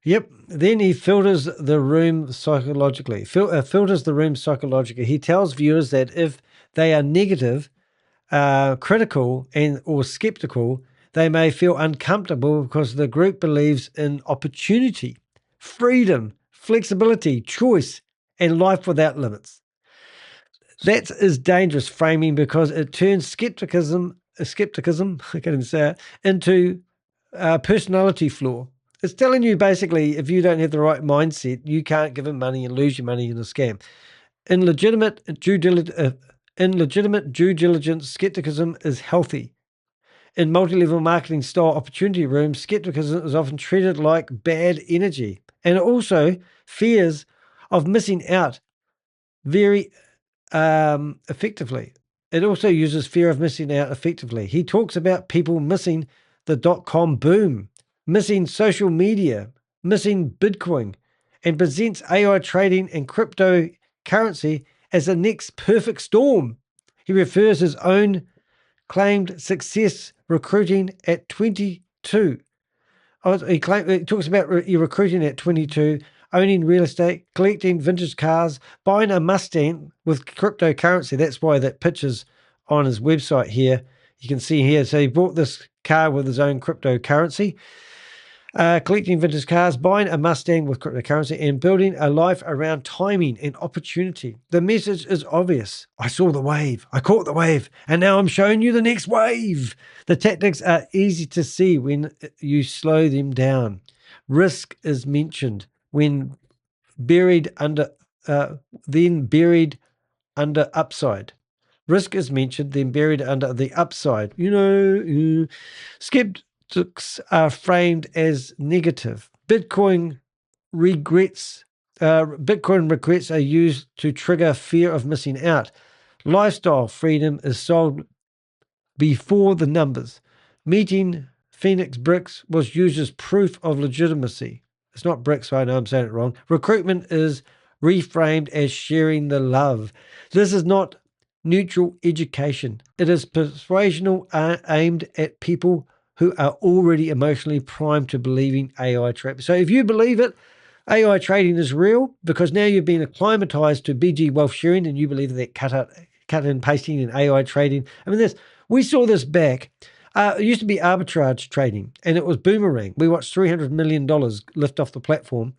Yep. Then he filters the room psychologically. Filters the room psychologically. He tells viewers that if they are negative, critical, or skeptical, they may feel uncomfortable because the group believes in opportunity, freedom, flexibility, choice, and life without limits. That is dangerous framing because it turns skepticism, I can't even say it, into a personality flaw. It's telling you basically if you don't have the right mindset, you can't give them money and lose your money in a scam. In legitimate due diligence, skepticism is healthy. In multi-level marketing style opportunity rooms, skepticism is often treated like bad energy, and also fears of missing out very effectively. It also uses fear of missing out effectively. He talks about people missing the .com boom, missing social media, missing Bitcoin, and presents AI trading and cryptocurrency as the next perfect storm. He refers his own claimed success recruiting at 22. He talks about you recruiting at 22, owning real estate, collecting vintage cars, buying a Mustang with cryptocurrency. That's why that picture's on his website here. You can see here. So he bought this car with his own cryptocurrency, collecting vintage cars, buying a Mustang with cryptocurrency, and building a life around timing and opportunity. The message is obvious. I saw the wave. I caught the wave. And now I'm showing you the next wave. The tactics are easy to see when you slow them down. Risk is mentioned when buried under, upside. Risk is mentioned, then buried under the upside. Skeptics are framed as negative. Bitcoin regrets are used to trigger fear of missing out. Lifestyle freedom is sold before the numbers. Meeting Phoenix Bricks was used as proof of legitimacy. It's not bricks, I know I'm saying it wrong. Recruitment is reframed as sharing the love. This is not neutral education. It is persuasional, aimed at people who are already emotionally primed to believing AI trading. So if you believe it, AI trading is real because now you've been acclimatized to BG wealth sharing and you believe that cut and pasting and AI trading. I mean, we saw this back. It used to be arbitrage trading and it was boomerang. We watched $300 million lift off the platform,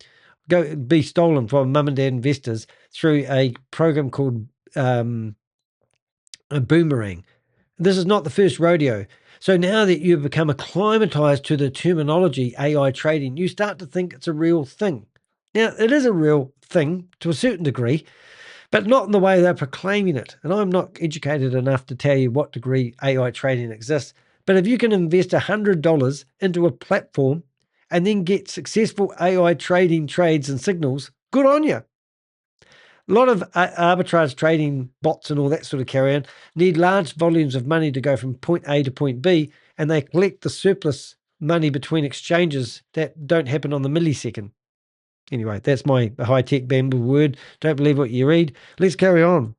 be stolen from mum and dad investors through a program called a boomerang. This is not the first rodeo. So now that you've become acclimatized to the terminology AI trading, you start to think it's a real thing. Now, it is a real thing to a certain degree, but not in the way they're proclaiming it. And I'm not educated enough to tell you what degree AI trading exists. But if you can invest $100 into a platform and then get successful AI trading trades and signals, good on you. A lot of arbitrage trading bots and all that sort of carry on need large volumes of money to go from point A to point B, and they collect the surplus money between exchanges that don't happen on the millisecond. Anyway, that's my high-tech bamboo word. Don't believe what you read. Let's carry on.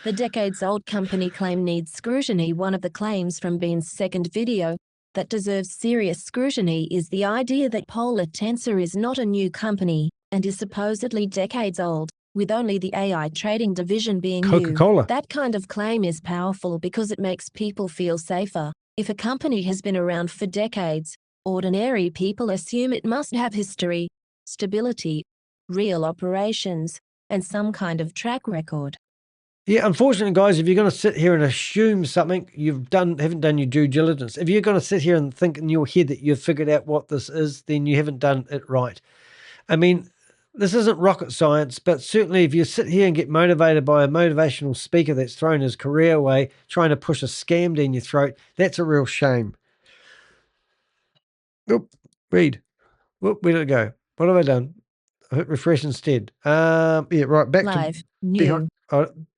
The decades-old company claim needs scrutiny. One of the claims from Bean's second video that deserves serious scrutiny is the idea that Polar Tensor is not a new company and is supposedly decades old, with only the AI trading division being Coca-Cola. new. That kind of claim is powerful because it makes people feel safer. If a company has been around for decades, ordinary people assume it must have history, stability, real operations, and some kind of track record. Yeah, unfortunately, guys, if you're going to sit here and assume something, haven't done your due diligence. If you're going to sit here and think in your head that you've figured out what this is, then you haven't done it right. I mean, this isn't rocket science, but certainly if you sit here and get motivated by a motivational speaker that's thrown his career away, trying to push a scam down your throat, that's a real shame. Oop, read. Whoop, where did it go? What have I done? I hit refresh instead. Yeah, right, back Live, to new.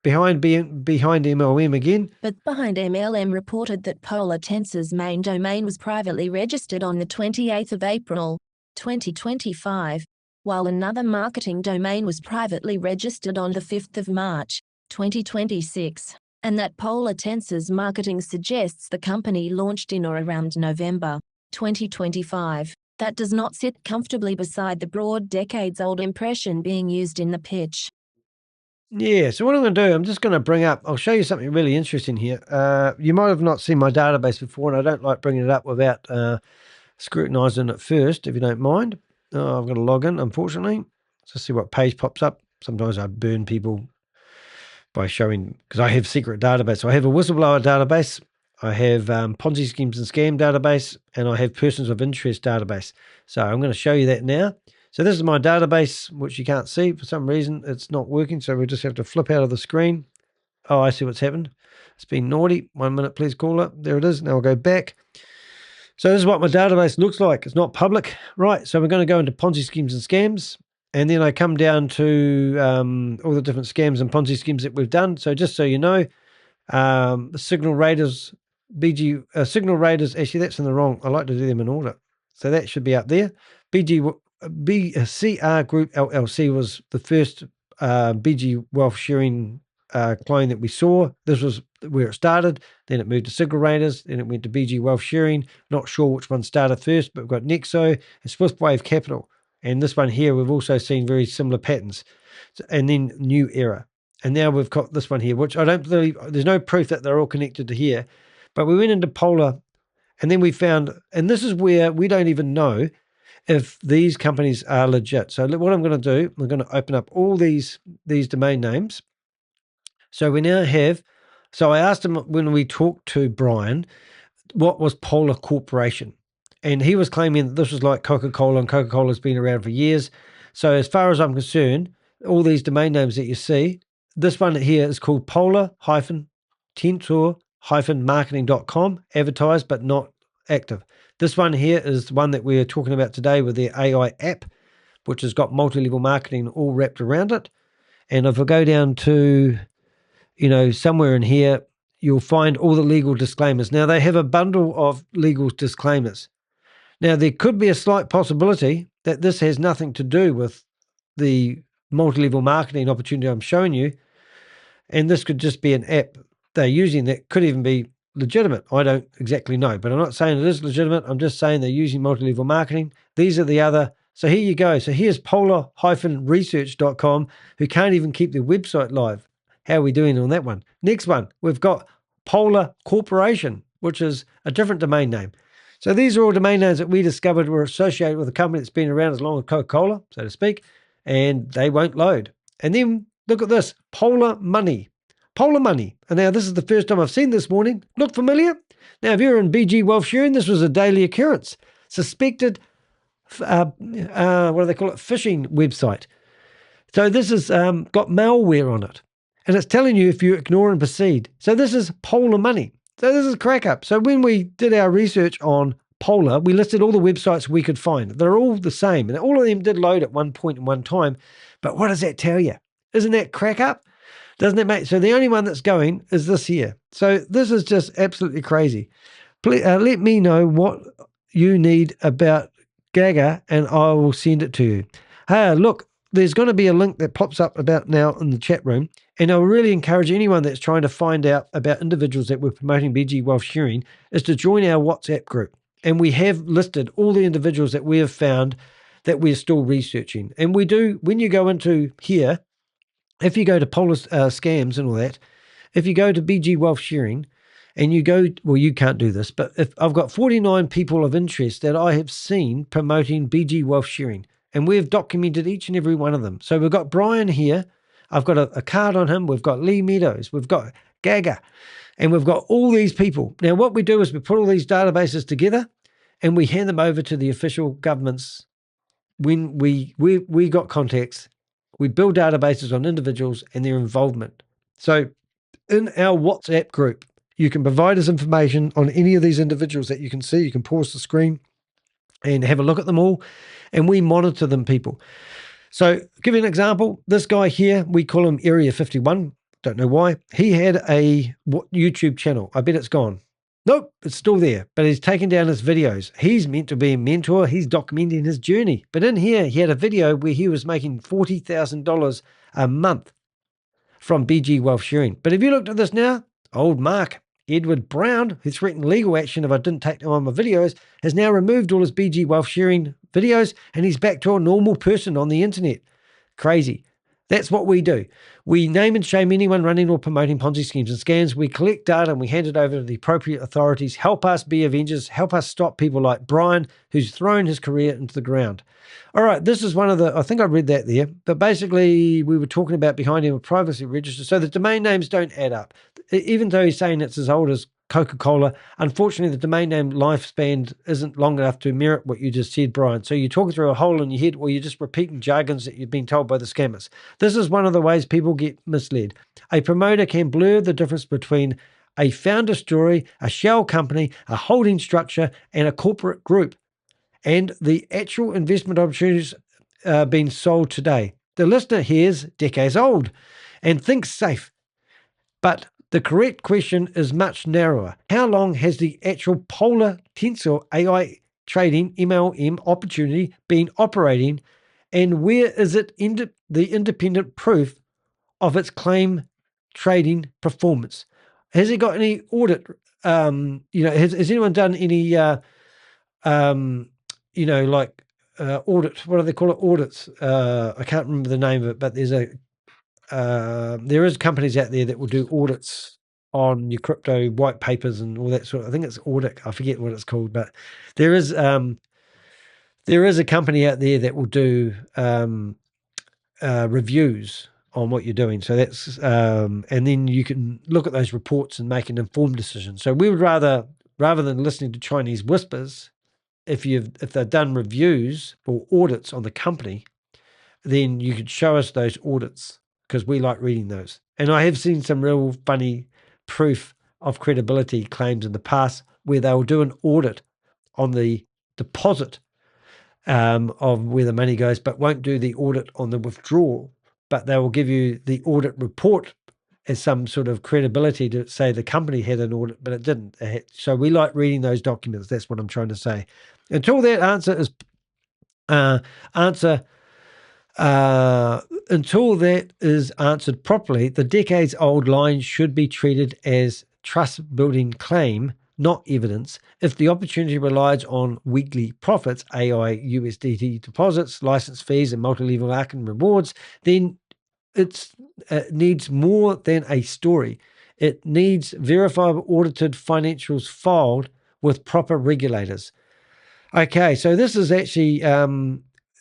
behind MLM again. But behind MLM reported that Polar Tensor's main domain was privately registered on the 28th of April, 2025, while another marketing domain was privately registered on the 5th of March, 2026, and that Polar Tensor's marketing suggests the company launched in or around November, 2025. That does not sit comfortably beside the broad decades-old impression being used in the pitch. Yeah, so what I'm going to do, I'm just going to bring up, I'll show you something really interesting here. You might have not seen my database before, and I don't like bringing it up without scrutinizing it first, if you don't mind. Oh, I've got to log in, unfortunately. Let's see what page pops up. Sometimes I burn people by showing, because I have secret database. So I have a whistleblower database, I have Ponzi schemes and scam database, and I have persons of interest database. So I'm going to show you that now. So this is my database, which you can't see. For some reason, it's not working, so we'll just have to flip out of the screen. Oh, I see what's happened. It's been naughty. 1 minute, please, caller. There it is. Now I'll go back. So this is what my database looks like. It's not public. Right, so we're going to go into Ponzi schemes and scams, and then I come down to all the different scams and Ponzi schemes that we've done. So just so you know, Signal Raiders, Signal Raiders, actually that's in the wrong. I like to do them in order. So that should be up there. CR Group LLC was the first BG Wealth Sharing client that we saw. This was where it started. Then it moved to Signal Raiders. Then it went to BG Wealth Sharing. Not sure which one started first, but we've got Nexo and Swiftwave Capital. And this one here, we've also seen very similar patterns. And then New Era. And now we've got this one here, which I don't believe, there's no proof that they're all connected to here. But we went into Polar, and then we found, and this is where we don't even know if these companies are legit. So what I'm going to do, I'm going to open up all these domain names. So we now have, so I asked him when we talked to Brian, what was Polar Corporation? And he was claiming that this was like Coca-Cola, and Coca-Cola's been around for years. So as far as I'm concerned, all these domain names that you see, this one here is called polar-tensor-marketing.com, advertised but not active. This one here is the one that we're talking about today with their AI app, which has got multi-level marketing all wrapped around it. And if I go down to, somewhere in here, you'll find all the legal disclaimers. Now, they have a bundle of legal disclaimers. Now, there could be a slight possibility that this has nothing to do with the multi-level marketing opportunity I'm showing you, and this could just be an app they're using that could even be legitimate. I don't exactly know, but I'm not saying it is legitimate. I'm just saying they're using multi-level marketing. These are the other. So here you go. So here's polar-research.com, who can't even keep their website live. How are we doing on that one? Next one, we've got Polar Corporation, which is a different domain name. So these are all domain names that we discovered were associated with a company that's been around as long as Coca-Cola, so to speak, and they won't load. And then look at this, Polar Money. Polar Money. And now this is the first time I've seen this morning. Look familiar? Now, if you're in BG Wealth Sharing, this was a daily occurrence. Suspected, what do they call it? Phishing website. So this has got malware on it. And it's telling you if you ignore and proceed. So this is Polar Money. So this is crack up. So when we did our research on Polar, we listed all the websites we could find. They're all the same. And all of them did load at one point in one time. But what does that tell you? Isn't that crack up? Doesn't it make? So the only one that's going is this here. So this is just absolutely crazy. Please let me know what you need about Gaga and I will send it to you. Hey, look, there's going to be a link that pops up about now in the chat room. And I really encourage anyone that's trying to find out about individuals that we're promoting BG Wealth Sharing is to join our WhatsApp group. And we have listed all the individuals that we have found that we're still researching. And we do, when you go into here, if you go to Polar Scams and all that, if you go to BG Wealth Sharing and you go, well, you can't do this, but if I've got 49 people of interest that I have seen promoting BG Wealth Sharing, and we've documented each and every one of them. So we've got Brian here I've got a card on him. We've got Lee Meadows. We've got Gaga. And we've got all these people. Now, what we do is we put all these databases together and we hand them over to the official governments. When we got contacts, we build databases on individuals and their involvement. So in our WhatsApp group, you can provide us information on any of these individuals that you can see. You can pause the screen and have a look at them all, and we monitor them, people. So give you an example. This guy here, we call him Area 51. Don't know why. He had a YouTube channel. I bet it's gone. Nope, it's still there, but he's taken down his videos. He's meant to be a mentor. He's documenting his journey. But in here, he had a video where he was making $40,000 a month from BG Wealth Sharing. But if you looked at this now, old Mark Edward Brown, who threatened legal action if I didn't take them on my videos, has now removed all his BG Wealth Sharing videos, and he's back to a normal person on the internet. Crazy. That's what we do. We name and shame anyone running or promoting Ponzi schemes and scams. We collect data and we hand it over to the appropriate authorities. Help us be Avengers. Help us stop people like Brian, who's thrown his career into the ground. All right, this is one of the, I think I read that there, but basically we were talking about behind him a privacy register. So the domain names don't add up. Even though he's saying it's as old as Coca-Cola, unfortunately the domain name lifespan isn't long enough to merit what you just said, Brian. So you're talking through a hole in your head, or you're just repeating jargons that you've been told by the scammers. This is one of the ways people get misled. A promoter can blur the difference between a founder story, a shell company, a holding structure, and a corporate group, and the actual investment opportunities being sold today. The listener here is decades old and thinks safe, but the correct question is much narrower. How long has the actual Polar Tensor AI trading MLM opportunity been operating, and where is it in the independent proof of its claim trading performance? Has it got any audit? Has anyone done any, audit? What do they call it? Audits. I can't remember the name of it, but there is companies out there that will do audits on your crypto white papers and all that sort of. I think it's audit. I forget what it's called, but there is a company out there that will do reviews on what you're doing. So that's and then you can look at those reports and make an informed decision. So we would rather than listening to Chinese whispers, if they've done reviews or audits on the company, then you could show us those audits, because we like reading those. And I have seen some real funny proof of credibility claims in the past where they'll do an audit on the deposit of where the money goes, but won't do the audit on the withdrawal. But they will give you the audit report as some sort of credibility to say the company had an audit, but it didn't. So we like reading those documents. That's what I'm trying to say. Until that until that is answered properly, the decades-old line should be treated as trust-building claim, not evidence. If the opportunity relies on weekly profits, AI, USDT deposits, license fees, and multi-level marketing rewards, then it needs more than a story. It needs verifiable, audited financials filed with proper regulators. Okay, so this is actually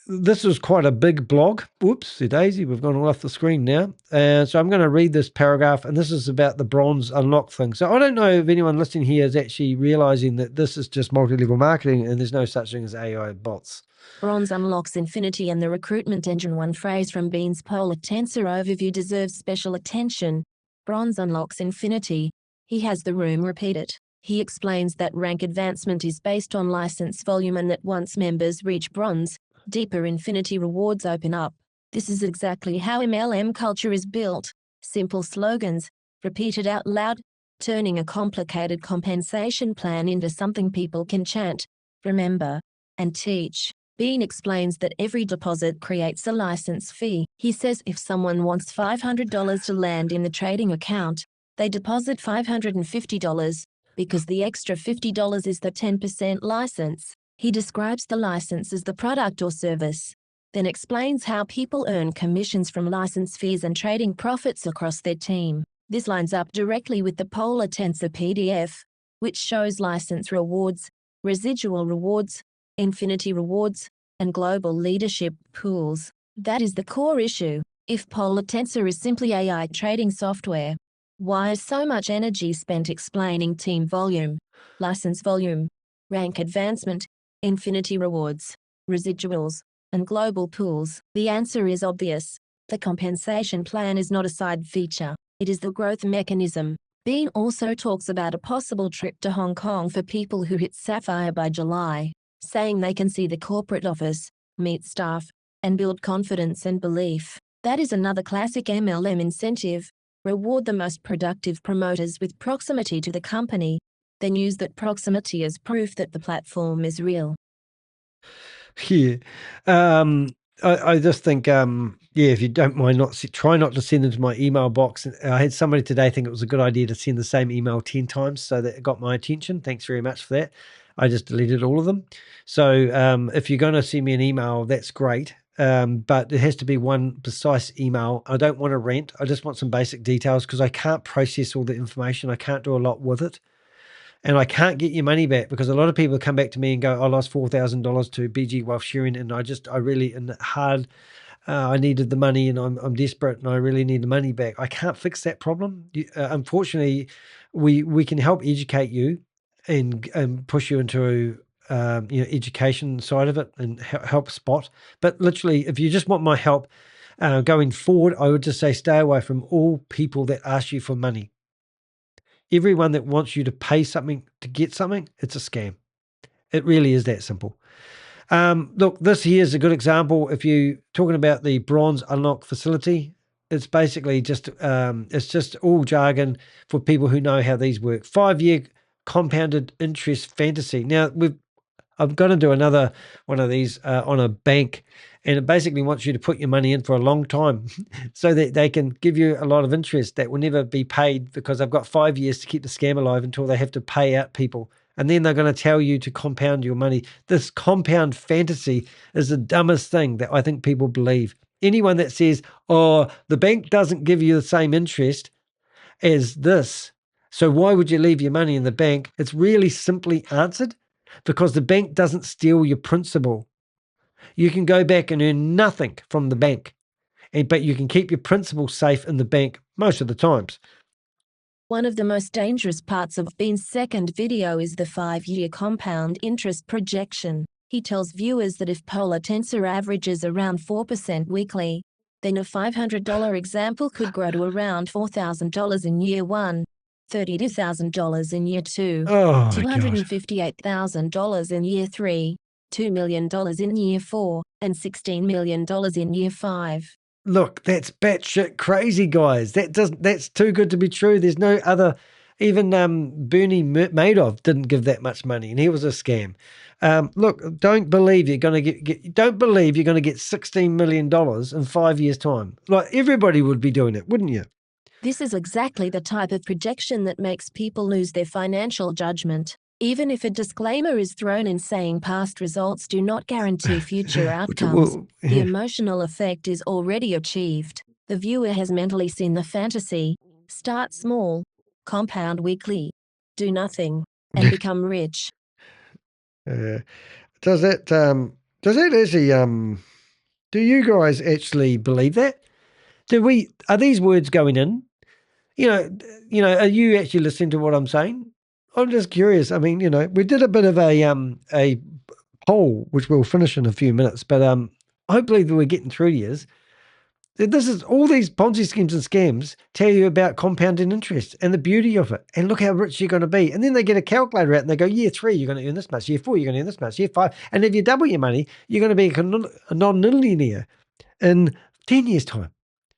this was quite a big blog. Whoops, daisy, we've gone all off the screen now. So I'm going to read this paragraph, and this is about the bronze unlock thing. So I don't know if anyone listening here is actually realizing that this is just multi-level marketing and there's no such thing as AI bots. Bronze unlocks infinity, and the recruitment engine. One phrase from Bean's Polar Tensor overview deserves special attention. Bronze unlocks infinity. He has the room repeat it. He explains that rank advancement is based on license volume, and that once members reach bronze, deeper infinity rewards open up. This is exactly how MLM culture is built. Simple slogans, repeated out loud, turning a complicated compensation plan into something people can chant, remember, and teach. Bean explains that every deposit creates a license fee. He says if someone wants $500 to land in the trading account, they deposit $550, because the extra $50 is the 10% license. He describes the license as the product or service, then explains how people earn commissions from license fees and trading profits across their team. This lines up directly with the Polar Tensor PDF, which shows license rewards, residual rewards, infinity rewards, and global leadership pools. That is the core issue. If Polar Tensor is simply AI trading software, why is so much energy spent explaining team volume, license volume, rank advancement, infinity rewards, residuals, and global pools? The answer is obvious. The compensation plan is not a side feature, it is the growth mechanism. Bean also talks about a possible trip to Hong Kong for people who hit Sapphire by July, saying they can see the corporate office, meet staff, and build confidence and belief. That is another classic MLM incentive. Reward the most productive promoters with proximity to the company, then use that proximity as proof that the platform is real. Yeah. I just think, if you don't mind, try not to send them to my email box. I had somebody today think it was a good idea to send the same email 10 times, so that it got my attention. Thanks very much for that. I just deleted all of them. So if you're going to send me an email, that's great. But it has to be one precise email. I don't want to rant. I just want some basic details, because I can't process all the information. I can't do a lot with it. And I can't get your money back, because a lot of people come back to me and go, I lost $4,000 to BG Wealth Sharing, and I needed the money, and I'm desperate, and I really need the money back. I can't fix that problem. Unfortunately, we can help educate you and push you into education side of it and help spot. But literally, if you just want my help going forward, I would just say stay away from all people that ask you for money. Everyone that wants you to pay something to get something, it's a scam. It really is that simple. Look, this here is a good example. If you're talking about the bronze unlock facility, it's basically just all jargon for people who know how these work. 5-year compounded interest fantasy. Now, I'm going to do another one of these on a bank, and it basically wants you to put your money in for a long time so that they can give you a lot of interest that will never be paid, because they've got 5 years to keep the scam alive until they have to pay out people. And then they're going to tell you to compound your money. This compound fantasy is the dumbest thing that I think people believe. Anyone that says, oh, the bank doesn't give you the same interest as this, so why would you leave your money in the bank? It's really simply answered, because the bank doesn't steal your principal. You can go back and earn nothing from the bank, but you can keep your principal safe in the bank most of the times. One of the most dangerous parts of Bean's second video is the 5-year compound interest projection. He tells viewers that if Polar Tensor averages around 4% weekly, then a $500 example could grow to around $4,000 in year 1, $32,000 in year 2, $258,000 in year 3, $2 million in year 4, and $16 million in year 5. Look, that's batshit crazy, guys. That's too good to be true. There's no other. Even Bernie Madoff didn't give that much money, and he was a scam. Look, don't believe you're going to get $16 million in 5 years' time. Like, everybody would be doing it, wouldn't you? This is exactly the type of projection that makes people lose their financial judgment. Even if a disclaimer is thrown in saying past results do not guarantee future outcomes, the emotional effect is already achieved. The viewer has mentally seen the fantasy: start small, compound weekly, do nothing, and become rich. Does that actually, do you guys actually believe that? Are these words going in? Are you actually listening to what I'm saying? I'm just curious. I mean, we did a bit of a poll, which we'll finish in a few minutes, but hopefully we're getting through to you. This is all these Ponzi schemes and scams tell you about compounding interest and the beauty of it, and look how rich you're going to be. And then they get a calculator out and they go, year 3, you're going to earn this much. Year 4, you're going to earn this much. Year 5, and if you double your money, you're going to be a non-millionaire in 10 years' time.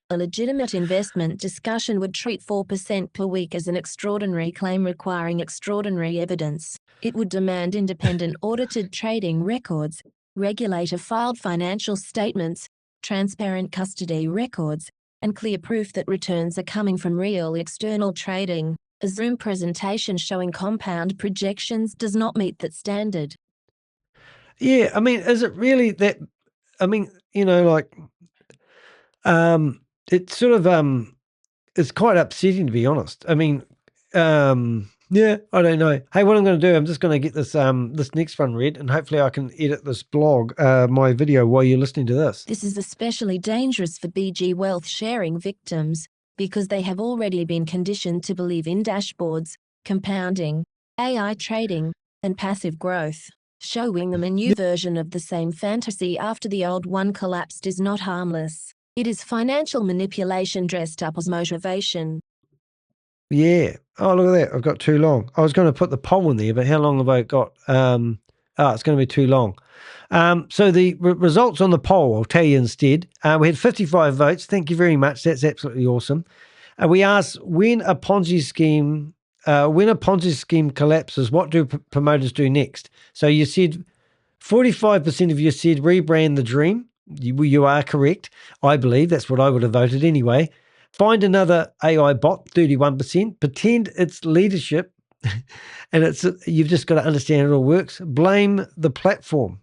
A legitimate investment discussion would treat 4% per week as an extraordinary claim requiring extraordinary evidence. It would demand independent audited trading records, regulator-filed financial statements, transparent custody records, and clear proof that returns are coming from real external trading. A Zoom presentation showing compound projections does not meet that standard. Yeah, I mean, is it really that? I mean, it's sort of it's quite upsetting, to be honest. I mean, Yeah, I don't know. Hey, what I'm going to do, I'm just going to get this this next one read, and hopefully I can edit this blog, my video, while you're listening to this. This is especially dangerous for BG wealth sharing victims because they have already been conditioned to believe in dashboards, compounding, AI trading, and passive growth. Showing them a new version of the same fantasy after the old one collapsed is not harmless. It is financial manipulation dressed up as motivation. Yeah. Oh, look at that. I've got too long. I was going to put the poll in there, but how long have I got? It's going to be too long. So the results on the poll, I'll tell you instead. We had 55 votes. Thank you very much. That's absolutely awesome. We asked when a Ponzi scheme collapses, what do promoters do next? So you said 45% of you said rebrand the dream. You are correct. I believe that's what I would have voted anyway. Find another AI bot, 31%. Pretend it's leadership, and you've just got to understand it all works. Blame the platform,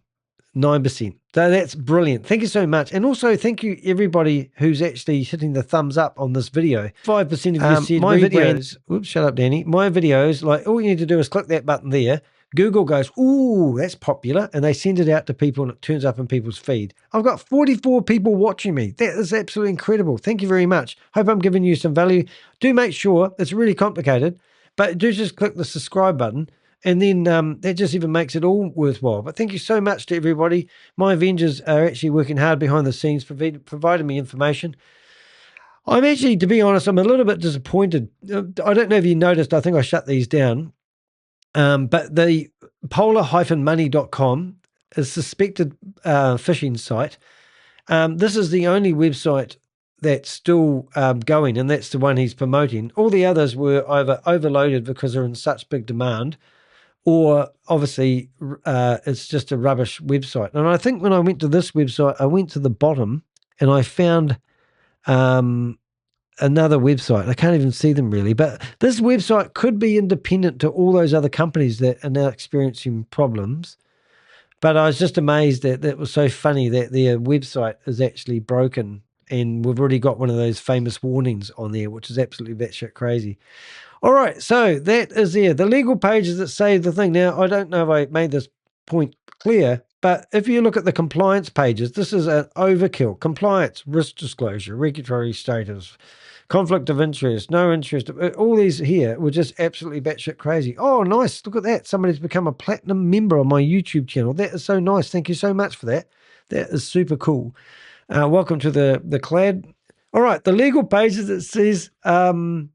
9%. So that's brilliant. Thank you so much. And also thank you everybody who's actually hitting the thumbs up on this video. 5% of you said my videos. Oops, shut up, Danny. My videos, like all you need to do is click that button there. Google goes, ooh, that's popular, and they send it out to people and it turns up in people's feed. I've got 44 people watching me. That is absolutely incredible. Thank you very much. Hope I'm giving you some value. Do make sure, it's really complicated, but do just click the subscribe button, and then that just even makes it all worthwhile. But thank you so much to everybody. My Avengers are actually working hard behind the scenes, providing me information. I'm actually, to be honest, I'm a little bit disappointed. I don't know if you noticed, I think I shut these down. But the polar-money.com is suspected phishing site. This is the only website that's still going, and that's the one he's promoting. All the others were either overloaded because they're in such big demand, or obviously it's just a rubbish website. And I think when I went to this website, I went to the bottom and I found another website. I can't even see them really, but this website could be independent to all those other companies that are now experiencing problems. But I was just amazed that it was so funny that their website is actually broken, and we've already got one of those famous warnings on there, which is absolutely batshit crazy. All right, so that is there. The legal pages that say the thing. Now, I don't know if I made this point clear, but if you look at the compliance pages, this is an overkill. Compliance, risk disclosure, regulatory status, conflict of interest, no interest. All these here were just absolutely batshit crazy. Oh, nice. Look at that. Somebody's become a platinum member on my YouTube channel. That is so nice. Thank you so much for that. That is super cool. Welcome to the clad. All right, the legal pages, it says the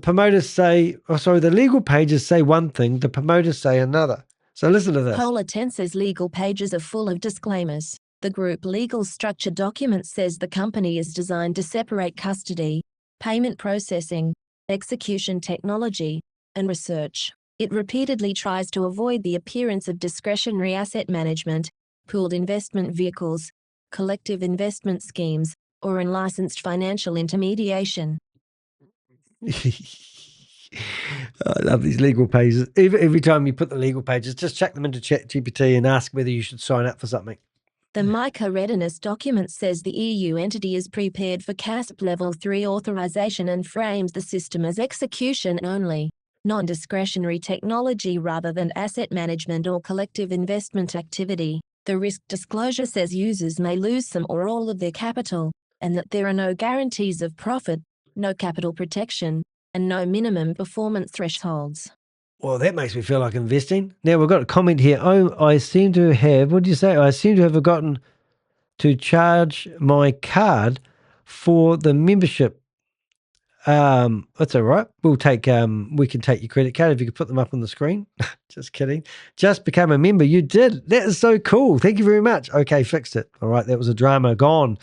promoters say, the legal pages say one thing, the promoters say another. So listen to this. Polar Tensor's legal pages are full of disclaimers. The group legal structure document says the company is designed to separate custody, payment processing, execution technology, and research. It repeatedly tries to avoid the appearance of discretionary asset management, pooled investment vehicles, collective investment schemes, or unlicensed financial intermediation. I love these legal pages. Every time you put the legal pages, just chuck them into ChatGPT and ask whether you should sign up for something. The MICA readiness document says the EU entity is prepared for CASP Level 3 authorization and frames the system as execution only, non-discretionary technology rather than asset management or collective investment activity. The risk disclosure says users may lose some or all of their capital, and that there are no guarantees of profit, no capital protection, and no minimum performance thresholds. Well, that makes me feel like investing. Now, we've got a comment here. Oh, I seem to have, what did you say? I seem to have forgotten to charge my card for the membership. That's all right. We can take your credit card if you could put them up on the screen. Just kidding. Just become a member. You did. That is so cool. Thank you very much. Okay, fixed it. All right, that was a drama. Gone.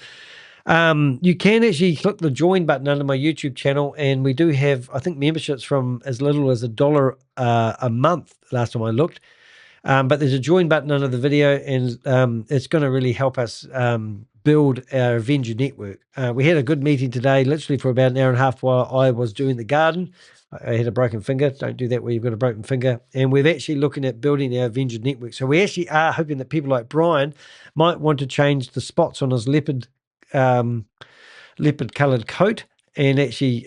You can actually click the join button under my YouTube channel, and we do have, I think, memberships from as little as $1 a month last time I looked. But there's a join button under the video, and it's going to really help us build our Avenger network. We had a good meeting today, literally for about an hour and a half while I was doing the garden. I had a broken finger. Don't do that where you've got a broken finger. And we're actually looking at building our Avenger network. So we actually are hoping that people like Brian might want to change the spots on his leopard colored coat and actually,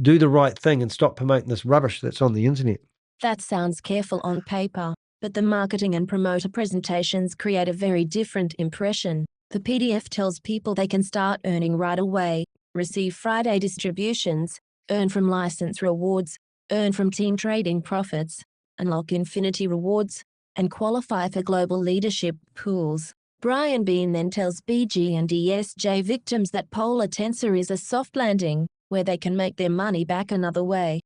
do the right thing and stop promoting this rubbish that's on the internet. That sounds careful on paper, but the marketing and promoter presentations create a very different impression. The PDF tells people they can start earning right away, receive Friday distributions, earn from license rewards, earn from team trading profits, unlock infinity rewards, and qualify for global leadership pools. Brian Bean then tells BG and ESJ victims that Polar Tensor is a soft landing, where they can make their money back another way.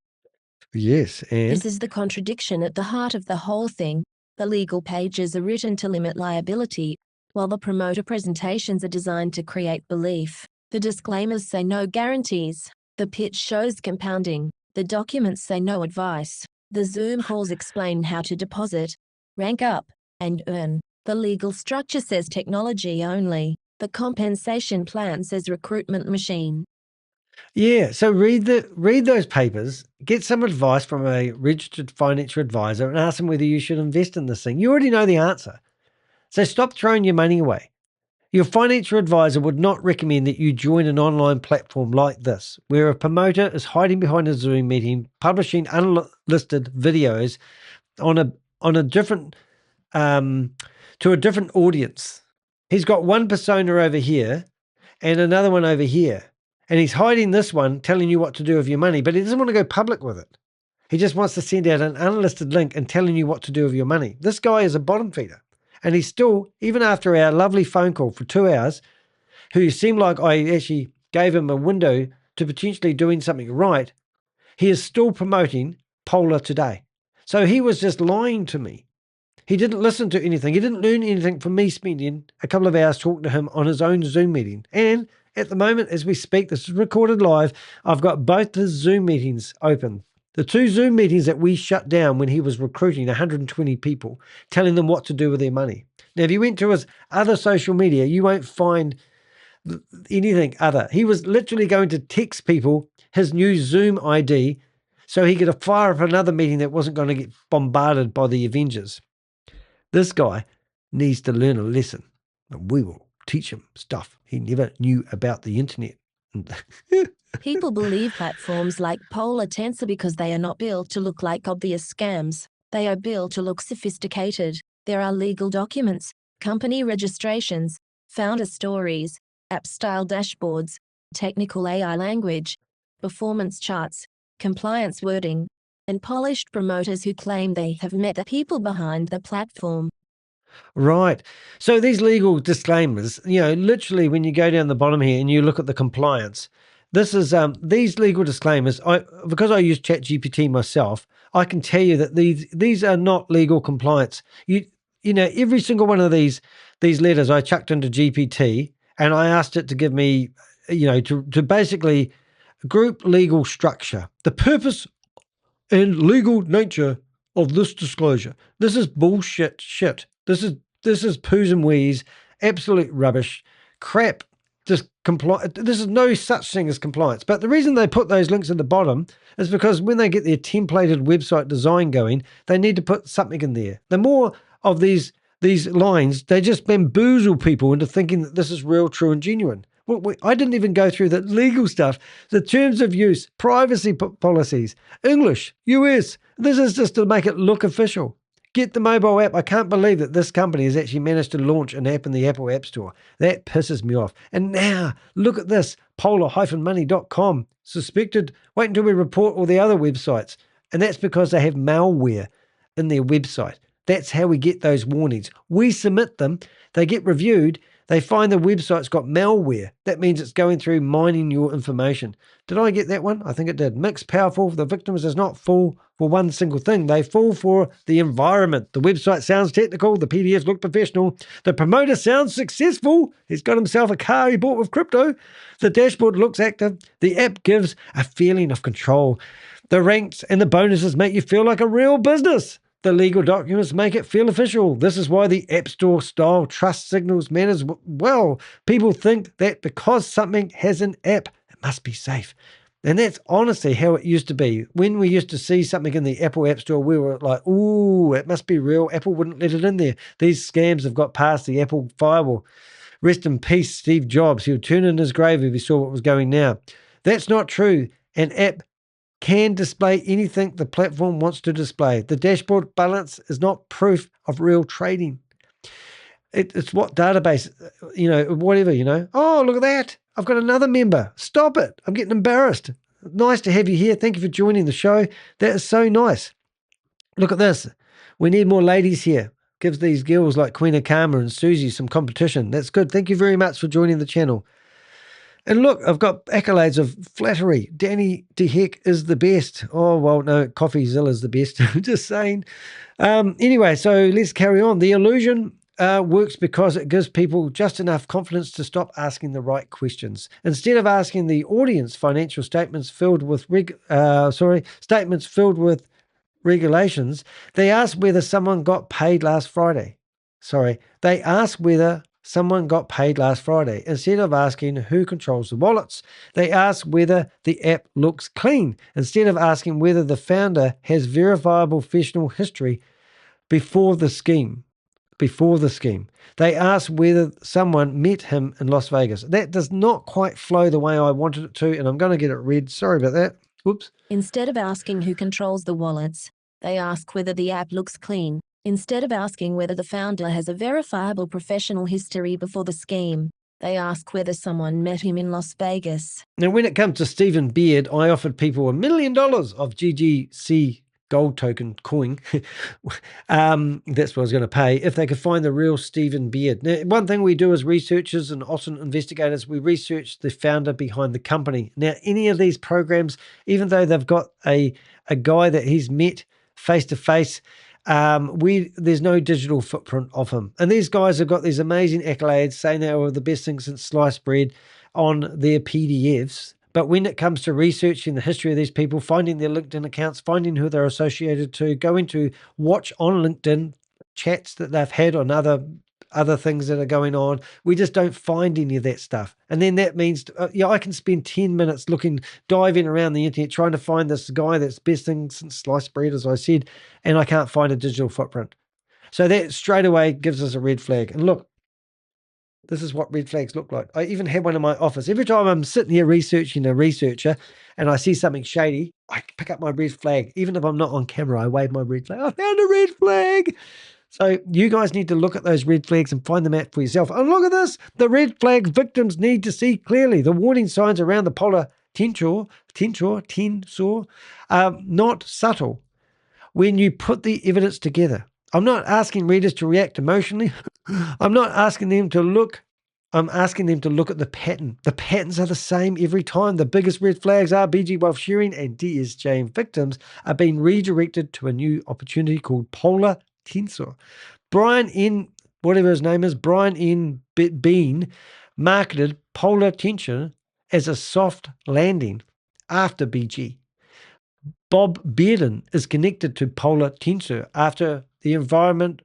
Yes, and This is the contradiction at the heart of the whole thing. The legal pages are written to limit liability, while the promoter presentations are designed to create belief. The disclaimers say no guarantees. The pitch shows compounding. The documents say no advice. The Zoom calls explain how to deposit, rank up, and earn. The legal structure says technology only. The compensation plan says recruitment machine. yeah, so read those papers, get some advice from a registered financial advisor and ask them whether you should invest in this thing. You already know the answer. So stop throwing your money away. Your financial advisor would not recommend that you join an online platform like this, where a promoter is hiding behind a Zoom meeting, publishing unlisted videos on a different to a different audience. He's got one persona over here and another one over here. And he's hiding this one, telling you what to do with your money, but he doesn't want to go public with it. He just wants to send out an unlisted link and telling you what to do with your money. This guy is a bottom feeder. And he's still, even after our lovely phone call for 2 hours, who seemed like I actually gave him a window to potentially doing something right, he is still promoting Polar today. So he was just lying to me. He didn't listen to anything. He didn't learn anything from me spending a couple of hours talking to him on his own Zoom meeting. And at the moment, as we speak, this is recorded live, I've got both his Zoom meetings open. The 2 Zoom meetings that we shut down when he was recruiting 120 people, telling them what to do with their money. Now, if you went to his other social media, you won't find anything other. He was literally going to text people his new Zoom ID so he could fire up another meeting that wasn't going to get bombarded by the Avengers. This guy needs to learn a lesson, and we will teach him stuff he never knew about the internet. People believe platforms like Polar Tensor because they are not built to look like obvious scams. They are built to look sophisticated. There are legal documents, company registrations, founder stories, app-style dashboards, technical AI language, performance charts, compliance wording, and polished promoters who claim they have met the people behind the platform. Right. So these legal disclaimers, literally when you go down the bottom here and you look at the compliance, this is these legal disclaimers. Because I use ChatGPT myself, I can tell you that these are not legal compliance. Every single one of these letters I chucked into GPT and I asked it to give me, to basically group legal structure, the purpose and legal nature of this disclosure. This is bullshit shit. This is poos and wheeze, absolute rubbish, crap. This is no such thing as compliance. But the reason they put those links at the bottom is because when they get their templated website design going, they need to put something in there. The more of these lines, they just bamboozle people into thinking that this is real, true, and genuine. Well, I didn't even go through the legal stuff, the terms of use, privacy policies, English, US. This is just to make it look official. Get the mobile app. I can't believe that this company has actually managed to launch an app in the Apple App Store. That pisses me off. And now, look at this, polar-money.com. Suspected, wait until we report all the other websites. And that's because they have malware in their website. That's how we get those warnings. We submit them, they get reviewed, they find the website's got malware. That means it's going through mining your information. Did I get that one? I think it did. Mixed powerful. The victims does not fall for one single thing. They fall for the environment. The website sounds technical. The PDFs look professional. The promoter sounds successful. He's got himself a car he bought with crypto. The dashboard looks active. The app gives a feeling of control. The ranks and the bonuses make you feel like a real business. The legal documents make it feel official. This is why the App Store style trust signals matters well. People think that because something has an app, it must be safe. And that's honestly how it used to be. When we used to see something in the Apple App Store, we were like, ooh, it must be real. Apple wouldn't let it in there. These scams have got past the Apple firewall. Rest in peace, Steve Jobs. He would turn in his grave if he saw what was going now. That's not true. An app can display anything the platform wants to display. The dashboard balance is not proof of real trading. It's what database, whatever. Oh, look at that. I've got another member. Stop it. I'm getting embarrassed. Nice to have you here. Thank you for joining the show. That is so nice. Look at this. We need more ladies here. Gives these girls like Queen Akama and Susie some competition. That's good. Thank you very much for joining the channel. And look, I've got accolades of flattery. Danny DeHeck is the best. Oh, well, no, CoffeeZilla is the best. Just saying. Anyway, so let's carry on. The illusion works because it gives people just enough confidence to stop asking the right questions. Instead of asking the audience financial statements filled with regulations, they ask whether someone got paid last Friday. They ask whether someone got paid last Friday. Instead of asking who controls the wallets, they ask whether the app looks clean. Instead of asking whether the founder has verifiable professional history before the scheme. They ask whether someone met him in Las Vegas. That does not quite flow the way I wanted it to, and I'm going to get it read. Sorry about that. Whoops. Instead of asking who controls the wallets, they ask whether the app looks clean. Instead of asking whether the founder has a verifiable professional history before the scheme, they ask whether someone met him in Las Vegas. Now, when it comes to Stephen Beard, I offered people $1 million of GGC gold token coin. That's what I was going to pay if they could find the real Stephen Beard. Now, one thing we do as researchers and often investigators, we research the founder behind the company. Now, any of these programs, even though they've got a guy that he's met face to face, there's no digital footprint of him. And these guys have got these amazing accolades saying they were the best thing since sliced bread on their PDFs. But when it comes to researching the history of these people, finding their LinkedIn accounts, finding who they're associated to, going to watch on LinkedIn chats that they've had on other things that are going on, we just don't find any of that stuff. And then that means, I can spend 10 minutes diving around the internet, trying to find this guy that's best thing since sliced bread, as I said, and I can't find a digital footprint. So that straight away gives us a red flag. And look, this is what red flags look like. I even had one in my office. Every time I'm sitting here researching a researcher and I see something shady, I pick up my red flag. Even if I'm not on camera, I wave my red flag. I found a red flag. So you guys need to look at those red flags and find them out for yourself. And look at this. The red flag victims need to see clearly. The warning signs around the Polar Tensor are not subtle when you put the evidence together. I'm not asking readers to react emotionally. I'm asking them to look at the pattern. The patterns are the same every time. The biggest red flags are BG wealth sharing and DSJ victims are being redirected to a new opportunity called Polar Tensor. Brian N. Bean marketed Polar Tensor as a soft landing after BG. Bob Bearden is connected to Polar Tensor after involvement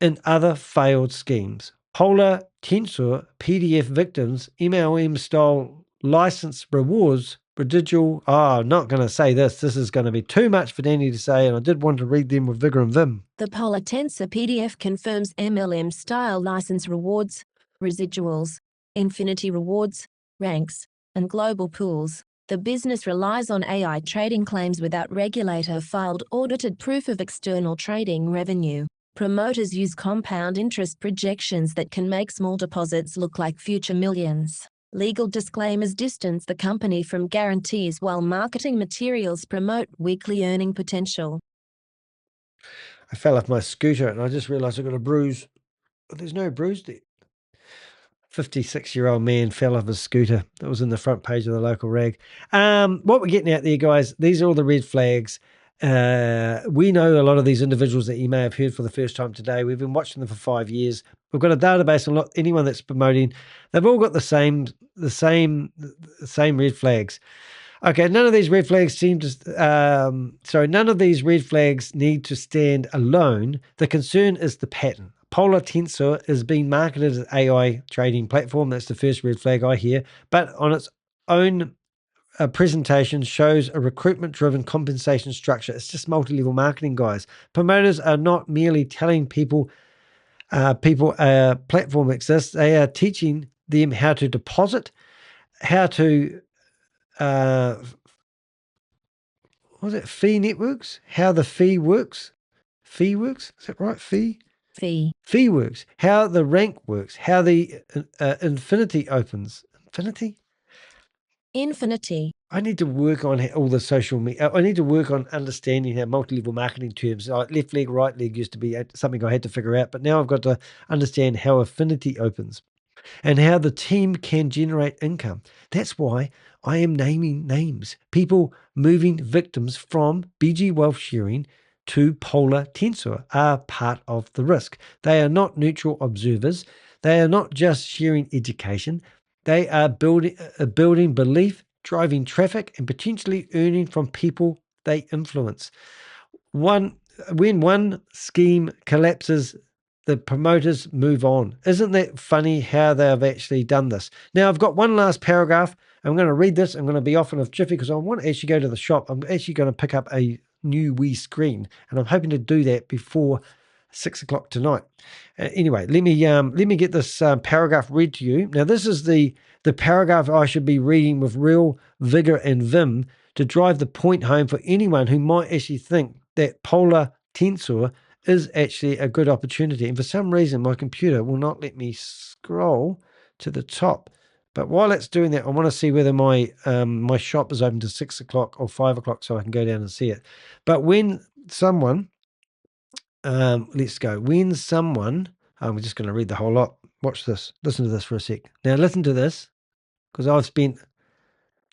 in other failed schemes. Polar Tensor PDF victims, MLM style license rewards, residual. I'm not going to say this. This is going to be too much for Danny to say, and I did want to read them with vigor and vim. The Polar Tensor PDF confirms MLM style license rewards, residuals, infinity rewards, ranks, and global pools. The business relies on AI trading claims without regulator-filed audited proof of external trading revenue. Promoters use compound interest projections that can make small deposits look like future millions. Legal disclaimers distance the company from guarantees while marketing materials promote weekly earning potential. I fell off my scooter and I just realized I got a bruise. But there's no bruise there. 56-year-old man fell off his scooter. That was in the front page of the local rag. What we're getting out there, guys, these are all the red flags. We know a lot of these individuals that you may have heard for the first time today. We've been watching them for 5 years. We've got a database on anyone that's promoting. They've all got the same red flags. Okay, none of these red flags none of these red flags need to stand alone. The concern is the pattern. Polar Tensor is being marketed as an AI trading platform. That's the first red flag I hear. But on its own presentation shows a recruitment-driven compensation structure. It's just multi-level marketing, guys. Promoters are not merely telling people a platform exists. They are teaching them how to deposit how to, what was it, fee networks? How the fee works? Fee works? Is that right? Fee? Fee. Fee works. How the rank works. How the infinity opens. Infinity? Infinity. I need to work on all the social media. I need to work on understanding how multi-level marketing terms, like left leg, right leg used to be something I had to figure out, but now I've got to understand how affinity opens and how the team can generate income. That's why I am naming names. People moving victims from BG Wealth Sharing to Polar Tensor are part of the risk. They are not neutral observers. They are not just sharing education. They are building belief, driving traffic, and potentially earning from people they influence. When one scheme collapses, the promoters move on. Isn't that funny how they've actually done this? Now, I've got one last paragraph. I'm going to read this. I'm going to be off in a jiffy because I want to actually go to the shop. I'm actually going to pick up a new wee screen, and I'm hoping to do that before 6 o'clock tonight. Anyway, let me get this paragraph read to you. Now, this is the paragraph I should be reading with real vigor and vim to drive the point home for anyone who might actually think that Polar Tensor is actually a good opportunity. And for some reason, my computer will not let me scroll to the top. But while it's doing that, I want to see whether my my shop is open to 6 o'clock or 5 o'clock so I can go down and see it. But when someone, let's go. When someone, we're just going to read the whole lot. Watch this. Listen to this for a sec. Now listen to this, because I've spent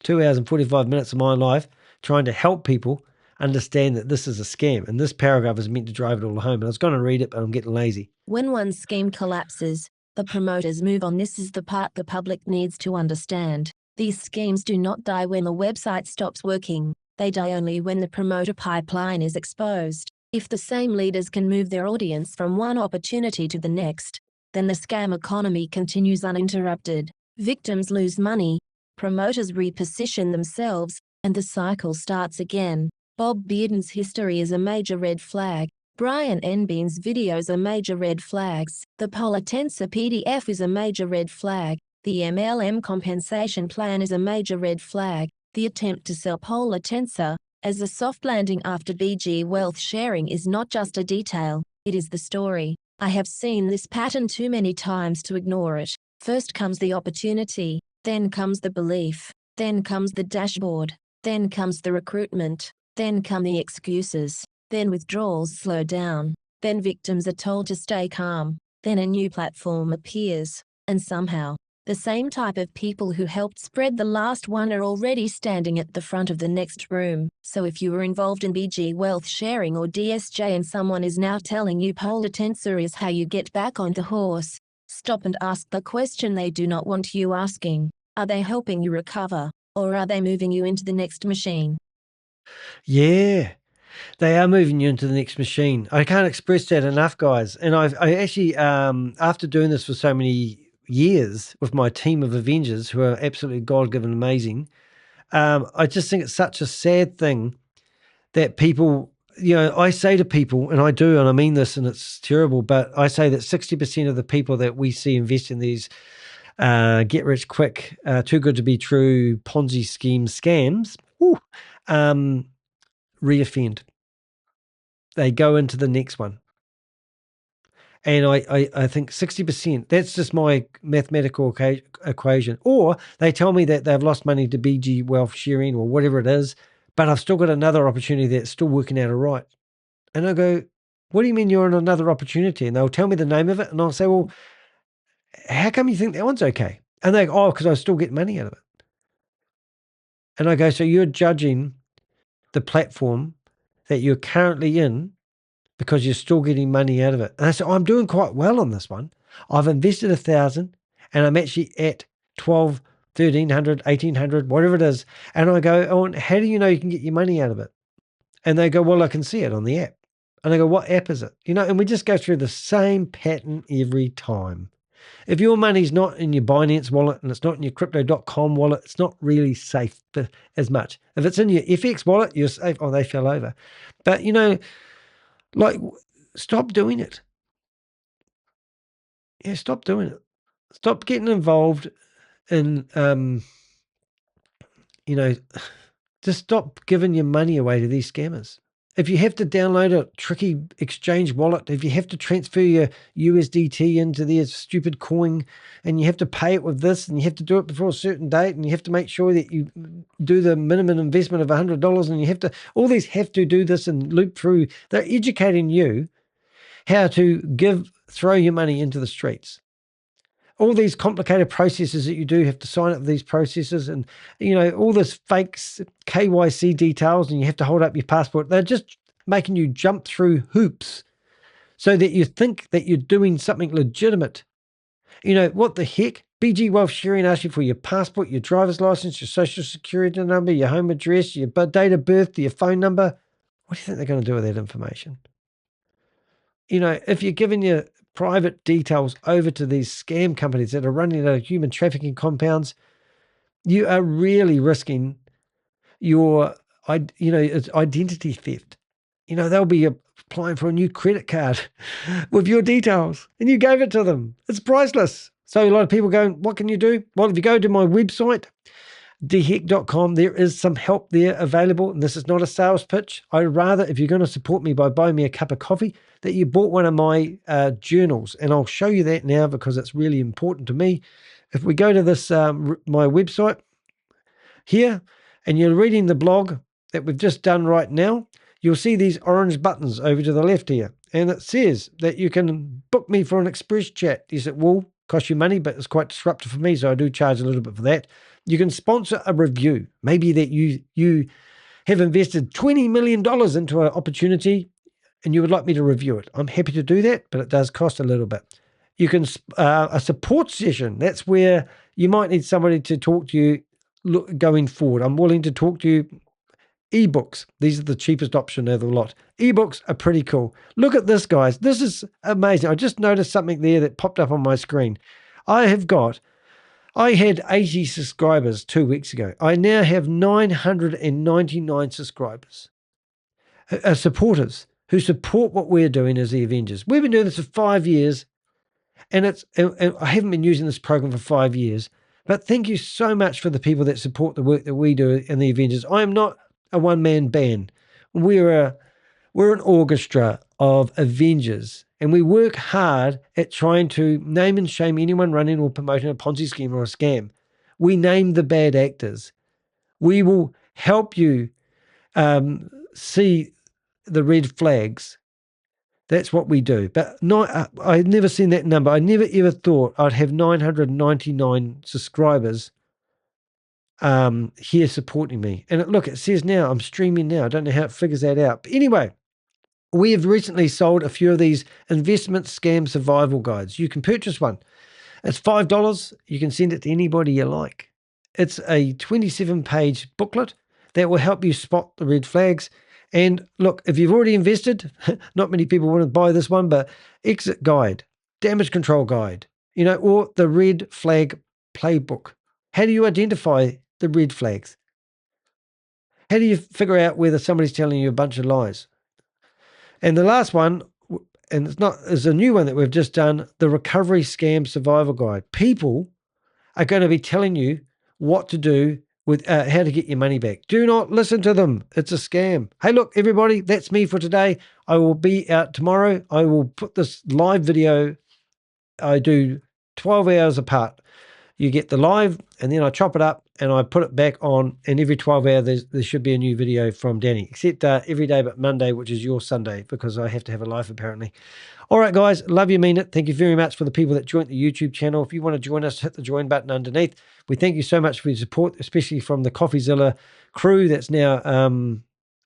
2 hours and 45 minutes of my life trying to help people understand that this is a scam. And this paragraph is meant to drive it all home. And I was going to read it, but I'm getting lazy. When one scheme collapses, the promoters move on. This is the part the public needs to understand. These schemes do not die when the website stops working. They die only when the promoter pipeline is exposed. If the same leaders can move their audience from one opportunity to the next, then the scam economy continues uninterrupted. Victims lose money, promoters reposition themselves, and the cycle starts again. Bob Bearden's history is a major red flag. Brian Enbean's videos are major red flags. The Polar Tensor PDF is a major red flag. The MLM compensation plan is a major red flag. The attempt to sell Polar Tensor as a soft landing after BG Wealth Sharing is not just a detail, it is the story. I have seen this pattern too many times to ignore it. First comes the opportunity, then comes the belief, then comes the dashboard, then comes the recruitment, then come the excuses, then withdrawals slow down, then victims are told to stay calm, then a new platform appears, and somehow, the same type of people who helped spread the last one are already standing at the front of the next room. So if you were involved in BG Wealth Sharing or DSJ and someone is now telling you Polar Tensor is how you get back on the horse, stop and ask the question they do not want you asking. Are they helping you recover, or are they moving you into the next machine? Yeah, they are moving you into the next machine. I can't express that enough, guys. And I actually, after doing this for so many years with my team of Avengers who are absolutely God-given amazing, I just think it's such a sad thing that people, I say to people, and I do, and I mean this, and it's terrible, but I say that 60% of the people that we see invest in these get rich quick, too good to be true Ponzi scheme scams, reoffend. They go into the next one. And I think 60%, that's just my mathematical equation. Or they tell me that they've lost money to BG Wealth Sharing or whatever it is, but I've still got another opportunity that's still working out all right. And I go, what do you mean you're on another opportunity? And they'll tell me the name of it. And I'll say, well, how come you think that one's okay? And they go, oh, because I still get money out of it. And I go, so you're judging the platform that you're currently in because you're still getting money out of it. And I said, oh, I'm doing quite well on this one. I've invested 1,000 and I'm actually at 12, 1,300, 1,800, whatever it is. And I go, oh, and how do you know you can get your money out of it? And they go, well, I can see it on the app. And I go, what app is it? And we just go through the same pattern every time. If your money's not in your Binance wallet and it's not in your crypto.com wallet, it's not really safe as much. If it's in your FX wallet, you're safe. Oh, they fell over. But, like, stop doing it. Yeah, stop doing it. Stop getting involved in just stop giving your money away to these scammers. If you have to download a tricky exchange wallet, if you have to transfer your USDT into their stupid coin, and you have to pay it with this, and you have to do it before a certain date, and you have to make sure that you do the minimum investment of $100, and you have to, all these have to do this and loop through. They're educating you how to throw your money into the streets. All these complicated processes that you do, have to sign up for these processes, and all this fake KYC details, and you have to hold up your passport. They're just making you jump through hoops so that you think that you're doing something legitimate. What the heck? BG Wealth Sharing asks you for your passport, your driver's license, your social security number, your home address, your date of birth, your phone number. What do you think they're going to do with that information? If you're giving your private details over to these scam companies that are running out of human trafficking compounds, you are really risking your, it's identity theft. They'll be applying for a new credit card with your details, and you gave it to them. It's priceless. So a lot of people going, what can you do? Well, if you go to my website, deheck.com, there is some help there available. And this is not a sales pitch. I'd rather, if you're going to support me by buying me a cup of coffee, that you bought one of my journals. And I'll show you that now because it's really important to me. If we go to this, my website here, and you're reading the blog that we've just done right now, you'll see these orange buttons over to the left here. And it says that you can book me for an express chat. Yes, it will cost you money, but it's quite disruptive for me, so I do charge a little bit for that. You can sponsor a review. Maybe that you have invested $20 million into an opportunity and you would like me to review it. I'm happy to do that, but it does cost a little bit. You can, a support session. That's where you might need somebody to talk to you going forward. I'm willing to talk to you. Ebooks. These are the cheapest option of the lot. Ebooks are pretty cool. Look at this, guys. This is amazing. I just noticed something there that popped up on my screen. I had 80 subscribers 2 weeks ago. I now have 999 subscribers, supporters who support what we're doing as the Avengers. We've been doing this for 5 years, and I haven't been using this program for 5 years. But thank you so much for the people that support the work that we do in the Avengers. I am not a one-man band. We're an orchestra of Avengers, and we work hard at trying to name and shame anyone running or promoting a Ponzi scheme or a scam. We name the bad actors. We will help you see the red flags. That's what we do. But I've never seen that number. I never ever thought I'd have 999 subscribers here supporting me. And look, it says now I'm streaming now. I don't know how it figures that out. But anyway, we have recently sold a few of these investment scam survival guides. You can purchase one. It's $5. You can send it to anybody you like. It's a 27-page booklet that will help you spot the red flags. And look, if you've already invested, not many people want to buy this one, but exit guide, damage control guide, or the red flag playbook. How do you identify the red flags? How do you figure out whether somebody's telling you a bunch of lies? And the last one, and it's a new one that we've just done, the Recovery Scam Survival Guide. People are going to be telling you what to do with how to get your money back. Do not listen to them. It's a scam. Hey, look, everybody, that's me for today. I will be out tomorrow. I will put this live video. I do 12 hours apart. You get the live, and then I chop it up and I put it back on, and every 12 hours there should be a new video from Danny, except every day but Monday, which is your Sunday, because I have to have a life apparently. All right, guys, love you, mean it. Thank you very much for the people that joined the YouTube channel. If you want to join us, hit the join button underneath. We thank you so much for your support, especially from the CoffeeZilla crew that's now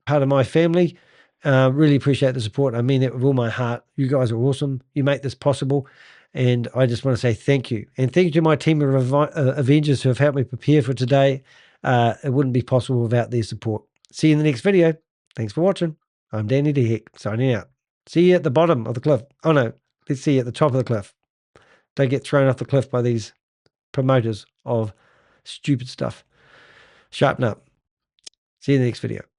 part of my family. Really appreciate the support. I mean that with all my heart. You guys are awesome. You make this possible. And I just want to say thank you. And thank you to my team of Avengers who have helped me prepare for today. It wouldn't be possible without their support. See you in the next video. Thanks for watching. I'm Danny Deheck, signing out. See you at the bottom of the cliff. Oh no, let's see you at the top of the cliff. Don't get thrown off the cliff by these promoters of stupid stuff. Sharpen up. See you in the next video.